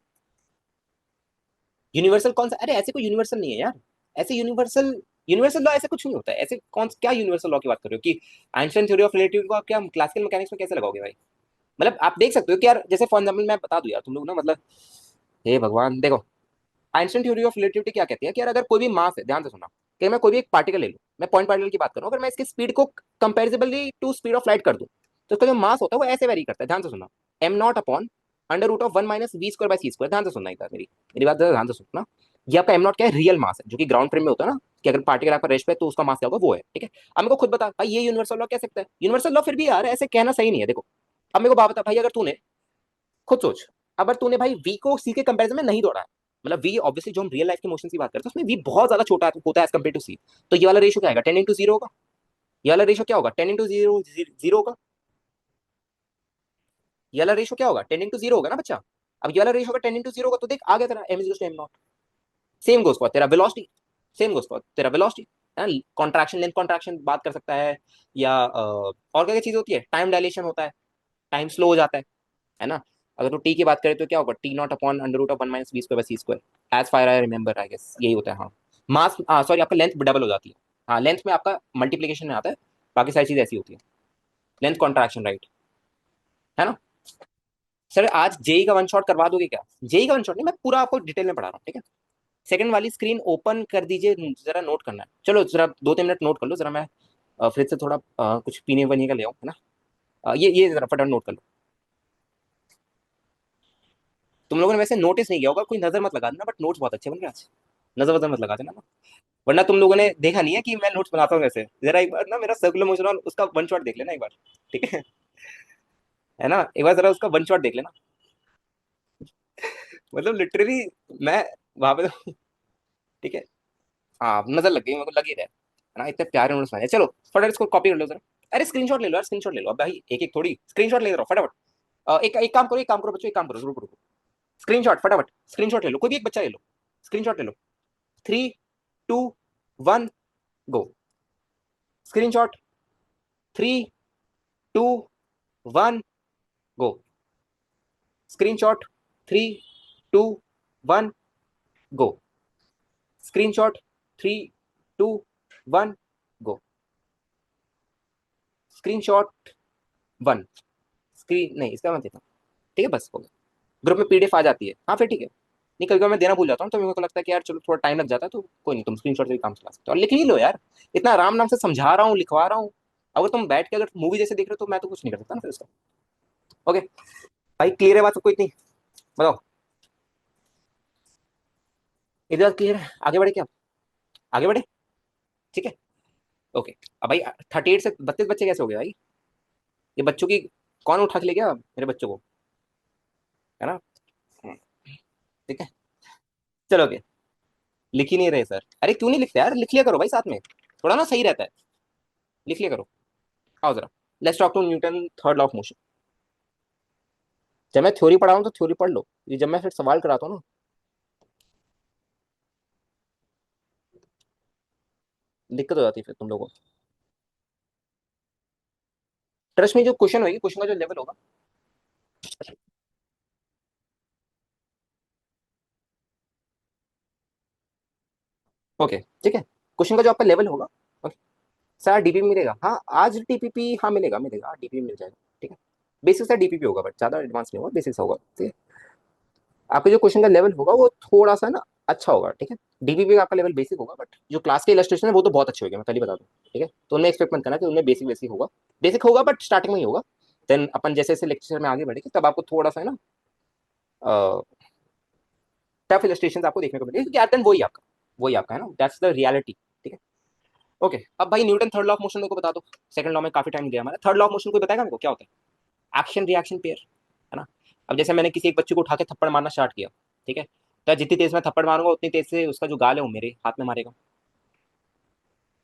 यूनिवर्सल कौन सा? अरे ऐसे कोई यूनिवर्सल नहीं है यार। ऐसे यूनिवर्सल यूनिवर्सल लॉ ऐसे कुछ नहीं होता है। ऐसे कौन क्या यूनिवर्सल लॉ की बात कर रहे हो कि आइंस्टाइन थ्योरी ऑफ रिलेटिविटी को आप क्या क्लासिकल मैकेनिक्स में कैसे लगाओगे भाई? मतलब आप देख सकते हो कि यार, जैसे फॉर एग्जाम्पल मैं बता दूं यार तुम लोग ना, मतलब हे भगवान देखो, आइंस्टाइन थ्योरी ऑफ रिलेटिविटी क्या कहती है कि यार अगर कोई भी मास है, ध्यान से सुनना, कि मैं कोई भी एक पार्टिकल ले लूं, मैं पॉइंट पार्टिकल की बात करूं, अगर मैं इसकी स्पीड को comparably to speed of light कर दूं, तो उसका जो मास होता है वो ऐसे वेरी करता है। ध्यान से सुनना, M naught upon under root of one minus V square by C square. ध्यान से सुनना एक बार, मेरी मेरी बात ध्यान से सुनना। ये आपका एम नॉट क्या है? रियल मास है, जो कि ग्राउंड फ्रेम में होता है ना, कि अगर पार्टिकल आपका रेस्ट पे है तो उसका मास क्या होगा, वो है। ठीक है। अब मेरे को खुद बता भाई, ये यूनिवर्सल लॉ कह सकता है? यूनिवर्सल लॉ फिर भी यार ऐसे कहना सही नहीं है। देखो, अब मेरे को बात बता भाई, अगर तूने खुद सोच, अगर तूने भाई वी को सी के कंपैरिजन में नहीं दौड़ा है, मतलब वी ऑब्वियसली जो हम रियल लाइफ के मोशन की बात करते हैं उसमें वी बहुत ज्यादा छोटा होता है एज कम्पेयर टू सी, तो ये वाला रेशियो क्या आएगा? 10:0 होगा। ये वाला रेशियो क्या होगा? 10:0 जीरो होगा। ये वाला रेशियो क्या होगा? 10:0 होगा ना बच्चा। अब ये वाला रेशियो अगर 10:0 होगा तो देख आ गया तेरा M is two M naught. Same goes for तेरा वेलोसिटी, सेम गोस फॉर तेरा वेलोसिटी। कॉन्ट्रैक्शन, लेंथ कॉन्ट्रैक्शन बात कर सकता है, या और क्या क्या चीज होती है, टाइम डायलेशन होता है, टाइम स्लो हो जाता है ना। अगर तो टी की बात करें तो क्या होगा? T naught upon under root of one minus b square by C square, as far I remember, I guess यही होता है। हाँ, मास, सॉरी, आपका लेंथ डबल हो जाती है। हाँ, लेंथ में आपका मल्टीप्लीकेशन में आता है, बाकी सारी चीज ऐसी होती है। लेंथ कॉन्ट्रैक्शन, राइट, है ना। सर आज जेई का वन शॉट करवा दोगे क्या? जेई का वन शॉट नहीं, मैं पूरा आपको डिटेल में पढ़ा रहा हूँ, ठीक है। सेकंड वाली स्क्रीन ओपन कर दीजिए, जरा नोट करना है। चलो जरा 2-3 मिनट नोट कर लो जरा, मैं फ्रिज से थोड़ा कुछ पीने वनीने का ले आऊँ, है ना। ये जरा फटाफट नोट कर लो। तुम लोगों ने वैसे नोटिस नहीं किया होगा, कोई नजर मत लगा देना, बट नोट्स बहुत अच्छे बन गए आज। नजर वजर मत लगा देना ना, वरना तुम लोगों ने देखा नहीं है कि मैं नोट्स बनाता हूँ वैसे। जरा एक बार ना मेरा सर्कुलर मोशन उसका वन शॉट देख लेना एक बार, ठीक है ना। एक बार जरा उसका वन शॉट देख लेना। मतलब लिटरली मैं वहां पे ठीक है। हाँ, नजर लग गई, मेरे को लग ही रहा है ना, इतने प्यारे नोट्स बनाए। चलो फटाफट इसको कॉपी कर लो जरा। अरे स्क्रीनशॉट ले लो यार, स्क्रीनशॉट ले लो। अब भाई एक एक थोड़ी स्क्रीनशॉट ले रहा हूँ, फटाफट। एक एक काम करो, एक काम करो बच्चों, एक काम करो, रुको रुको। स्क्रीनशॉट फटाफट, स्क्रीनशॉट ले लो, कोई भी एक बच्चा ले लो, स्क्रीनशॉट ले लो। 3, 2, 1, गो। स्क्रीनशॉट। 3, 2, 1, गो। स्क्रीनशॉट। 3, 2, 1, गो। स्क्रीनशॉट। 3, 2, 1, गो। स्क्रीनशॉट। वन। स्क्रीन नहीं, इसका मत देता। ठीक है, बस हो गया। ग्रुप में पीडीएफ आ जाती है, हाँ फिर ठीक है। नहीं, कभी कभी मैं देना भूल जाता हूँ, तो मेरे को लगता है कि यार चलो थोड़ा टाइम लग जाता है, तो कोई नहीं, तुम स्क्रीनशॉट से भी काम चला सकते हो, और लिख ही लो यार। इतना आराम नाम से समझा रहा हूँ, लिखवा रहा हूँ। अगर तुम बैठ के अगर मूवी जैसे देख रहे हो तो मैं तो कुछ नहीं कर सकता ना फिर उसका। ओके भाई, क्लियर है बात सबको इतनी? बताओ, इधर क्लियर है? आगे बढ़े क्या? आगे बढ़े? ठीक है। ओके। अब भाई 38 से 32 बच्चे कैसे हो गए भाई? ये बच्चों की कौन उठा के ले गया मेरे बच्चों को, है ना। ठीक है। चलो ओके। लिख ही नहीं रहे सर? अरे क्यों नहीं लिखते यार, लिख लिया करो भाई साथ में, थोड़ा ना सही रहता है। लिख लिया करो। आओ जरा, let's talk to Newton third law of motion. जब मैं थ्योरी पढ़ाऊँ तो थ्योरी पढ़ लो, ये जब मैं फिर सवाल कराता हूँ ना, दिक्कत हो जाती है फिर तुम लोगों को। ट्रस्ट में जो क्वेश्चन होगी, क्वेश्चन का जो लेवल होगा। ओके ठीक है, क्वेश्चन का जो आपका लेवल होगा। ओके। सर डीपीपी मिलेगा? हाँ आज डीपीपी, हाँ मिलेगा मिलेगा, डीपीपी मिल जाएगा। ठीक है। बेसिक सा डीपीपी होगा, बट ज्यादा एडवांस नहीं होगा, बेसिक सा होगा। ठीक है। आपके जो क्वेश्चन का लेवल होगा वो थोड़ा सा ना अच्छा होगा। ठीक है। डीबीबी का आपका लेवल बेसिक होगा, बट जो क्लास के इलस्ट्रेशन है वो तो बहुत अच्छे होंगे, मैं पहले बता दूं। ठीक है, तो उन्हें एक्सपेक्ट मत करना कि उनमें बेसिक बेसिक होगा। बेसिक होगा बट स्टार्टिंग में ही होगा। देन अपन जैसे जैसे लेक्चर में आगे बढ़ेंगे तब आपको थोड़ा सा है ना टफ इलस्ट्रेशन आपको देखने को मिलेगा, क्योंकि एट वही आपका, वही आपका है ना, दैट्स द रियलिटी। ठीक है। ओके, अब भाई Newton third law of motion मेरे को बता दो। सेकंड लॉ में काफी टाइम गया हमारा, थर्ड लॉ ऑफ मोशन कोई बताएगा मेरे को क्या होता है? एक्शन रिएक्शन पेयर, है ना। अब जैसे मैंने किसी एक बच्चे को उठा के थप्पड़ मारना स्टार्ट किया, ठीक है, तो जितनी तेज मैं थप्पड़ मारूंगा उतनी तेज से उसका जो गाल है वो मेरे हाथ में मारेगा।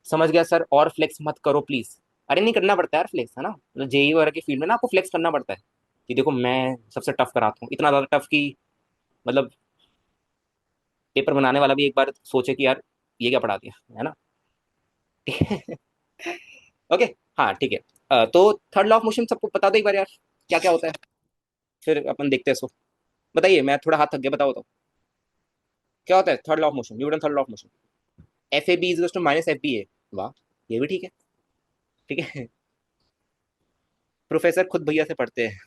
समझ गया सर, और फ्लेक्स मत करो प्लीज। अरे नहीं करना पड़ता है यार फ्लेक्स, है ना, मतलब जेई वगैरह की फील्ड में ना आपको फ्लेक्स करना पड़ता है कि देखो मैं सबसे टफ कराता हूँ, इतना ज्यादा टफ कि मतलब पेपर बनाने वाला भी एक बार सोचे कि यार ये क्या पढ़ा दिया, है ना। ओके। हाँ ठीक है। तो थर्ड लॉ ऑफ मोशन सबको बता दो एक बार यार, क्या क्या होता है, फिर अपन देखते हैं इसको। बताइए, मैं थोड़ा हाथ थक गया, बताओ तो क्या होता है third law of motion, Newton third law of motion. F A B is to minus F B A. वाह, ये भी ठीक है। ठीक है। प्रोफेसर खुद भैया से पढ़ते हैं।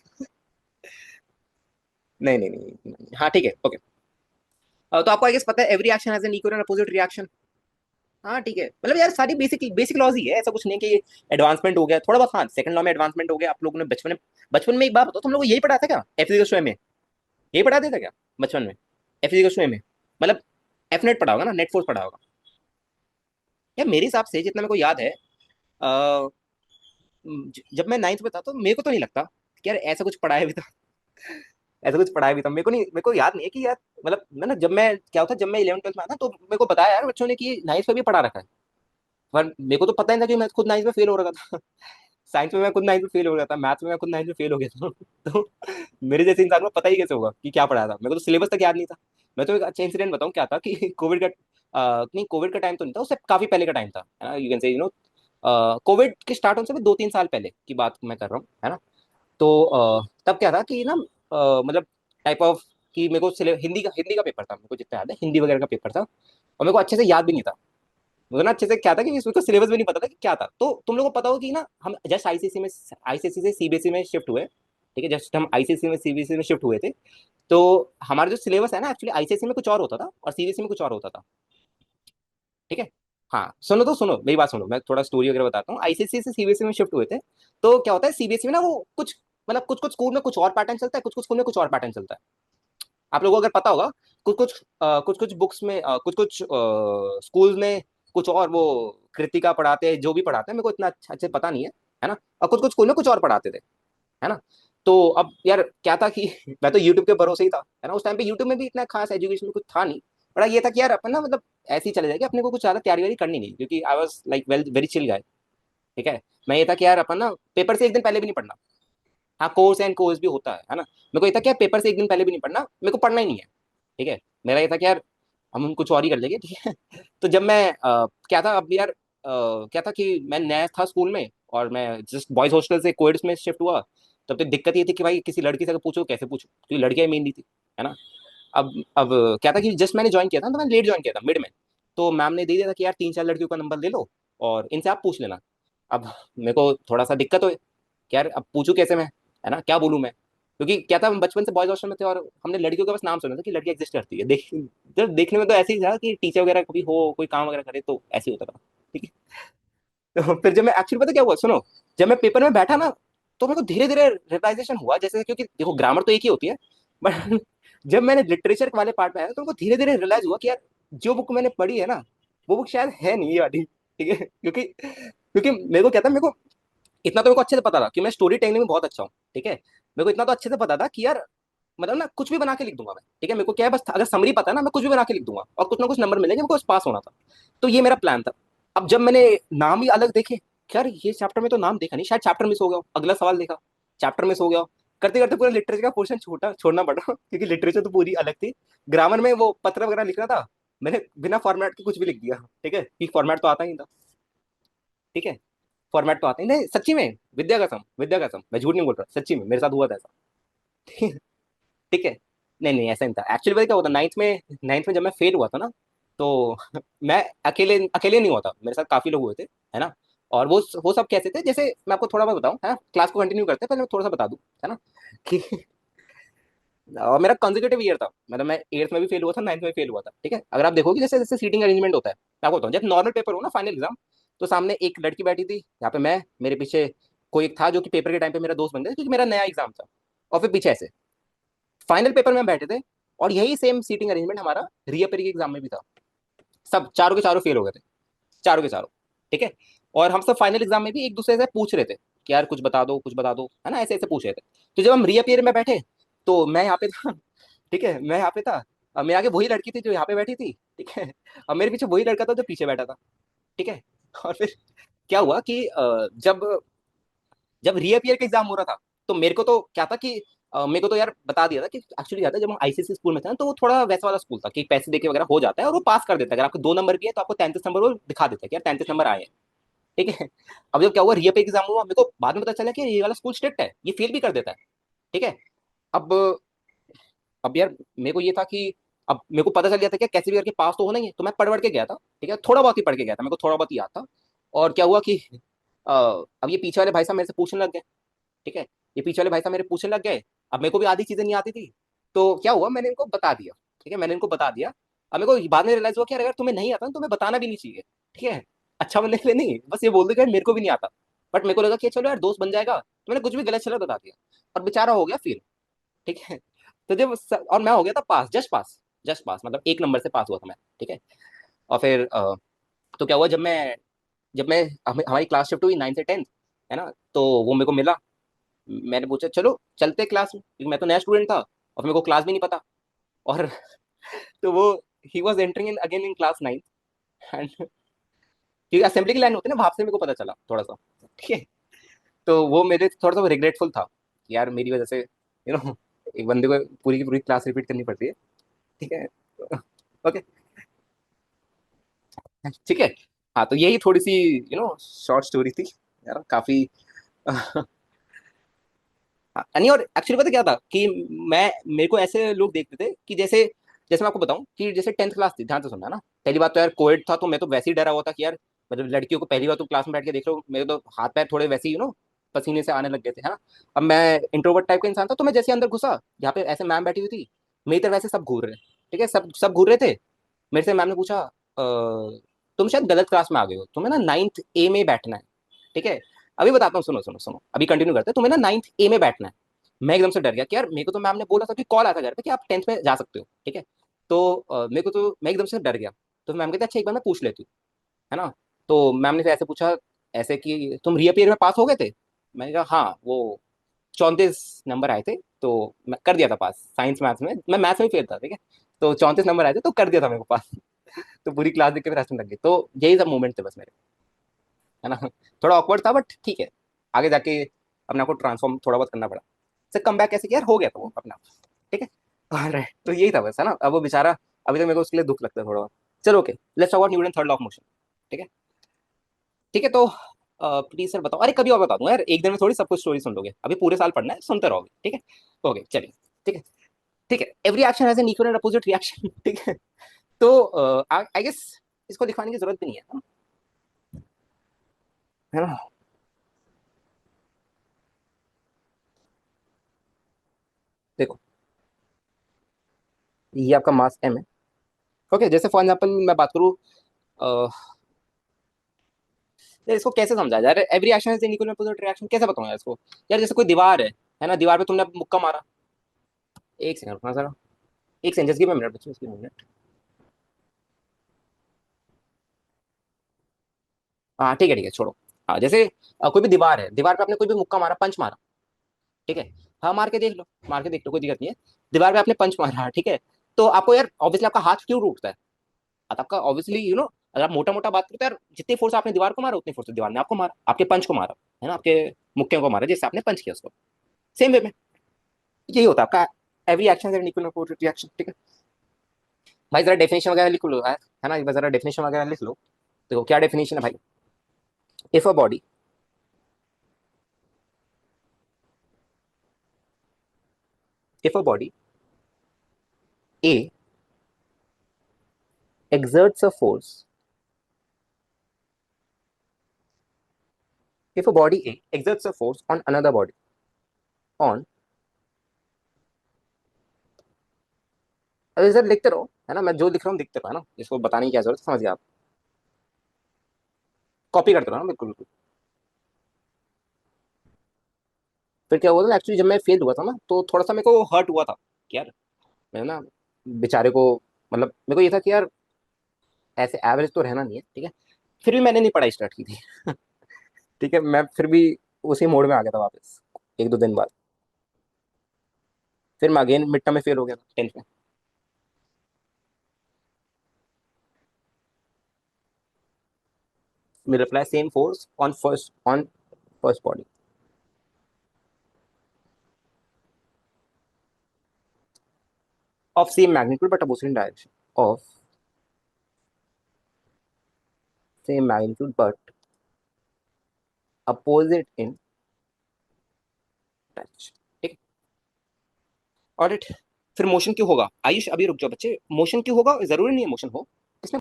नहीं नहीं नहीं, नहीं। हाँ ठीक है, ओके। तो आपको आई गेस पता है every action has an equal and opposite reaction. हाँ ठीक है, मतलब यार सारी बेसिक बेसिक लॉज ही है, ऐसा कुछ नहीं कि एडवांसमेंट हो गया थोड़ा बहुत। हाँ सेकंड लॉ में एडवांसमेंट हो गया, आप लोगों ने बचपन में एक बात बताओ, तुम लोग को यही पढ़ा था क्या एफ इज में, यही पढ़ाते थे क्या बचपन में, एफ इज में, मतलब एफ नेट पढ़ा होगा ना, नेट फोर्स पढ़ा होगा। यार मेरे हिसाब से जितना मेरे को याद है, जब मैं नाइन्थ में था तो मेरे को तो नहीं लगता कि यार ऐसा कुछ पढ़ाया भी था। ऐसा कुछ पढ़ाया भी था, मेरे को याद नहीं है कि यार, मतलब मैं ना, जब मैं क्या होता, जब मैं 11th 12th में आता तो मेरे को बताया यार बच्चों ने कि नाइन्थ में भी पढ़ा रखा है। पर मेरे को तो पता ही था कि मैं खुद नाइन्थ में फेल हो रहा था। साइंस में मैं खुद नाइन्थ में फेल हो गया था, मैथ्स में मैं खुद नाइन्थ में फेल हो गया था। तो मेरे जैसे इंसान को पता ही कैसे होगा कि क्या पढ़ाया था, मेरे को तो सिलेबस तक याद नहीं था। मैं तो एक अच्छा इंसिडेंट बताऊं क्या था कि कोविड का नहीं, कोविड का टाइम तो नहीं था, उससे काफी पहले का टाइम था, है ना, यू कैन से यू नो। कोविड के स्टार्ट होने से भी 2-3 साल पहले की बात मैं कर रहा हूँ, है ना। तो तब क्या था कि ना, मतलब टाइप ऑफ कि मेरे को हिंदी का पेपर था, मेरे को जितना याद है हिंदी वगैरह का पेपर था, और मेरे को अच्छे से याद भी नहीं था। मुझे ना अच्छे से क्या था कि इसमें सिलेबस भी नहीं पता था कि क्या था। तो तुम लोगों को पता हो कि ना, हम जस्ट आईसीएससी से सीबीएसई में शिफ्ट हुए। ठीक है, जस्ट हम आईसीएससी में सीबीएसई में शिफ्ट हुए थे। तो हमारा जो सिलेबस है ना, एक्चुअली आईसीएससी में कुछ और होता था और सीबीएसई में कुछ और होता था। ठीक है। हाँ सुनो तो सुनो, मेरी बात सुनो, मैं थोड़ा स्टोरी वगैरह बताता हूँ। आईसीएससी से सीबीएसई में शिफ्ट हुए थे। तो क्या होता है सीबीएसई में ना, वो कुछ मतलब कुछ कुछ स्कूल में कुछ और पैटर्न चलता है, कुछ कुछ स्कूल में कुछ और पैटर्न चलता है। आप लोगों को अगर पता होगा, कुछ कुछ बुक्स में, कुछ कुछ स्कूल में कुछ और वो कृतिका पढ़ाते हैं, जो भी पढ़ाते हैं मेरे को इतना अच्छे से पता नहीं है ना। और कुछ कुछ स्कूल में कुछ और पढ़ाते थे, है ना। तो अब यार क्या था कि मैं तो यूट्यूब के भरोसे ही था, है ना, उस टाइम पे यूट्यूब में भी इतना खास एजुकेशन कुछ था नहीं। बड़ा ये था कि यार अपन ना, मतलब ऐसे ही चले जाएगा, अपने को कुछ ज्यादा तैयारी वारी करनी नहीं, क्योंकि I was like well very chill guy. ठीक है। मैं ये था कि यार अपन ना पेपर से एक दिन पहले भी नहीं पढ़ना। हाँ कोर्स एंड कोर्स भी होता है ना। मेरे को ये था कि यार पेपर से एक दिन पहले भी नहीं पढ़ना, मेरे को पढ़ना ही नहीं है। ठीक है। मेरा ये था कि यार हम कुछ और ही कर लेंगे, ठीक है। तो जब मैं क्या था अब यार, क्या था कि मैं नया था स्कूल में, और मैं जस्ट बॉयज हॉस्टल से कोएड्स में शिफ्ट हुआ। तब तो दिक्कत ये थी कि भाई किसी लड़की से अगर पूछो कैसे पूछो, क्योंकि लड़कियां मेन नहीं थी, है ना। अब क्या था कि जस्ट मैंने ज्वाइन किया था, तो मैंने लेट ज्वाइन किया था मिड में। तो मैम ने दे दिया था कि यार 3-4 लड़कियों का नंबर ले लो और इनसे आप पूछ लेना। अब मेरे को थोड़ा सा दिक्कत हो कि यार अब पूछूं कैसे मैं, है ना, क्या बोलूं मैं, क्योंकि क्या था हम बचपन से बॉयज हॉस्टल में थे, और हमने लड़कियों का बस नाम सुना था कि लड़की एग्जिस्ट करती है, जब देखने में तो ऐसे ही था कि टीचर वगैरह कभी हो कोई काम वगैरह करे तो ऐसे ही होता था। ठीक है। तो फिर जब मैं एक्चुअली, पता क्या हुआ सुनो, जब मैं पेपर में बैठा ना, तो मेरे को धीरे धीरे रियलाइजेशन हुआ, जैसे क्योंकि देखो ग्रामर तो एक ही होती है, बट जब मैंने लिटरेचर वाले पार्ट में आया तो मेरे को धीरे धीरे रियलाइज हुआ कि यार जो बुक मैंने पढ़ी है ना, वो बुक शायद है नहीं ये वाली। ठीक है, क्योंकि मेरे को क्या था, मेरे को इतना तो मेरे को अच्छे से पता था कि मैं स्टोरी टेलिंग में बहुत अच्छा हूँ। ठीक है। मेरे को इतना तो अच्छे से पता था कि यार, मतलब ना कुछ भी बना के लिख दूंगा मैं। ठीक है, मेरे को क्या है, बस अगर समरी पता है ना, मैं कुछ भी बना के लिख दूंगा और कुछ ना कुछ नंबर मिलेंगे, मेरे को बस पास होना था। तो ये मेरा प्लान था। अब जब मैंने नाम ही अलग देखे, यार ये चैप्टर में तो नाम देखा नहीं, शायद चैप्टर मिस हो गया हो। अगला सवाल देखा, चैप्टर मिस हो गया हो। करते करते पूरा लिटरेचर का पोर्शन छोड़ना पड़ा, क्योंकि लिटरेचर तो पूरी अलग थी। ग्रामर में वो पत्र वगैरह लिख रहा था, मैंने बिना फॉर्मेट के कुछ भी लिख दिया। ठीक है, कि फॉर्मेट तो आता ही था। ठीक है, फॉर्मेट तो आता ही नहीं सच्ची में। विद्या कसम, मैं झूठ नहीं बोल रहा, सच्ची में मेरे साथ हुआ था ऐसा। ठीक है। नहीं नहीं ऐसा नहीं था, एक्चुअली पता क्या होता, नाइन्थ में जब मैं फेल हुआ था ना, तो मैं अकेले अकेले नहीं हुआ था, मेरे साथ काफी लोग हुए थे, है ना। और वो सब कैसे थे, जैसे मैं आपको थोड़ा बहुत बताऊं, है ना, क्लास को कंटिन्यू करते हैं, पहले मैं थोड़ा सा बता दूं, है ना, कि और मेरा कंसेक्यूटिव ईयर था, मतलब मैं 8th में भी फेल हुआ था, 9th में भी फेल हुआ था। ठीक है, अगर आप देखोगे जैसे जैसे सीटिंग अरेंजमेंट होता है, मैं आपको बताऊं, जब नॉर्मल पेपर हो ना, फाइनल एग्जाम, तो सामने एक लड़की बैठी थी, यहाँ पे मैं, मेरे पीछे कोई एक था जो कि पेपर के टाइम पे मेरा दोस्त बन गया, क्योंकि मेरा नया एग्जाम था। और फिर पीछे ऐसे फाइनल पेपर में हम बैठे थे, और यही सेम सीटिंग अरेंजमेंट हमारा रीअपेयर के एग्जाम में भी था। सब चारों के चारों फेल हो गए थे, चारों के चारों। ठीक है। और हम सब फाइनल एग्जाम में भी एक दूसरे से पूछ रहे थे कि यार कुछ बता दो, कुछ बता दो, है ना, ऐसे ऐसे पूछ रहे थे। तो जब हम रीअपेयर में बैठे, तो मैं यहाँ पे था। ठीक है, मैं यहाँ पे था, अब मेरे आगे वही लड़की थी जो यहाँ पे बैठी थी। ठीक है, अब मेरे पीछे वही लड़का था जो पीछे बैठा था। ठीक है। और फिर क्या हुआ कि जब जब रीअपियर का एग्जाम हो रहा था, तो मेरे को तो क्या था कि मेरे को तो यार बता दिया था कि एक्चुअली क्या था, जब हम आईसीएसई स्कूल में थे ना, तो वो थोड़ा वैसा वाला स्कूल था कि पैसे देके वगैरह हो जाता है और वो पास कर देता है। अगर आपको 2 नंबर भी है तो आपको 33 नंबर वो दिखा देता है कि यार 33 नंबर आए हैं। ठीक है। अब जब क्या हुआ, रीअपियर एग्जाम हुआ, मेरे को बाद में पता चला कि ये वाला स्कूल स्ट्रिक्ट है, ये फेल भी कर देता है। ठीक है। अब अब यार मेरे को ये था कि अब मेरे को पता चल गया था कि कैसे भी करके पास तो होना ही है, तो मैं पढ़ पढ़ के गया था। ठीक है, थोड़ा बहुत ही पढ़ के गया था, मेरे को थोड़ा बहुत ही याद था। और क्या हुआ कि अब ये पीछे वाले भाई साहब मेरे से पूछने लग गए। ठीक है। ये पीछे वाले भाई साहब मेरे पूछने लग गए। अब मेरे को भी आधी चीजें नहीं आती थी। तो क्या हुआ, मैंने इनको बता दिया। ठीक है, मैंने इनको बता दिया। अब मेरे को बाद में रियलाइज हुआ कि यार अगर तुम्हें नहीं आता ना, तुम्हें बताना भी नहीं चाहिए। ठीक है। अच्छा बनने के लिए नहीं, बस ये बोल दो कि यार मेरे को भी नहीं आता। बट मेरे को लगा कि चलो यार दोस्त बन जाएगा, तो मैंने कुछ भी गलत सलत बता दिया। और बेचारा हो गया फिर। ठीक है। तो और मैं हो गया था पास, जस्ट पास। जस्ट पास मतलब 1 नंबर से पास हुआ था मैं। ठीक है। और फिर तो क्या हुआ, जब मैं हमारी क्लास शिफ्ट हुई 9 से 10, है ना, तो वो मेरे को मिला। मैंने पूछा चलो चलते क्लास में, क्योंकि मैं तो नया स्टूडेंट था और मेरे को क्लास भी नहीं पता। और तो वो he was entering in again in class 9। And क्योंकि असेंबली की लाइन होती है ना, वहां से मेरे को पता चला थोड़ा सा। ठीक है। तो वो मेरे थोड़ा सा रिग्रेटफुल था कि यार मेरी वजह से एक बंदे को पूरी की पूरी क्लास रिपीट करनी पड़ती है। ठीक है। ओके। ठीक है। हाँ, तो यही थोड़ी सी शॉर्ट स्टोरी थी यार, काफी नहीं, और एक्चुअली पता क्या था कि मैं मेरे को ऐसे लोग देखते थे कि जैसे जैसे मैं आपको बताऊं कि जैसे 10th क्लास थी, ध्यान से सुनना ना। पहली बात तो यार कोविड था, तो मैं तो वैसे ही डरा हुआ था कि यार मतलब लड़कियों को पहली बार तो क्लास में बैठ के देख रहा हूँ, मेरे तो हाथ पैर थोड़े वैसे ही पसीने से आने लग गए थे, है ना। अब मैं इंट्रोवर्ट टाइप का इंसान था, तो मैं जैसे अंदर घुसा, जहाँ पे ऐसे मैम बैठी हुई थी, मेरी तरफ वैसे सब घूर रहे हैं। ठीक है, सब सब घूर रहे थे। मेरे से मैम ने पूछा, तुम शायद गलत क्लास में आ गए हो, तुम्हें ना 9th A में बैठना है। ठीक है। अभी बताता हूँ, सुनो सुनो सुनो, अभी कंटिन्यू करते हैं। तुम्हें ना 9th A में बैठना है। मैं एकदम से डर गया कि यार मेरे को तो मैम ने बोला था कि कॉल आता घर पे कि आप 10th में जा सकते हो। ठीक है। तो मेरे को तो मैं एकदम से डर गया। तो मैम कहते अच्छा एक बार मैं पूछ लेती हूँ, है ना। तो मैम ने फिर ऐसे पूछा, ऐसे कि तुम रीअपियर में पास हो गए थे। मैंने कहा हाँ, वो 34 नंबर आए थे, तो मैं कर दिया था पास साइंस मैथ्स में, मैं मैथ्स में फेल था। ठीक है। तो 34 नंबर आए थे, तो कर दिया था मेरे को पास। तो पूरी क्लास देख के फिर हंसने लग गई। तो यही सब मोमेंट थे बस मेरे, है ना। थोड़ा ऑकवर्ड था बट ठीक है, आगे जाके अपने आप को ट्रांसफॉर्म थोड़ा बहुत करना पड़ा। से कम बैक कैसे किया यार, हो गया था वो अपना। ठीक है। ऑलराइट, तो यही था बस, है ना। अब वो बेचारा, अभी तो मेरे को उसके लिए दुख लगता है थोड़ा। चलो okay, let's talk about Newton third law of motion. ठीक है। ठीक है। तो प्लीज सर बताओ, अरे कभी और बता दूंगा यार, एक दिन में थोड़ी सब कुछ स्टोरी सुन लोगे, अभी पूरे साल पढ़ना है, सुनते रहोगे। ठीक है। ओके चलिए। ठीक है। ठीक है, every action has an equal and opposite reaction. ठीक है। तो आई गेस इसको दिखाने की जरूरत भी नहीं है, है ना। देखो, ये आपका मास एम है। ओके, जैसे फॉर एग्जाम्पल मैं बात करूँ, यार इसको कैसे समझा जाए, every action is equal opposite reaction कैसे बताऊं यार इसको। यार जैसे कोई दीवार है ना, दीवार पे तुमने मुक्का मारा। एक सेकंड रुकना जरा, एक second, just give me minute बच्चों, जस्ट गिव मी मिनट। हाँ ठीक है, ठीक है, छोड़ो। हाँ, जैसे कोई भी दीवार है, दीवार पे आपने कोई भी मुक्का मारा, पंच मारा। ठीक है। हाँ, मार के देख लो, मार के देख लो, कोई दिक्कत नहीं है। दीवार पे आपने पंच मारा, ठीक है। तो आपको यार ऑब्वियसली आपका हाथ क्यों टूटता है। हाथ आपका ऑब्वियसली अगर आप मोटा मोटा बात करते हैं यार, जितनी फोर्स आपने दीवार को मारा, उतनी फोर्स दीवार ने आपको मारा, आपके पंच को मारा, है ना, आपके मुक्के को मारा जिससे आपने पंच किया उसको। सेम वे में यही होता है आपका, every action is an equal opposite reaction. ठीक है। भाई जरा डेफिनेशन वगैरह लिख लो यार, है ना, एक बार जरा डेफिनेशन वगैरह लिख लो। देखो क्या डेफिनेशन है भाई। If a body, if a body A exerts a force, if a body A exerts a force on another body, on, अरे सर लिखते रहो, है ना, मैं जो लिख रहा हूँ लिखते रहो, है ना, इसको बताने की क्या जरूरत है, समझ गया आप। कॉपी करते रहो ना, बिल्कुल बिल्कुल। फिर क्या हुआ था एक्चुअली, जब मैं फेल हुआ था ना, तो थोड़ा सा मेरे को हर्ट हुआ था कि यार मैं ना बेचारे को, मतलब मेरे को ये था कि यार ऐसे एवरेज तो रहना नहीं है। ठीक है। फिर भी मैंने नहीं पढ़ाई स्टार्ट की थी। ठीक है, मैं फिर भी उसी मोड में आ गया था वापस, 1-2 दिन बाद। फिर मैं अगेन मिड टर्म में फेल हो गया था 10th में। will apply same force on first body. Of same magnitude but opposite in direction. Of same magnitude but opposite in direction. ठीक है? और इट फिर मोशन क्यों होगा? आयुष अभी रुक जाओ बच्चे, मोशन क्यों होगा? जरूरी नहीं है मोशन हो इसमें।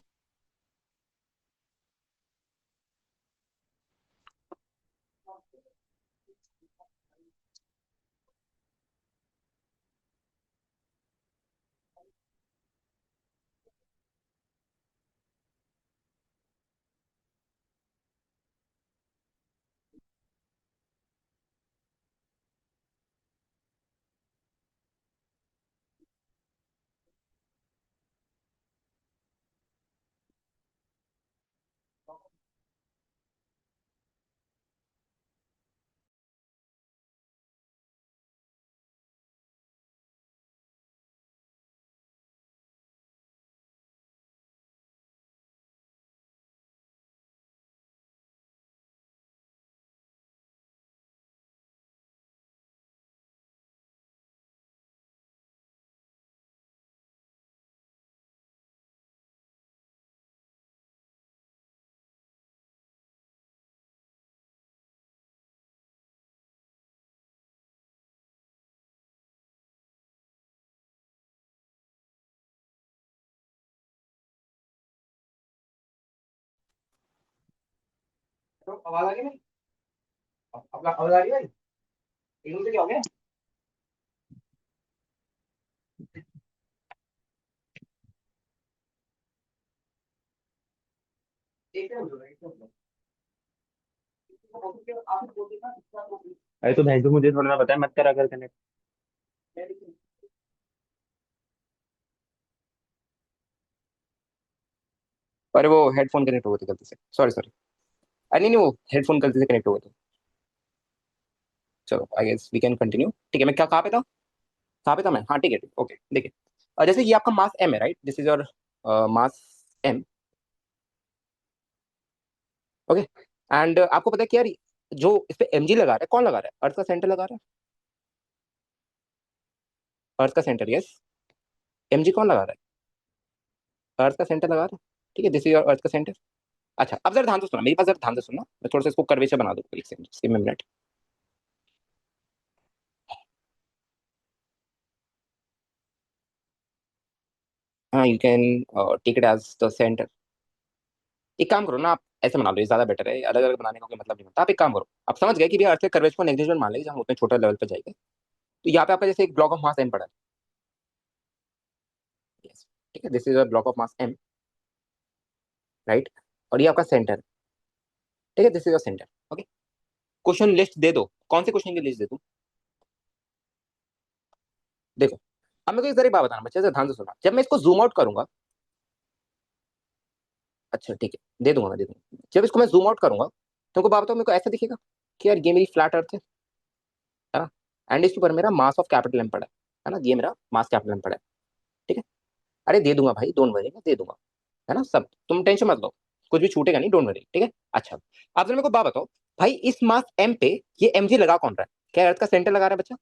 तो आवाज आ रही है? अब आवाज आ रही है? एकदम से क्या हो गया? अरे तो भाई तो मुझे थोड़ा ना बताया, मत करा कर कनेक्ट। अरे वो हेडफोन कनेक्ट हो गए थे गलती से, सॉरी सॉरी। अरे नहीं नहीं, वो हेडफोन गलती से कनेक्ट हो गए थे। चलो I guess we can continue. ठीक है, मैं क्या कहाँ पे था? कहाँ पे था मैं? हाँ ठीक है, ठीक ओके। देखिए, जैसे ये आपका मास एम है, right? This is your mass M. Okay. And आपको पता है कि यार, जो इस पे एम जी लगा रहा है, कौन लगा रहा है? अर्थ का सेंटर लगा रहा है। अर्थ का सेंटर, यस। एम जी कौन लगा रहा है? अर्थ का सेंटर लगा रहा है। ठीक है, दिस इज योर अर्थ का सेंटर। अच्छा, अब जरा ध्यान से सुना, मेरी बात जरा ध्यान से सुनना, मैं थोड़ा सा इसको कर्वेचर बना दूंगा, एक सेकंड, एक मिनट। हाँ, you can take it as the centre. एक काम करो ना, आप ऐसे बना लो, ये ज्यादा बेटर है। अलग अलग बनाने का कोई मतलब नहीं होता। आप एक काम करो, आप समझ गए कि भैया अर्थ के कर्वेचर को नेग्लिजिबल मान लेंगे जब हम उतने छोटे लेवल पे जाएंगे। तो यहाँ पे आपका जैसे एक ब्लॉक ऑफ मास एम पड़ा है। यस। ठीक है, this is a block of mass M, right? और ये आपका सेंटर है। ठीक है, this is a centre. Okay. Question list दे दो, कौन से क्वेश्चन की लिस्ट दे दूं? देखो, अब मेरे को एक जरा बात बताना बच्चे से, ध्यान से सुना। जब मैं इसको जूम आउट करूंगा, अच्छा ठीक है, दे दूंगा, मैं दे दूंगा। जब इसको मैं जूम आउट करूंगा, तुमको बात बताओ, मेरे को ऐसा दिखेगा कि यार ये मेरी फ्लैट अर्थ है ना? एंड इसके ऊपर मेरा मास ऑफ कैपिटल एम पड़ा है ना? ये मेरा मास कैपिटल एम पड़ा है। ठीक है। अरे दे दूंगा भाई, डोंट वरी, मैं दे दूंगा। है ना? सब तुम टेंशन मत लो, कुछ भी छूटेगा नहीं, डोंट वरी। ठीक है। अच्छा, आप जरा मेरे को बात बताओ, भाई इस मास एम पे ये एम जी लगा कौन रहा है? क्या अर्थ का सेंटर लगा रहा है बच्चा?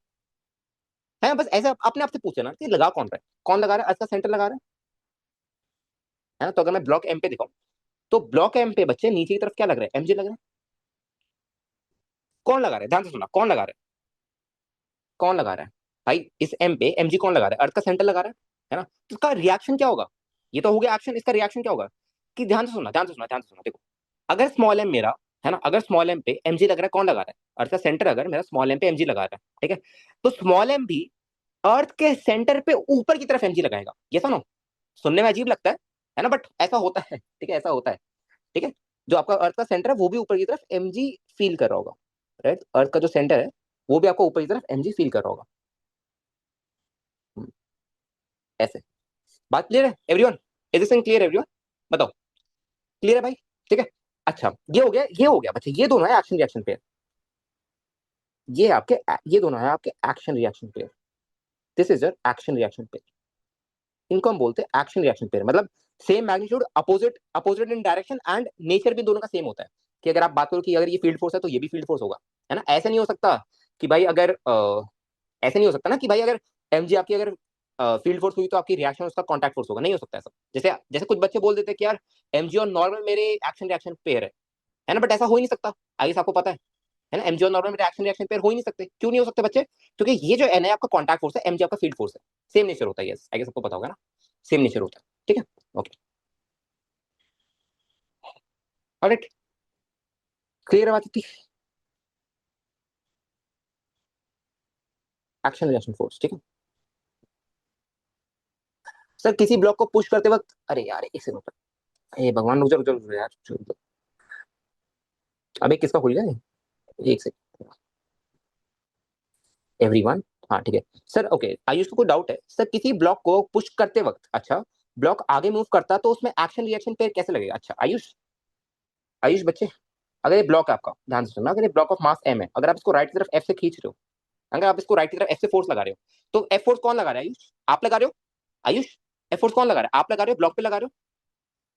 है बस ऐसे अपने आप से पूछे ना कि लगा कौन रहा है, कौन लगा रहा है? अर्थ का सेंटर लगा रहा है ना? तो अगर मैं ब्लॉक एम पे दिखाऊं, तो ब्लॉक एम पे बच्चे नीचे की तरफ क्या लग रहा है? एम जी लग रहा है। कौन लगा रहा है? ध्यान से सुना, कौन लगा रहा है? कौन लगा रहा है? भाई इस एम पे एम जी कौन लगा रहा है? अर्थ का सेंटर लगा रहा है ना? तो इसका रिएक्शन क्या होगा? ये तो हो गया एक्शन, इसका रिएक्शन क्या होगा? कि ध्यान से सुनना, ध्यान से सुनना, ध्यान से सुनना। देखो, अगर स्मॉल एम मेरा, है ना, अगर स्मॉल एम पे एम जी लग रहा है, कौन लगा रहा है? अर्थ का सेंटर अगर मेरा स्मॉल एम पे एम जी लगा रहा है, ठीक है, तो स्मॉल एम भी अर्थ के सेंटर पे ऊपर की तरफ एम जी लगाएगा। ये सुनो, सुनने में अजीब लगता है ना? बट ऐसा होता है। ठीक है, ऐसा होता है। ठीक है। जो आपका अर्थ का सेंटर है वो भी ऊपर की तरफ एम जी फील कर रहा होगा, राइट? अर्थ का जो सेंटर है वो भी आपको ऊपर की तरफ एम जी फील कर रहा होगा। हम्म, ऐसे। बात क्लियर है everyone? Is this clear everyone? बताओ, क्लियर है भाई? ठीक है। अच्छा, ये हो गया, ये हो गया बच्चे, ये दोनों है एक्शन रिएक्शन पेयर। ये आपके, ये दोनों है आपके action reaction pair. This is your action reaction pair. इनको हम बोलते हैं एक्शन रिएक्शन पेयर। मतलब same magnitude, opposite opposite in direction, and nature भी दोनों का सेम होता है। कि अगर आप बात करो कि अगर ये फील्ड फोर्स है तो ये भी फील्ड फोर्स होगा, है ना। ऐसा नहीं हो सकता कि भाई अगर ऐसे नहीं हो सकता ना कि भाई अगर mg आपकी अगर फील्ड फोर्स हुई तो आपकी रिएक्शन उसका कॉन्टैक्ट फोर्स होगा, नहीं हो सकता ऐसा। जैसे जैसे कुछ बच्चे बोल देते हैं कि यार mg और नॉर्मल मेरे एक्शन रिएक्शन पेयर है ना, बट ऐसा हो ही नहीं सकता। आइए आपको पता है ना, mg और नॉर्मल मेरे एक्शन रिएक्शन पेयर हो ही नहीं सकते। क्यों नहीं हो सकते बच्चे? क्योंकि ये जो n है आपका कॉन्टैक्ट फोर्स है, mg आपका फील्ड फोर्स है। सेम नेचर होता है, यस आई गेस सबको पता होगा ना, सेम नेचर होता है। ठीक है, ओके, ऑलराइट, क्लियर बात थी। एक्शन रिएक्शन फोर्स, ठीक है सर। किसी ब्लॉक को पुश करते वक्त, अरे यार एक सेकंड, ए भगवान रुक जा रुक जा रुक जा यार, रुक जा। अबे किसका खुल गया ये? एक सेकंड, एवरीवन, हाँ ठीक है सर। ओके, आयुष को कोई डाउट है सर? किसी ब्लॉक को पुश करते वक्त, अच्छा ब्लॉक आगे मूव करता तो उसमें एक्शन रिएक्शन पेयर कैसे लगेगा? अच्छा आयुष, आयुष बच्चे, अगर ये ब्लॉक है आपका, ध्यान से सुनना, अगर ये ब्लॉक ऑफ मास एम है, अगर आप इसको राइट की तरफ एफ से खींच रहे हो, अगर आप इसको राइट की तरफ एफ से फोर्स लगा रहे हो, तो एफ फोर्स कौन लगा रहा है आयुष? आप लगा रहे हो आयुष? एफ फोर्स कौन लगा रहा है? आप लगा रहे हो, ब्लॉक पे लगा रहे हो,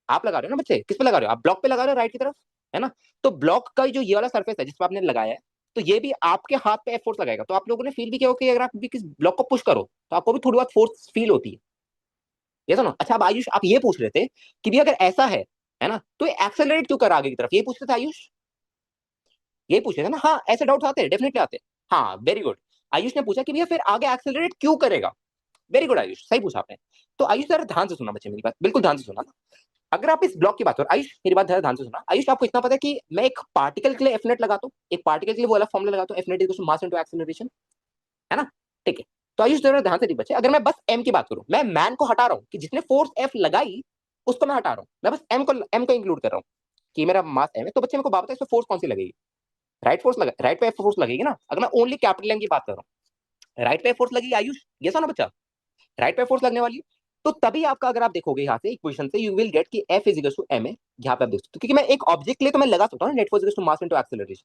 आप लगा रहे हो ना बच्चे, किस पे लगा रहे हो? आप ब्लॉक पे लगा रहे हो, राइट की तरफ, है ना। तो ब्लॉक का जो ये वाला सरफेस है जिस पर आपने लगाया है, तो ये भी आपके हाथ पे एफ फोर्स लगाएगा। तो आप लोगों ने फील भी किया होगा कि अगर आप भी किस ब्लॉक को पुश करो तो आपको भी थोड़ी बहुत फोर्स फील होती है, ये सुनो। अच्छा अब आयुष आप ये पूछ रहे थे कि भी अगर ऐसा है ना, तो एक्सेलरेट क्यों कर आगे की तरफ, ये पूछ रहे थे आयुष, ये पूछ रहे थे ना। हाँ ऐसे डाउट आते हैं, डेफिनेटली आते हैं। हाँ वेरी गुड, आयुष ने पूछा कि भैया फिर आगे एक्सेलरेट क्यों करेगा। वेरी गुड आयुष, सही पूछा आपने। तो आयुष जरा ध्यान से सुना बच्चे, मेरी बात बिल्कुल ध्यान से सुना। अगर आप इस ब्लॉक की बात करो, आयुष मेरी बात ध्यान से सुना। आयुष आपको इतना पता है कि मैं एक पार्टिकल के लिए एफ नेट लगाता हूँ, एक पार्टिकल के लिए वो वाला फॉर्मूला लगाता हूँ, F net equals to mass into acceleration, है ना। ठीक है, तो आयुष जरा ध्यान से, ठीक बच्चे, अगर मैं बस एम की बात करूं, मैं मैन को हटा रहा हूँ कि जिसने फोर्स एफ लगाई उसको मैं हटा रहा हूँ, मैं बस एम को इंक्लूड कर रहा हूँ कि मेरा मास एम है। तो बच्चे मेरे को बात बताओ इसमें फोर्स कौन सी लगेगी? राइट फोर्स लगा, राइट पे फोर्स लगेगी ना, अगर मैं ओनली कैपिटल एम की बात कर रहा हूँ। राइट पे फोर्स लगेगी आयुष, ये सुनो बच्चा, राइट पे फोर्स लगने वाली है। तो तभी आपका, अगर आप देखोगे यहाँ से इक्वेशन से, यू विल गेट कि F is equal to M है। यहाँ पे आप देख सकते हो, क्योंकि मैं एक ऑब्जेक्ट ले तो मैं लगा सकता हूँ net force equal to mass into acceleration.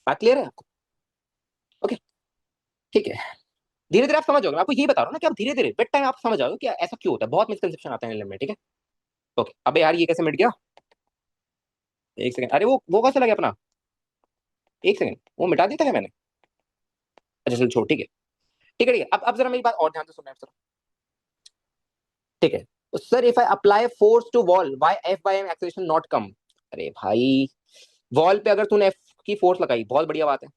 बात क्लियर है आपको? ओके, ठीक है, धीरे धीरे आप समझ जाओगे। मैं आपको ये बता रहा हूँ ना कि आप धीरे धीरे विद टाइम आप समझ जाओगे कि ऐसा क्यों होता है। बहुत मिसकंसेप्शन आता है एलएम में, ठीक है। ओके, अबे यार ये कैसे मिट गया? एक सेकंड, अरे वो कैसे लगा अपना? एक सेकंड, वो मिटा दिया था क्या मैंने? अच्छा चलो छोड़, ठीक है ठीक है ठीक है। अब जरा मेरी बात और ध्यान से सुनना है सर, ठीक है। तो sir if I apply force to wall, why F by M acceleration not come? अरे भाई, वॉल पे अगर तूने एफ की फोर्स लगाई, बहुत बढ़िया बात है,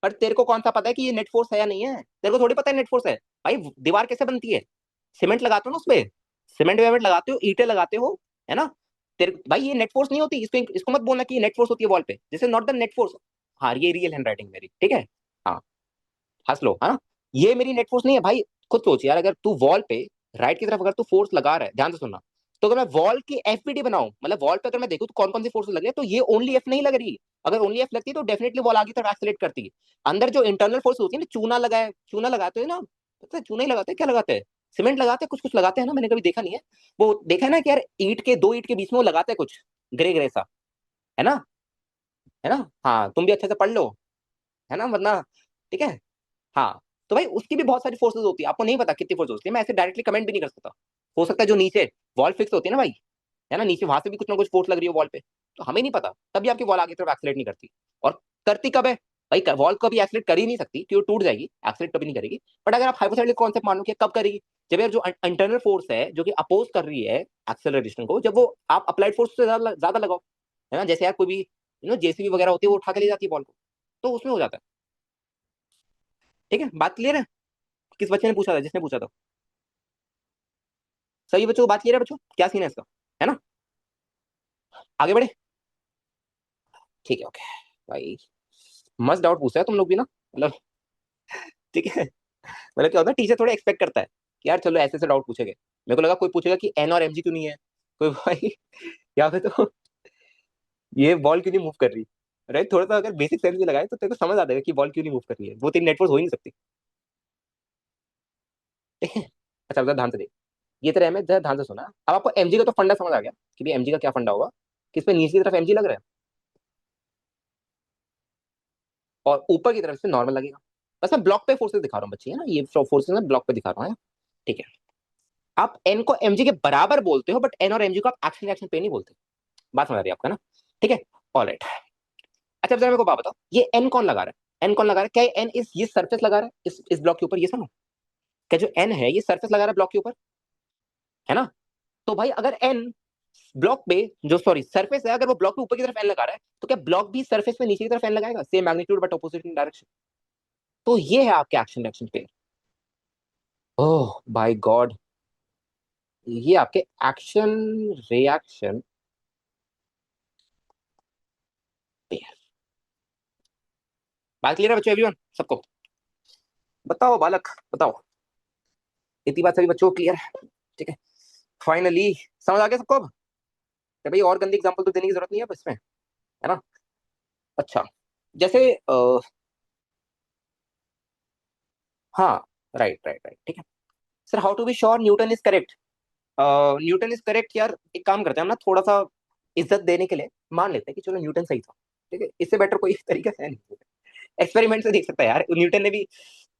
पर तेरे को कौन सा पता है कि ये नेट फोर्स है या नहीं है? तेरे को थोड़ी पता है नेट फोर्स है। भाई दीवार कैसे बनती है? सीमेंट लगाते हो ना उसपे, सीमेंट वेमेंट लगाते हो, ईंटें लगाते हो, है ना। तेरे भाई ये नेट फोर्स नहीं होती, इसको इसको मत बोलना कि ये नेट फोर्स होती है वॉल पे, this is not the net force. हाँ ये रियल हैंड राइटिंग मेरी, ठीक है। हाँ हंस लो, हाँ ये मेरी नेट फोर्स नहीं है भाई। खुद सोच यार, अगर तू वॉल पे राइट की तरफ अगर तू फोर्स लगा रहा है, ध्यान से सुनना, तो अगर मैं वॉल की एफबीडी बनाऊं, मतलब वॉल पे अगर मैं देखूं तो कौन कौन सी फोर्स लग रही है, तो ये ओनली एफ नहीं लग रही। अगर ओनली एफ लगती तो डेफिनेटली वॉल आगे तरफ एक्सेलरेट करती है। अंदर जो इंटरनल फोर्स होती है ना, चूना लगाते हैं ना, पता है चूना ही लगाते हैं, क्या लगाते हैं, सीमेंट लगाते हैं, कुछ कुछ लगाते हैं ना, मैंने कभी देखा नहीं है। वो देखा है ना कि यार ईंट के, दो ईंट के बीच में वो लगाते हैं कुछ ग्रे ग्रे सा, है ना, है ना। हाँ तुम भी अच्छे से पढ़ लो, है ना, वरना, ठीक है। हाँ, तो भाई उसकी भी बहुत सारी फोर्सेस होती है, आपको नहीं पता कितनी फोर्स होती है, मैं ऐसे डायरेक्टली कमेंट भी नहीं कर सकता। हो सकता है जो नीचे वॉल फिक्स होती है ना भाई, है ना, नीचे वहां से भी कुछ ना कुछ फोर्स लग रही है वॉल पे, तो हमें नहीं पता, तभी आपकी वॉल आगे तरफ एक्सलेट नहीं करती। और करती कब है भाई? वॉल कभी एक्सलेट कर ही नहीं सकती क्योंकि टूट जाएगी, एक्सलेट कभी नहीं करेगी। बट अगर आप हाइपोथेटिकल कॉन्सेप्ट मानो कि कब करेगी, जब यार जो इंटरनल फोर्स है जो कि अपोज कर रही है एक्सेलरेशन को, जब वो आप अप्लाइड फोर्स से ज्यादा लगाओ, है ना, जैसे यार कोई भी जेसीबी वगैरह होती है वो उठा के ले जाती है बॉल को, तो उसमें हो जाता है। ठीक है, बात क्लियर है? किस बच्चे ने पूछा था, जिसने पूछा था? सही बच्चों, बात क्लियर है बच्चों, क्या सीन है इसका, है ना। आगे बढ़े, ठीक है, ओके भाई। मस्त डाउट पूछा है तुम लोग भी ना, मतलब, ठीक है। मतलब क्या होता है, टीचर थोड़ा एक्सपेक्ट करता है कि यार चलो ऐसे ऐसे डाउट पूछेंगे। मेरे को लगा कोई पूछेगा कि एन और एमजी क्यों नहीं है, कोई भाई या फिर तो ये बॉल क्यों नहीं मूव कर रही। राइट, थोड़ा सा अगर बेसिक सेंस भी लगाए तो तेरे को समझ आ जाएगा कि बॉल क्यों नहीं मूव कर रही है, वो तेरी नेटवर्क हो ही नहीं सकती। ठीक है, अच्छा बता ध्यान से देख, ये तेरा एम है, ध्यान से सुना। अब आपको एमजी का तो फंडा समझ आ गया कि भाई एमजी का क्या फंडा होगा, कि इस पे नीचे की तरफ एमजी लग रहा है और ऊपर की तरफ से नॉर्मल लगेगा। बस मैं ब्लॉक पे फोर्सेस दिखा रहा हूँ बच्चे, है ना, ये फोर्सेस मैं ब्लॉक पे दिखा रहा हूँ, है? ठीक है, आप एन को एमजी के बराबर बोलते हो, बट एन और एमजी को आप एक्शन रिएक्शन पे नहीं बोलते। बात समझ आ रही है आपका ना? ठीक है, ऑलराइट। अच्छा जरा मेरे को बात बताओ, ये एन कौन लगा रहा है? एन कौन लगा रहा है? क्या एन इस ये सरफेस लगा रहा है इस ब्लॉक के ऊपर? ये सुनो, क्या जो एन है ये सरफेस लगा रहा है ब्लॉक के ऊपर, है ना? तो भाई अगर एन ब्लॉक पे जो सॉरी सरफेस है, अगर वो ब्लॉक के ऊपर की तरफ एन लगा रहा है, तो क्या ब्लॉक भी सरफेस पे नीचे की तरफ एन लगाएगा? Same magnitude but opposite in direction. तो ये है आपके एक्शन रिएक्शन पेयर। ओह बाय गॉड, ये आपके एक्शन रिएक्शन पेयर। बात क्लियर है बच्चों, एवरीवन सबको? बताओ बालक बताओ, इतनी बात सभी बच्चों को क्लियर है? ठीक है, फाइनली समझ आ गया सबको अब? तो भाई और गंदी एग्जांपल तो देने की जरूरत नहीं है बस में, है ना? अच्छा, जैसे हाँ, राइट राइट राइट, ठीक है। Sir how to be sure Newton is correct? Newton is correct यार, एक काम करते हैं हम ना, थोड़ा सा इज्जत देने के लिए मान लेते हैं कि चलो न्यूटन सही था। ठीक है, इससे बेटर कोई तरीका है नहीं। एक्सपेरिमेंट से देख सकता है यार न्यूटन ने भी।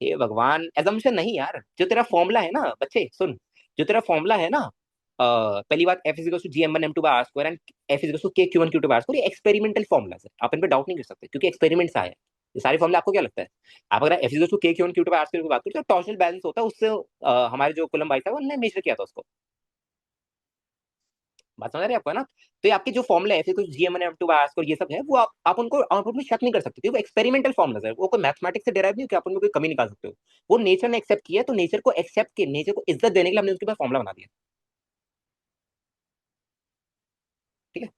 हे भगवान, एजम्पशन नहीं यार, जो तेरा फॉर्मूला है ना बच्चे सुन, जो तेरा फॉर्मूला है ना, पहली बात F is G M one M two by R square and F is K Q one Q two by R square, ये एक्सपेरिमेंटल फॉर्मूला है, आप इन पे डाउट नहीं कर सकते क्योंकि एक्सपेरिमेंट से आया है। ये सारे फॉर्मूला आपको क्या लगता है? आप अगर F is K Q one Q two by R square की बात करें तो टॉर्शनल बैलेंस होता है उससे, हमारे जो कुलम भाई था उन्होंने मेजर किया था उसको। बात समझ रहे हैं आपको, है ना? तो ये आपके जो फॉर्मुला है फिर कुछ जीएमएन एम टू बायस और ये सब है, वो आप उनको आउटपुट में शक नहीं कर सकते क्योंकि वो एक्सपेरिमेंटल फॉर्मुला है, वो कोई मैथमेटिक्स से डेराइव नहीं हो कि आप उनमें कोई कमी निकाल सकते हो। वो नेचर ने एक्सेप्ट किया, तो नेचर को एक्सेप्ट के नेचर को इज्जत देने के लिए हमने उसके पास फॉर्मुला बना दिया। ठीक है,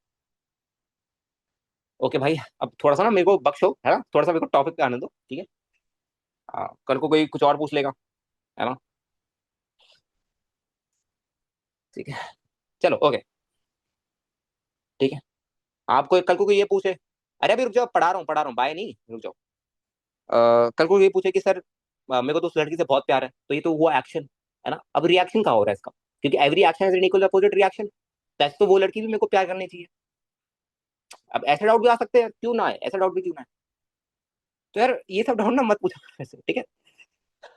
ओके भाई, अब थोड़ा सा ना मेरे को बख्शो, है ना, थोड़ा सा मेरे को टॉपिक पे आने दो, ठीक है? कल को कोई कुछ और पूछ लेगा, है ना? ठीक है, चलो ओके, ठीक है। आपको कल को कोई ये पूछे, अरे अभी रुक जाओ, पढ़ा रहा हूँ बाय नहीं, रुक जाओ। कल को ये पूछे कि सर मेरे को तो उस लड़की से बहुत प्यार है, तो ये तो हुआ एक्शन, है ना? अब रिएक्शन कहाँ हो रहा है इसका? क्योंकि every action is equal opposite reaction, तो ऐसे तो वो लड़की भी मेरे को प्यार करनी चाहिए। अब ऐसे डाउट भी आ सकते हैं, क्यों ना है, ऐसा डाउट भी क्यों ना है? तो यार ये सब डाउट ना मत पूछो ऐसे, ठीक है?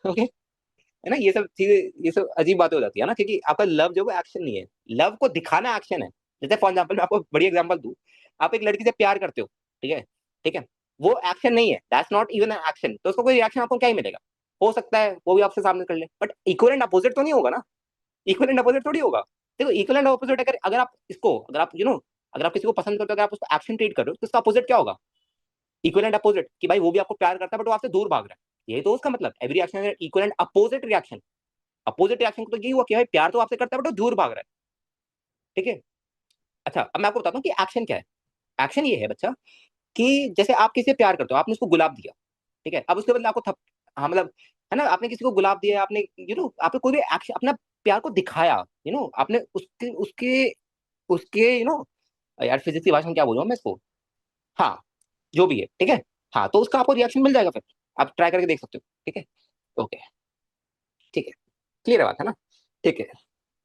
ओके, है ना? ये सब चीजें, ये सब अजीब बातें हो जाती है ना, क्योंकि आपका लव जो है एक्शन नहीं है, लव को दिखाना एक्शन है। जैसे फॉर एग्जाम्पल मैं आपको बड़ी एग्जाम्पल दूं, आप एक लड़की से प्यार करते हो, ठीक है? ठीक है, वो एक्शन नहीं है, that's not even an action, तो उसको कोई रिएक्शन आपको क्या ही मिलेगा? हो सकता है वो भी आपसे सामने कर ले, बट इक्वल एंड अपोजिट तो नहीं होगा ना। इक्वल एंड अपोजिट थोड़ी होगा। देखो इक्वल एंड अपोजिट, अगर अगर आप इसको, अगर आप अगर आप किसी को पसंद करते हो, अगर आप उसको एक्शन ट्रीट कर रहे हो, तो इसका अपोजिट क्या होगा? इक्वल एंड अपोजिट, कि भाई वो भी आपको प्यार करता है बट वो आपसे दूर भाग रहा है, यही तो उसका मतलब, every action equal and opposite reaction. Opposite reaction तो यही हुआ कि भाई प्यार तो आपसे करता है बट वो दूर भाग रहा है। ठीक है, अच्छा अब मैं आपको बताता हूँ कि एक्शन क्या है। एक्शन ये है बच्चा, कि जैसे आप किसी से प्यार करते हो, आपने उसको गुलाब दिया, ठीक है? अब उसके बदले आपको हाँ मतलब, है ना, आपने किसी को गुलाब दिया, आपने आपने कोई भी एक्शन अपना प्यार को दिखाया, आपने उसके उसके उसके यार फिजिक्स की भाषा में क्या बोलूँ मैं इसको, हाँ, जो भी है, ठीक है? हाँ, तो उसका आपको रिएक्शन मिल जाएगा फिर, आप ट्राई करके देख सकते हो, ठीक है? ओके, ठीक है, क्लियर है बात, है ना? ठीक है,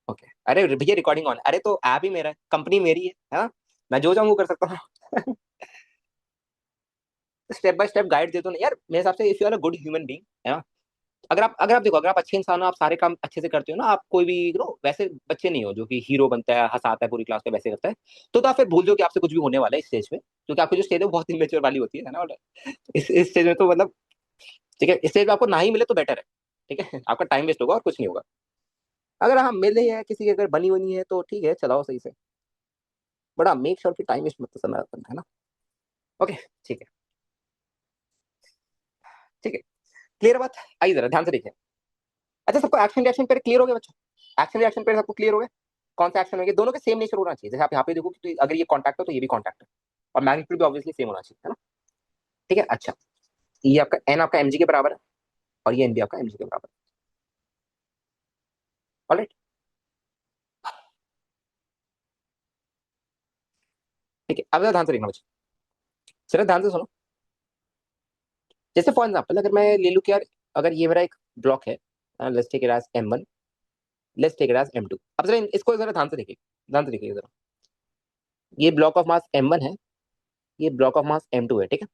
ओके। अरे भैया रिकॉर्डिंग ऑन, अरे तो ऐप ही मेरा है, कंपनी मेरी है ना? मैं जो चाहूँ वो कर सकता हूँ। स्टेप बाय स्टेप गाइड देता हूँ ना यार, मेरे हिसाब से if you are a good human being, है ना? अगर आप देखो, अगर आप अच्छे इंसान हो, आप सारे काम अच्छे से करते हो ना, आप कोई भी वैसे बच्चे नहीं हो जो कि हीरो बनता है, हंसाता है पूरी क्लास में, वैसे करता है, तो आप फिर भूल जाओ कि आपसे कुछ भी होने वाला है इस स्टेज पे, क्योंकि आपकी जो स्टेज है वो बहुत इमेच्योर वाली होती है ना? और इस स्टेज में तो मतलब, ठीक है, इस स्टेज पे आपको ना ही मिले तो बेटर है, ठीक है? आपका टाइम वेस्ट होगा और कुछ नहीं होगा। अगर हाँ मिले है किसी की, अगर बनी बनी है तो ठीक है, चलाओ सही से, बड़ा मेक श्योर कि टाइम वेस्ट मत समय अपन, है ना? ओके, ठीक है, ठीक है, क्लियर बात? आइए जरा ध्यान से देखिए। अच्छा सबको एक्शन रिएक्शन पेयर क्लियर हो गया बच्चों? एक्शन रिएक्शन पेयर सबको क्लियर हो गया? कौन सा एक्शन होंगे, दोनों के सेम नेचर होना चाहिए, जैसे आप यहाँ पे देखो कि तो अगर ये कॉन्टैक्ट है तो ये भी कॉन्टैक्ट है, और मैग्नीट्यूड भी ऑब्वियसली सेम होना चाहिए, है ना? ठीक है, अच्छा, ये आपका एन आपका एमजी के बराबर है, और ये एन भी आपका एमजी के बराबर है। ऑलराइट, ठीक है, अब जरा ध्यान से देखना बच्चों, सिर्फ ध्यान से सुनो। जैसे फॉर एग्जाम्पल अगर मैं ले लूँ कि यार, अगर ये मेरा एक ब्लॉक है, let's take it as M1, let's take it as M2। अब जरा इसको जरा ध्यान से देखिए, ध्यान से देखिए जरा, ये ब्लॉक ऑफ मास M1 है, ये ब्लॉक ऑफ मास M2 है, ठीक है?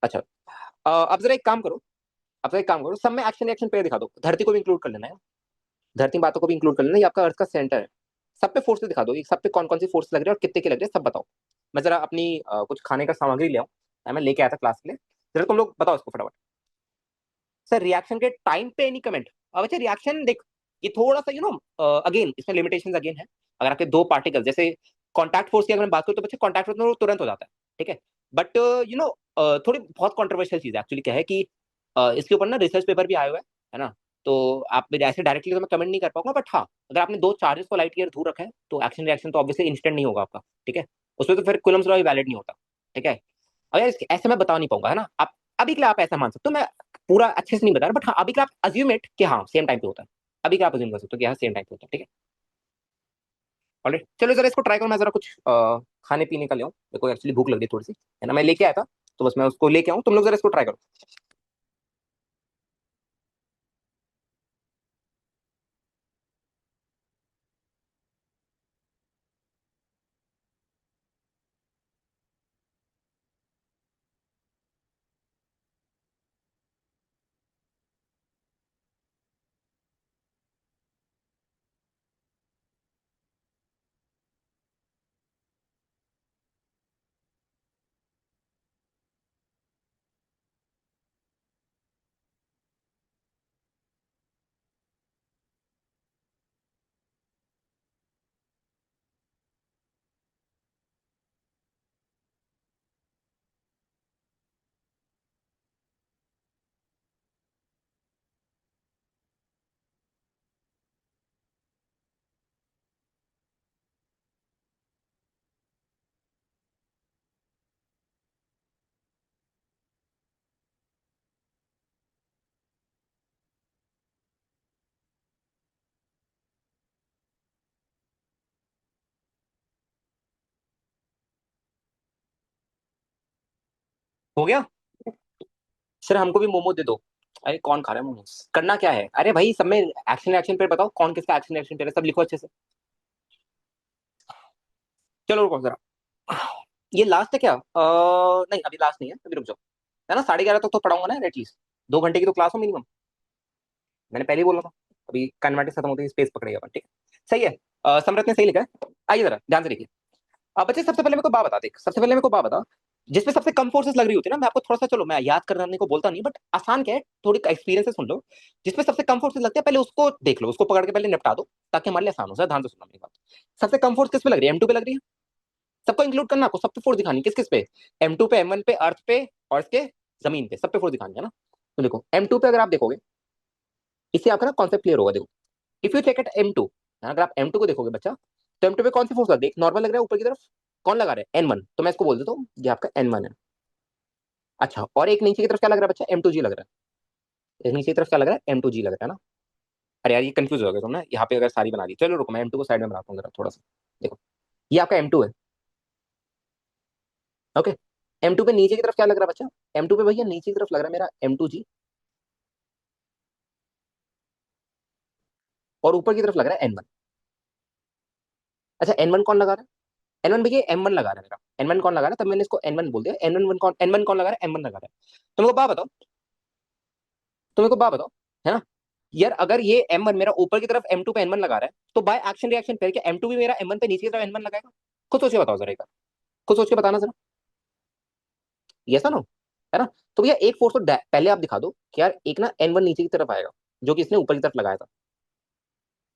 अच्छा, अब जरा एक काम करो, अब तो एक काम करो, सब में एक्शन रिएक्शन पेयर दिखा दो, धरती को भी इंक्लूड कर लेना है, धरती बातों को भी इंक्लूड कर लेना, ये आपका अर्थ का सेंटर है। सब पे फोर्स दिखा दो, ये सब पे कौन कौन सी फोर्स लग रही है और कितने की लग रही है, सब बताओ। मैं जरा अपनी कुछ खाने का सामग्री ले आऊँ, मैं लेके आया था क्लास के लिए, जरा तुम लोग बताओ इसको फटाफट। सर रिएक्शन के टाइम पे एनी कमेंट? अब अच्छा रिएक्शन देख, ये थोड़ा सा अगेन इसमें लिमिटेशंस अगेन है। अगर आपके दो पार्टिकल जैसे कॉन्टैक्ट फोर्स की अगर मैं बात करूँ तो बच्चे कॉन्टैक्ट फोर्स में वो तुरंत हो जाता है, ठीक है। बट थोड़ी बहुत कॉन्ट्रोवर्शियल चीज है एक्चुअली, क्या है कि इसके ऊपर ना रिसर्च पेपर भी आया हुआ है ना। तो आप ऐसे डायरेक्टली तो मैं कमेंट नहीं कर पाऊंगा, बट हाँ अगर आपने दो चार्जेस को लाइट ईयर दूर रखा है तो एक्शन रिएक्शन तो ऑब्वियसली इंस्टेंट नहीं होगा आपका, ठीक है। उसमें तो फिर कूलम्स लॉ भी वैलिड नहीं होता, ठीक है। और यार ऐसे मैं बता नहीं पाऊंगा, है ना। आप अभी के लिए आप ऐसा मान सकते हो, मैं पूरा अच्छे से नहीं बता रहा, बट हाँ अभी के लिए आप अज्यूम इट कि हाँ सेम टाइम पे होता है। अभी के लिए आप अज्यूम कर सकते हो कि हाँ सेम टाइम पे होता है, ठीक है। ऑलराइट चलो जरा इसको ट्राई करो, मैं जरा कुछ खाने पीने का ले आऊँ, मेरे को एक्चुअली भूख लग रही है थोड़ी सी, है ना। मैं लेके आया था तो बस मैं उसको लेके आऊँ, तुम लोग जरा इसको ट्राई करो। हो गया। सर हमको भी मोमो दे दो। अरे कौन खा रहा है मोमोज, करना क्या है, अरे भाई सब में एक्शन रिएक्शन पे बताओ कौन किसका एक्शन रिएक्शन पे है, सब लिखो अच्छे से। चलो रुको जरा, ये लास्ट है क्या? नहीं अभी लास्ट नहीं है, अभी रुक जाओ, है ना। 11:30 तक तो पढ़ाऊंगा ना एटलीस्ट, 2 घंटे की तो क्लास हो मिनिमम। मैंने पहले ही बोला था। अभी काइनेमेटिक्स खत्म होते ही स्पेस पकड़ेगा अपन, ठीक है सही है। समृत ने सही लिखा है, आइए जरा ध्यान से देखिए। अब बच्चे सबसे पहले मेरे को बात बता, देख सबसे पहले मेरे को बात बता, जिसपे सबसे कम फोर्सेस लग रही होती है ना, मैं आपको थोड़ा सा, चलो मैं याद करने को बोलता नहीं, बट आसान क्या है, थोड़ी एक्सपीरियंस से सुन लो। जिसपे सबसे कम फोर्सेस लगते हैं पहले उसको देख लो, उसको पकड़ के पहले निपटा दो, ताकि हमारे लिए आसान हो जाए। ध्यान से सुनना मेरी बात। सबसे कम फोर्स किस पे लग रही है? M2 पे लग रही है। सबको इंक्लूड करना, आपको सब पे फोर्स दिखानी, किस किस पे? M2 पे, M1 पे, अर्थ पे, और इसके जमीन पे, सब पे फोर्स दिखानी है ना। तो देखो M2 पे अगर आप देखोगे, इससे आपका ना कॉन्सेप्ट क्लियर होगा। देखो if you check at M2, अगर आप M2 को देखोगे बच्चा, तो M2 पे कौन सी फोर्स लग रही है? नॉर्मल लग रहा है ऊपर की तरफ, कौन लगा रहा है? N1, तो मैं इसको बोल देता हूँ ये आपका N1 है। अच्छा, और एक नीचे की तरफ क्या लग रहा है बच्चा? M2G लग रहा है। एक नीचे की तरफ क्या लग रहा है? M2G लग रहा है ना। अरे यार ये कंफ्यूज हो गया तुम ना, यहाँ पे अगर सारी बना दी, चलो रुको मैं M2 को साइड में बनाता हूँ जरा थोड़ा सा। देखो ये आपका M2 है, ओके। M2 पे नीचे की तरफ क्या लग रहा है बच्चा? M2 पे भैया नीचे की तरफ लग रहा है मेरा M2G, और ऊपर की तरफ लग रहा है N1। अच्छा N1 कौन लगा रहा है? N1 भैया M1 लगा रहा है मेरा। N1 कौन लगा रहा है? तब मैंने इसको N1 बोल दिया। N1 कौन लगा रहा है? M1 लगा रहा है। तो मेरे को बात बताओ, तो मेरे को बात बताओ, है ना। यार अगर ये M1 मेरा ऊपर की तरफ M2 पे N1 लगा रहा है, तो बाय एक्शन रिएक्शन पे क्या M2 भी मेरा M1 पे नीचे की तरफ N1 लगाएगा? खुद सोच के बताओ जरा एक बार, खुद सोच के बताना जरा, यस ना नो, है ना। तो भैया एक फोर्स तो पहले आप दिखा दो कि यार एक ना N1 नीचे की तरफ आएगा, जो कि इसने ऊपर की तरफ लगाया था,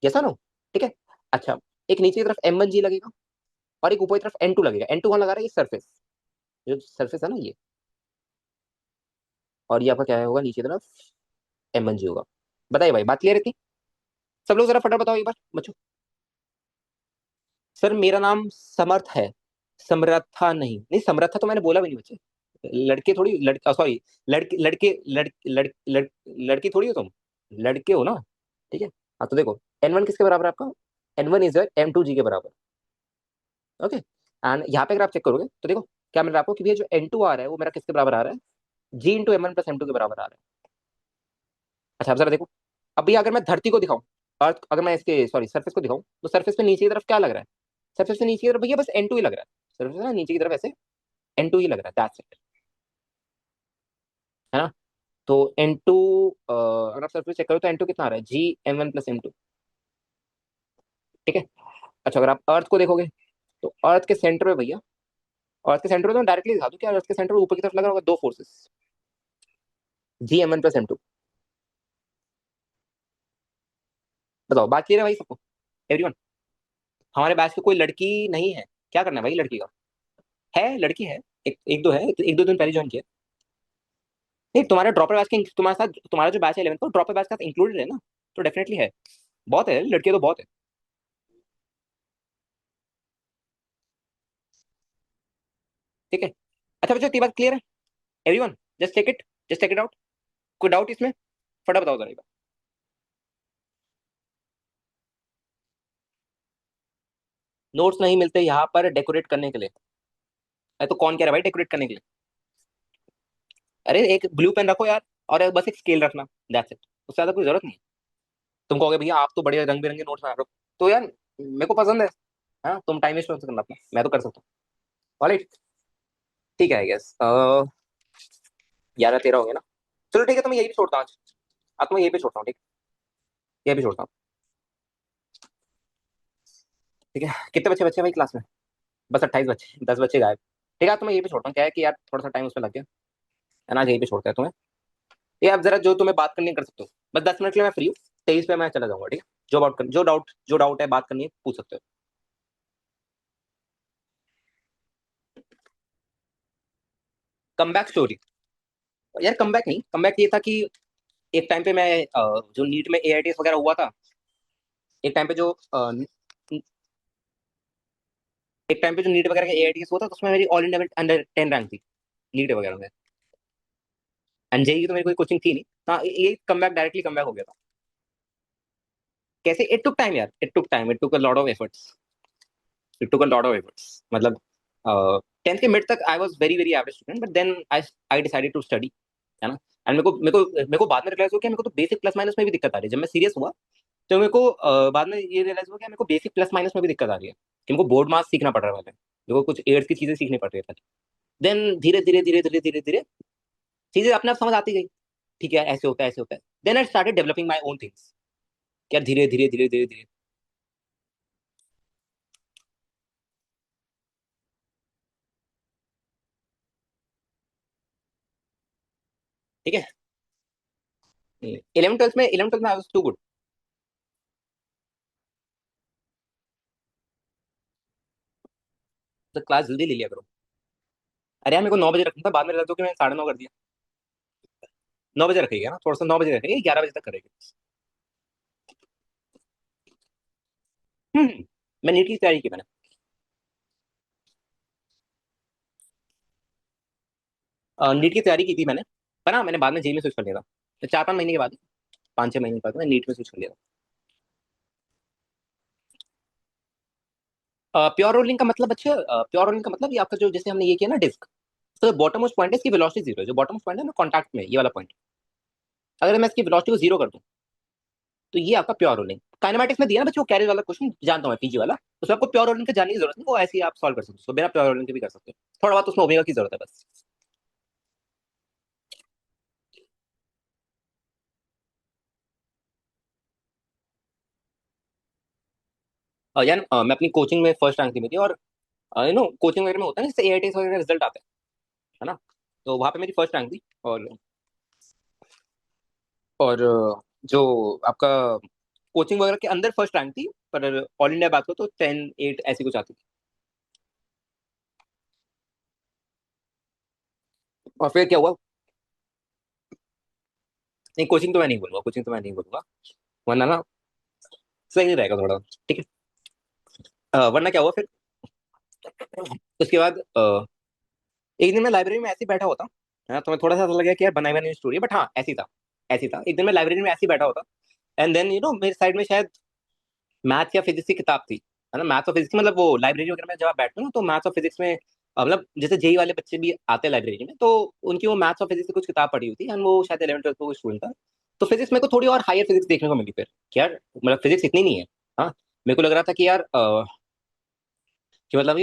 यस ना नो, ठीक है। अच्छा, एक नीचे की तरफ M1G लगेगा, और एक ऊपर की तरफ N2 लगेगा। N2 कौन लगा रहा है? ये सरफेस, जो सरफेस है ना ये, और ये आपका क्या होगा नीचे की तरफ? M1G होगा। बताइए भाई, बात क्लियर है इतनी? सब लोग जरा फटाफट बताओ एक बार बच्चों। सर मेरा नाम समर्थ है, समरथा नहीं, नहीं समर्था तो मैंने बोला भी नहीं बच्चे। लड़के थोड़ी, लड़का सॉरी, लड़के लड़के लड़की थोड़ी हो तुम, लड़के हो ना, ठीक है। हाँ तो देखो N1 किसके बराबर है आपका? N1 इज M2G के बराबर, ओके। एंड यहाँ पे अगर आप चेक करोगे तो देखो क्या मिल रहा है आपको, कि ये जो N2 आ रहा है वो मेरा किसके बराबर आ रहा है? G × M1 + M2 के बराबर आ रहा है। अच्छा अब जरा देखो, अब भैया अगर मैं धरती को दिखाऊं, अर्थ, अगर मैं इसके सॉरी सरफेस को दिखाऊं, तो सरफेस पे नीचे की तरफ क्या लग रहा है? सरफेस पे नीचे की तरफ भैया बस N2 ही लग रहा है। सरफेस ना नीचे की तरफ ऐसे N2 ही लग रहा है, दैट्स इट, है ना। तो N2, अगर आप सरफेस चेक करो तो N2 कितना आ रहा है, G m1 + m2। ठीक है। अच्छा, अगर आप अर्थ को देखोगे तो अर्थ के सेंटर में भैया, अर्थ के सेंटर में तो डायरेक्टली दिखा दूं क्या, अर्थ के सेंटर में ऊपर की तरफ लगा होगा दो फोर्सेस, G m1 + m2। बताओ, बात क्लियर है भाई सबको, एवरीवन? हमारे बैच में कोई लड़की नहीं है, क्या करना है भाई लड़की का? है, लड़की है, एक दो है, एक दो दिन पहले ज्वाइन किया। नहीं, तुम्हारे ड्रॉपर बैच के तुम्हारे साथ, तुम्हारा जो बैच है 11th का ड्रॉपर बैच का इंक्लूडेड है ना, तो डेफिनेटली है। बहुत है लड़कियां तो बहुत है। ठीक है। अच्छा बच्चों, इतनी बात क्लियर है everyone? Just take it, just take it out. कोई डाउट इसमें? फटाफट बताओ जरा। नोट्स नहीं मिलते यहाँ पर डेकोरेट करने के लिए। अरे तो कौन कह रहा है भाई डेकोरेट करने के लिए? अरे एक ब्लू पेन रखो यार, और बस एक स्केल रखना, दैट्स इट। उससे ज्यादा कोई जरूरत नहीं है। तुम कहोगे भैया आप तो बड़े रंग बिरंगे नोट्स बना रहे हो, तो यार मेरे को पसंद है। हाँ, तुम टाइम वेस्ट मत करना अपना, मैं तो कर सकता हूँ। ऑलराइट। ठीक है, आई गेस 11-13 हो गया ना। चलो ठीक है, तो मैं यही पे छोड़ता हूँ आज। आज तो मैं यही पे छोड़ता हूँ, ठीक है, यही पे छोड़ता हूँ। ठीक है, कितने बच्चे बच्चे भाई क्लास में? बस 28 बच्चे, 10 बच्चे गायब। ठीक है, तो मैं यही पे छोड़ता हूँ, क्या है कि यार थोड़ा सा टाइम उसमें लग गया है ना, यही पे छोड़ते हैं तुम्हें। ये आप जरा जो तुम्हें बात करनी है कर सकते हो, बस 10 मिनट के लिए मैं फ्री हूँ। 23 पे मैं चला जाऊंगा, ठीक है? जो डाउट है बात करनी है पूछ सकते हो। Come back story? यार कम बैक नहीं, कम बैक ये था कि एक टाइम पे मैं जो नीट में AITS वगैरह हुआ था, एक टाइम पे जो एक टाइम पे जो नीट वगैरह का AITS हुआ था, तो उसमें मेरी ऑल इंडिया में अंडर 10 रैंक थी नीट वगैरह में। एंड जेई की तो मेरी कोई कोचिंग थी नहीं। हाँ, ये come back, directly come back हो गया था। कैसे? इट टुक टाइम यार, it took time, it took a lot of efforts, it took a lot of efforts. मतलब 10th के मिड तक I was very very average student, but then I I decided to study, है ना। And मेरे को बाद में realise हुआ कि मेरे को तो बेसिक प्लस माइनस में भी दिक्कत आ रही है। जब मैं सीरियस हुआ तो मेरे को बाद में ये रियलाइज हुआ कि मेरे को बेसिक प्लस माइनस में भी दिक्कत आ रही है, कि मेरे को बोर्ड मास सीखना पड़ रहा है। मेरे को कुछ एड्स की चीजें सीखनी पड़ रही है। देन धीरे धीरे धीरे धीरे धीरे धीरे चीजें अपने आप समझ आती गई। ठीक है, ऐसे होता है, ऐसे होता है। Then I started developing my own things. क्या, धीरे धीरे धीरे धीरे धीरे। ठीक है। 11th 12th में आई वाज टू गुड। तो क्लास जल्दी ले लिया करो। अरे यार मेरे को 9 बजे रखना था, बाद में रहता कि मैंने 9:30 कर दिया। 9 बजे रखेगा ना, थोड़ा सा 9 बजे रखेगा, 11 बजे तक करेगा। मैं नीट की तैयारी की मैंने। नीट की तैयारी की थी मैंने, पर ना मैंने बाद में जेई में स्विच कर लिया था। तो 4-5 महीने के बाद, 5-6 महीने के बाद मैं नीट में स्विच कर लिया था। प्योर रोलिंग का मतलब, अच्छा प्योर रोलिंग का मतलब ये आपका जो, जैसे हमने ये किया ना डिस्क, तो बॉटम मोस्ट पॉइंट है इसकी वेलोसिटी जीरो है। जो बॉटम मोस्ट पॉइंट है ना कॉन्टैक्ट में, ये वाला पॉइंट, अगर मैं इसकी वेलोसिटी को जीरो कर दूं तो ये आपका प्योर रोलिंग। काइनेमेटिक्स में दिया ना बच्चों, कैरियर वाला क्वेश्चन जानता हूँ मैं, पीजी वाला। उसमें आपको प्योर रोलिंग का जानने की जरूरत नहीं, वो ऐसे ही आप सॉल्व कर सकते हो। So, बिना प्योर रोलिंग के भी कर सकते हो, थोड़ा बहुत उसमें ओमेगा की जरूरत है बस। यार मैं अपनी कोचिंग में फर्स्ट रैंक थी मेरी, और कोचिंग वगैरह में होता है ना, जैसे AITS वगैरह रिजल्ट आते हैं, है ना। तो वहां पे मेरी फर्स्ट रैंक थी। और जो आपका कोचिंग वगैरह के अंदर फर्स्ट रैंक थी, पर ऑल इंडिया बात हो तो 10-8 ऐसी कुछ आती थी। और फिर क्या हुआ? नहीं, कोचिंग तो मैं नहीं बोलूंगा, कोचिंग तो मैं नहीं बोलूंगा, वरना ना सही रहेगा थोड़ा। ठीक है। वरना क्या हुआ फिर? उसके बाद एक दिन मैं लाइब्रेरी में ऐसे ही बैठा होता, है ना, तो मैं थोड़ा सा ऐसा लगा कि यार बनाई बनाई स्टोरी है, बट हाँ ऐसी था, ऐसी था। एक दिन मैं लाइब्रेरी में ऐसे ही बैठा होता, एंड देन मेरे साइड में शायद मैथ या फिजिक्स की किताब थी, है ना। मैथ्स और फिजिक्स मतलब वो लाइब्रेरी वगैरह में जब आप बैठते हो ना, तो मैथ्स और फिजिक्स में मतलब जैसे जेई वाले बच्चे भी आते हैं लाइब्रेरी में, तो उनकी वो मैथ्स और फिजिक्स की कुछ किताब पढ़ी हुई थी, एंड वो शायद 11th 12th का स्टूडेंट था। तो फिजिक्स मेरे को थोड़ी और हायर फिजिक्स देखने को मिली फिर, कि यार मतलब फिजिक्स इतनी नहीं है। हाँ, मेरे को लग रहा था कि यार कि मतलब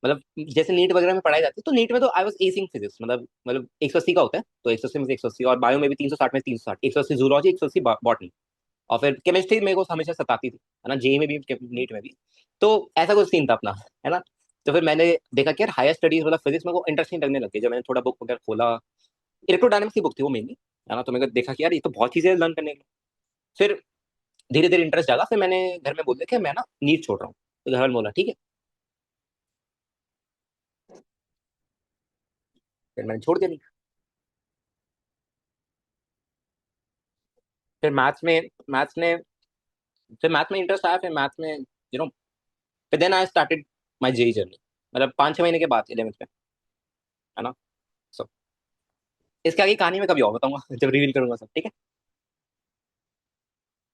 मतलब जैसे नीट वगैरह में पढ़ाई जाती है, तो नीट में तो आई वाज एसिंग फिजिक्स, मतलब 180 का होता है, तो 180 में से 180, और बायो में भी 360 में 360, 180 जूलॉजी, 180 बॉटनी। और फिर केमिस्ट्री मेरे को हमेशा सताती थी, है ना, जेई में भी नीट में भी। तो ऐसा कुछ सीन था अपना, है ना। तो फिर मैंने देखा कि यार हायर स्टडीज मतलब फिजिक्स में को इंटरेस्टिंग लगने लग गई, जब मैंने थोड़ा बुक वगैरह खोला। इलेक्ट्रोडायनेमिक्स की बुक थी वो मेनली, है ना। तो मैंने देखा कि यार ये तो बहुत चीजें लर्न करने की। फिर धीरे धीरे इंटरेस्ट जागा, फिर मैंने घर में बोल दिया कि मैं ना नीट छोड़ रहा हूँ। तो घर वाले बोला ठीक है, फिर मैंने छोड़ दिया नीट। फिर मैथ्स में फिर मैथ में इंटरेस्ट आया, फिर मैथ में फिर then I started my JEE journey, मतलब 5-6 महीने के बाद 11th में, है ना। सो इसके आगे कहानी में कभी और बताऊंगा जब रिवील करूंगा सब, ठीक है।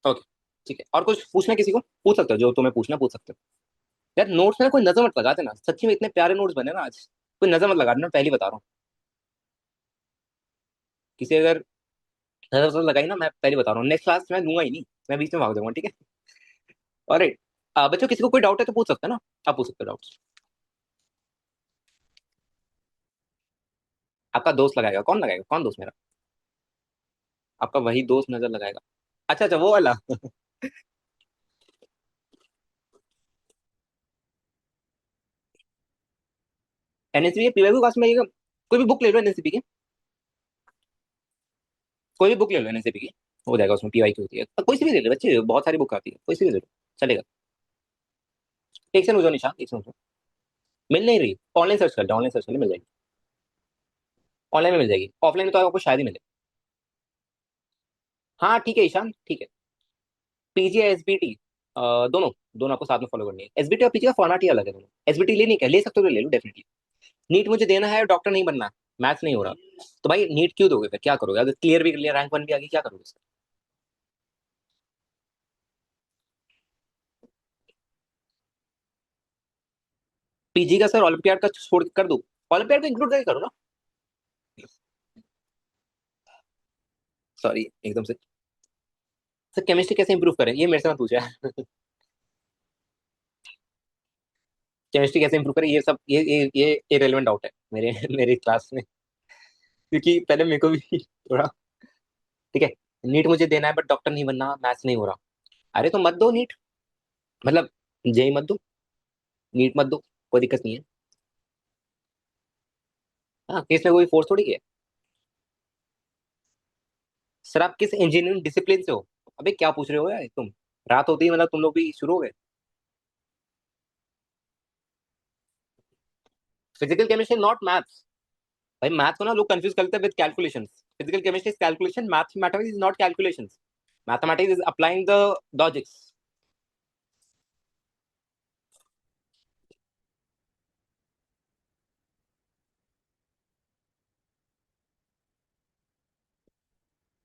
ओके, ठीक है। और कुछ पूछना किसी को पूछ सकते हो, जो तुम्हें पूछना पूछ सकते हो। यार नोट्स में कोई नजर मत लगा देना, सच्ची में इतने प्यारे नोट्स बने ना आज। कोई नजर मत लगा देना, पहली बता रहा हूँ। किसी अगर नजर वजर लगाई ना, मैं पहले बता रहा हूँ, नेक्स्ट क्लास मैं दूंगा ही नहीं, मैं बीच में भाग जाऊंगा, ठीक है। और बच्चों किसी को कोई डाउट है तो पूछ सकते हैं ना, आप पूछ सकते हो डाउट्स। आपका दोस्त लगाएगा, कौन लगाएगा, कौन दोस्त मेरा? आपका वही दोस्त नजर लगाएगा। अच्छा अच्छा, वो वाला। एनएसबी के पीवाई क्लास में कोई भी बुक ले लो एनएसबी की, कोई भी बुक ले लो एनएसबी की, हो जाएगा। उसमें पीवाई की होती है, कोई सी भी ले लो बच्चे, बहुत सारी बुक आती है, कोई सी भी ले लो, चलेगा। एक से मुझे निशान, एक से मुझे मिल नहीं रही। ऑनलाइन सर्च कर लो, ऑनलाइन सर्च कर लो, मिल जाएगी। ऑनलाइन में मिल जाएगी, ऑफलाइन में तो आपको शायद ही मिले। हाँ ठीक है ईशान, ठीक है। पीजी या एसबीटी, दोनों, दोनों आपको साथ में फॉलो करनी है। एसबीटी और पीजी का फॉर्मेट ही अलग है दोनों। एसबीटी लेनी क्या, ले सकते हो तो ले लो डेफिनेटली। नीट मुझे देना है, डॉक्टर नहीं बनना, मैथ्स नहीं हो रहा, तो भाई नीट क्यों दोगे, फिर क्या करोगे अगर क्लियर भी कर लिया, रैंक 1 भी आ गई, क्या करोगे सर? पीजी का सर ओलंपियाड का छोड़ के कर दो, ओलंपियाड को इंक्लूड करके करो ना। सॉरी एकदम से। सर केमिस्ट्री कैसे इंप्रूव करें, ये मेरे से मत पूछा। केमिस्ट्री कैसे इंप्रूव करें, ये सब ये इरेलीवेंट डाउट है मेरे मेरी क्लास में, क्योंकि पहले मेरे को भी थोड़ा, ठीक है। नीट मुझे देना है बट डॉक्टर नहीं बनना, मैथ्स नहीं हो रहा। अरे तो मत दो नीट, मतलब जेई मत दो, नीट मत दो, कोई दिक्कत नहीं है। हाँ, इसमें कोई फोर्स थोड़ी है। सर आप किस इंजीनियरिंग डिसिप्लिन से हो? अबे क्या पूछ रहे हो यार तुम, रात होती है मतलब तुम लोग भी शुरू हो गए। Physical chemistry not maths. भाई मैथ को ना लोग कंफ्यूज करते हैं with calculations. Physical chemistry is calculation, mathematics is not calculations. Mathematics is applying the logics.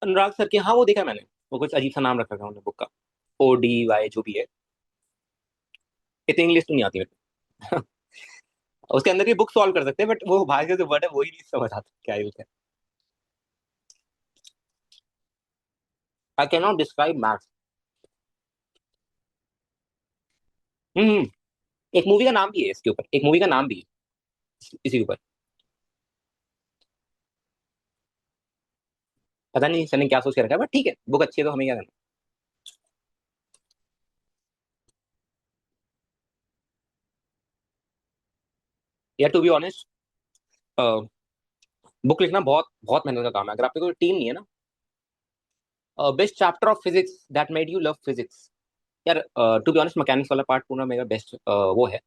Anurag sir की, हाँ वो देखा है मैंने। वो कुछ अजीब सा नाम रखा था उन्होंने बुक का, ODY जो भी है। इतनी इंग्लिश तो नहीं आती मेरे को। उसके अंदर भी बुक सॉल्व कर सकते हैं, बट वो बाहर के जो वर्ड है वही नहीं समझ आता क्या है। I can not describe maths. Hmm. एक मूवी का नाम भी है इसके ऊपर, एक मूवी का नाम भी है इसी के ऊपर। पता नहीं सर ने क्या सोच के रखा है, बट ठीक है, बुक अच्छी है तो हमें क्या करना। यार टू बी ऑनेस्ट, बुक लिखना बहुत बहुत मेहनत का काम है, अगर आपके कोई टीम नहीं है ना। Best chapter of physics that made you love physics. यार टू बी ऑनेस्ट, मैकेनिक्स वाला पार्ट पूरा मेरा बेस्ट वो है,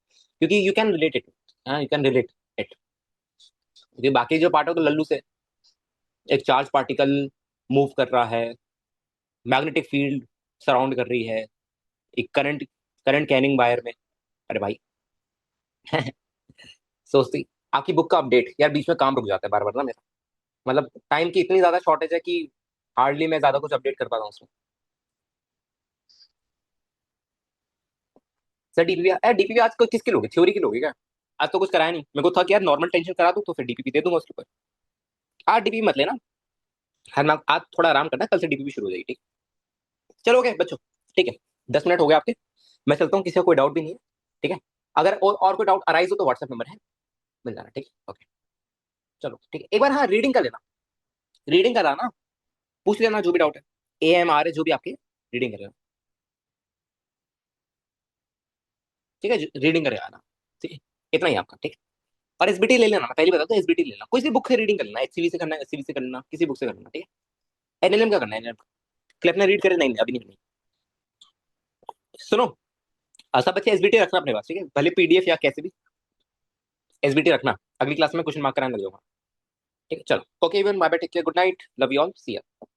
क्योंकि यू कैन रिलेट इट। हाँ, यू कैन रिलेट इट। क्योंकि बाकी जो पार्ट है तो लल्लू से, एक चार्ज पार्टिकल मूव कर रहा है, मैग्नेटिक फील्ड सराउंड कर रही है, एक करंट करंट कैनिंग वायर में। अरे भाई सोचती। आपकी बुक का अपडेट यार बीच में काम रुक जाता है बार बार ना मेरा, मतलब टाइम की इतनी ज्यादा शॉर्टेज है कि हार्डली मैं ज्यादा कुछ अपडेट कर पाता हूँ उसमें। सर डीपीपी, यार डीपीपी आज को किसकी लोगे, थ्योरी की लोगे क्या? आज तो कुछ कराया नहीं, मेरे को था कि यार नॉर्मल टेंशन करा दूं तो फिर डीपीपी दे दूंगा उसके ऊपर। आज डीपीपी मत लेना। हर ना आज थोड़ा आराम करना, कल से डीपीपी शुरू हो जाएगी, ठीक। चलो ओके बच्चों, ठीक है। 10 मिनट हो गए आपके, मैं चलता हूँ, किसी को कोई डाउट भी नहीं है, ठीक है। अगर और कोई डाउट अराइज हो तो व्हाट्सएप नंबर है, मिल जाना, ठीक है, ओके। चलो ठीक है, एक बार हाँ रीडिंग कर लेना, रीडिंग करा ना, पूछ लेना जो भी डाउट है, AMR है जो भी आपके, रीडिंग करेगा, ठीक है, रीडिंग करेगा ना, ठीक है, इतना ही आपका, ठीक है। और SBT ले लेना, मैं पहले बता दूं, SBT ले लेना, कोई सी बुक से रीडिंग कर लेना, HCV से करना है, SCV से करना, किसी बुक से करना, ठीक है। NLM का करना है, NLM क्लिप ने रीड करे, नहीं अभी नहीं करनी। सुनो, सब बच्चे SBT रखना अपने पास, ठीक है, भले PDF या कैसे भी, SBT रखना, अगली क्लास में क्वेश्चन मार्क कराने लग जाऊंगा, ठीक है। चलो okay, even bye bye, take care, good night, love you all, see you.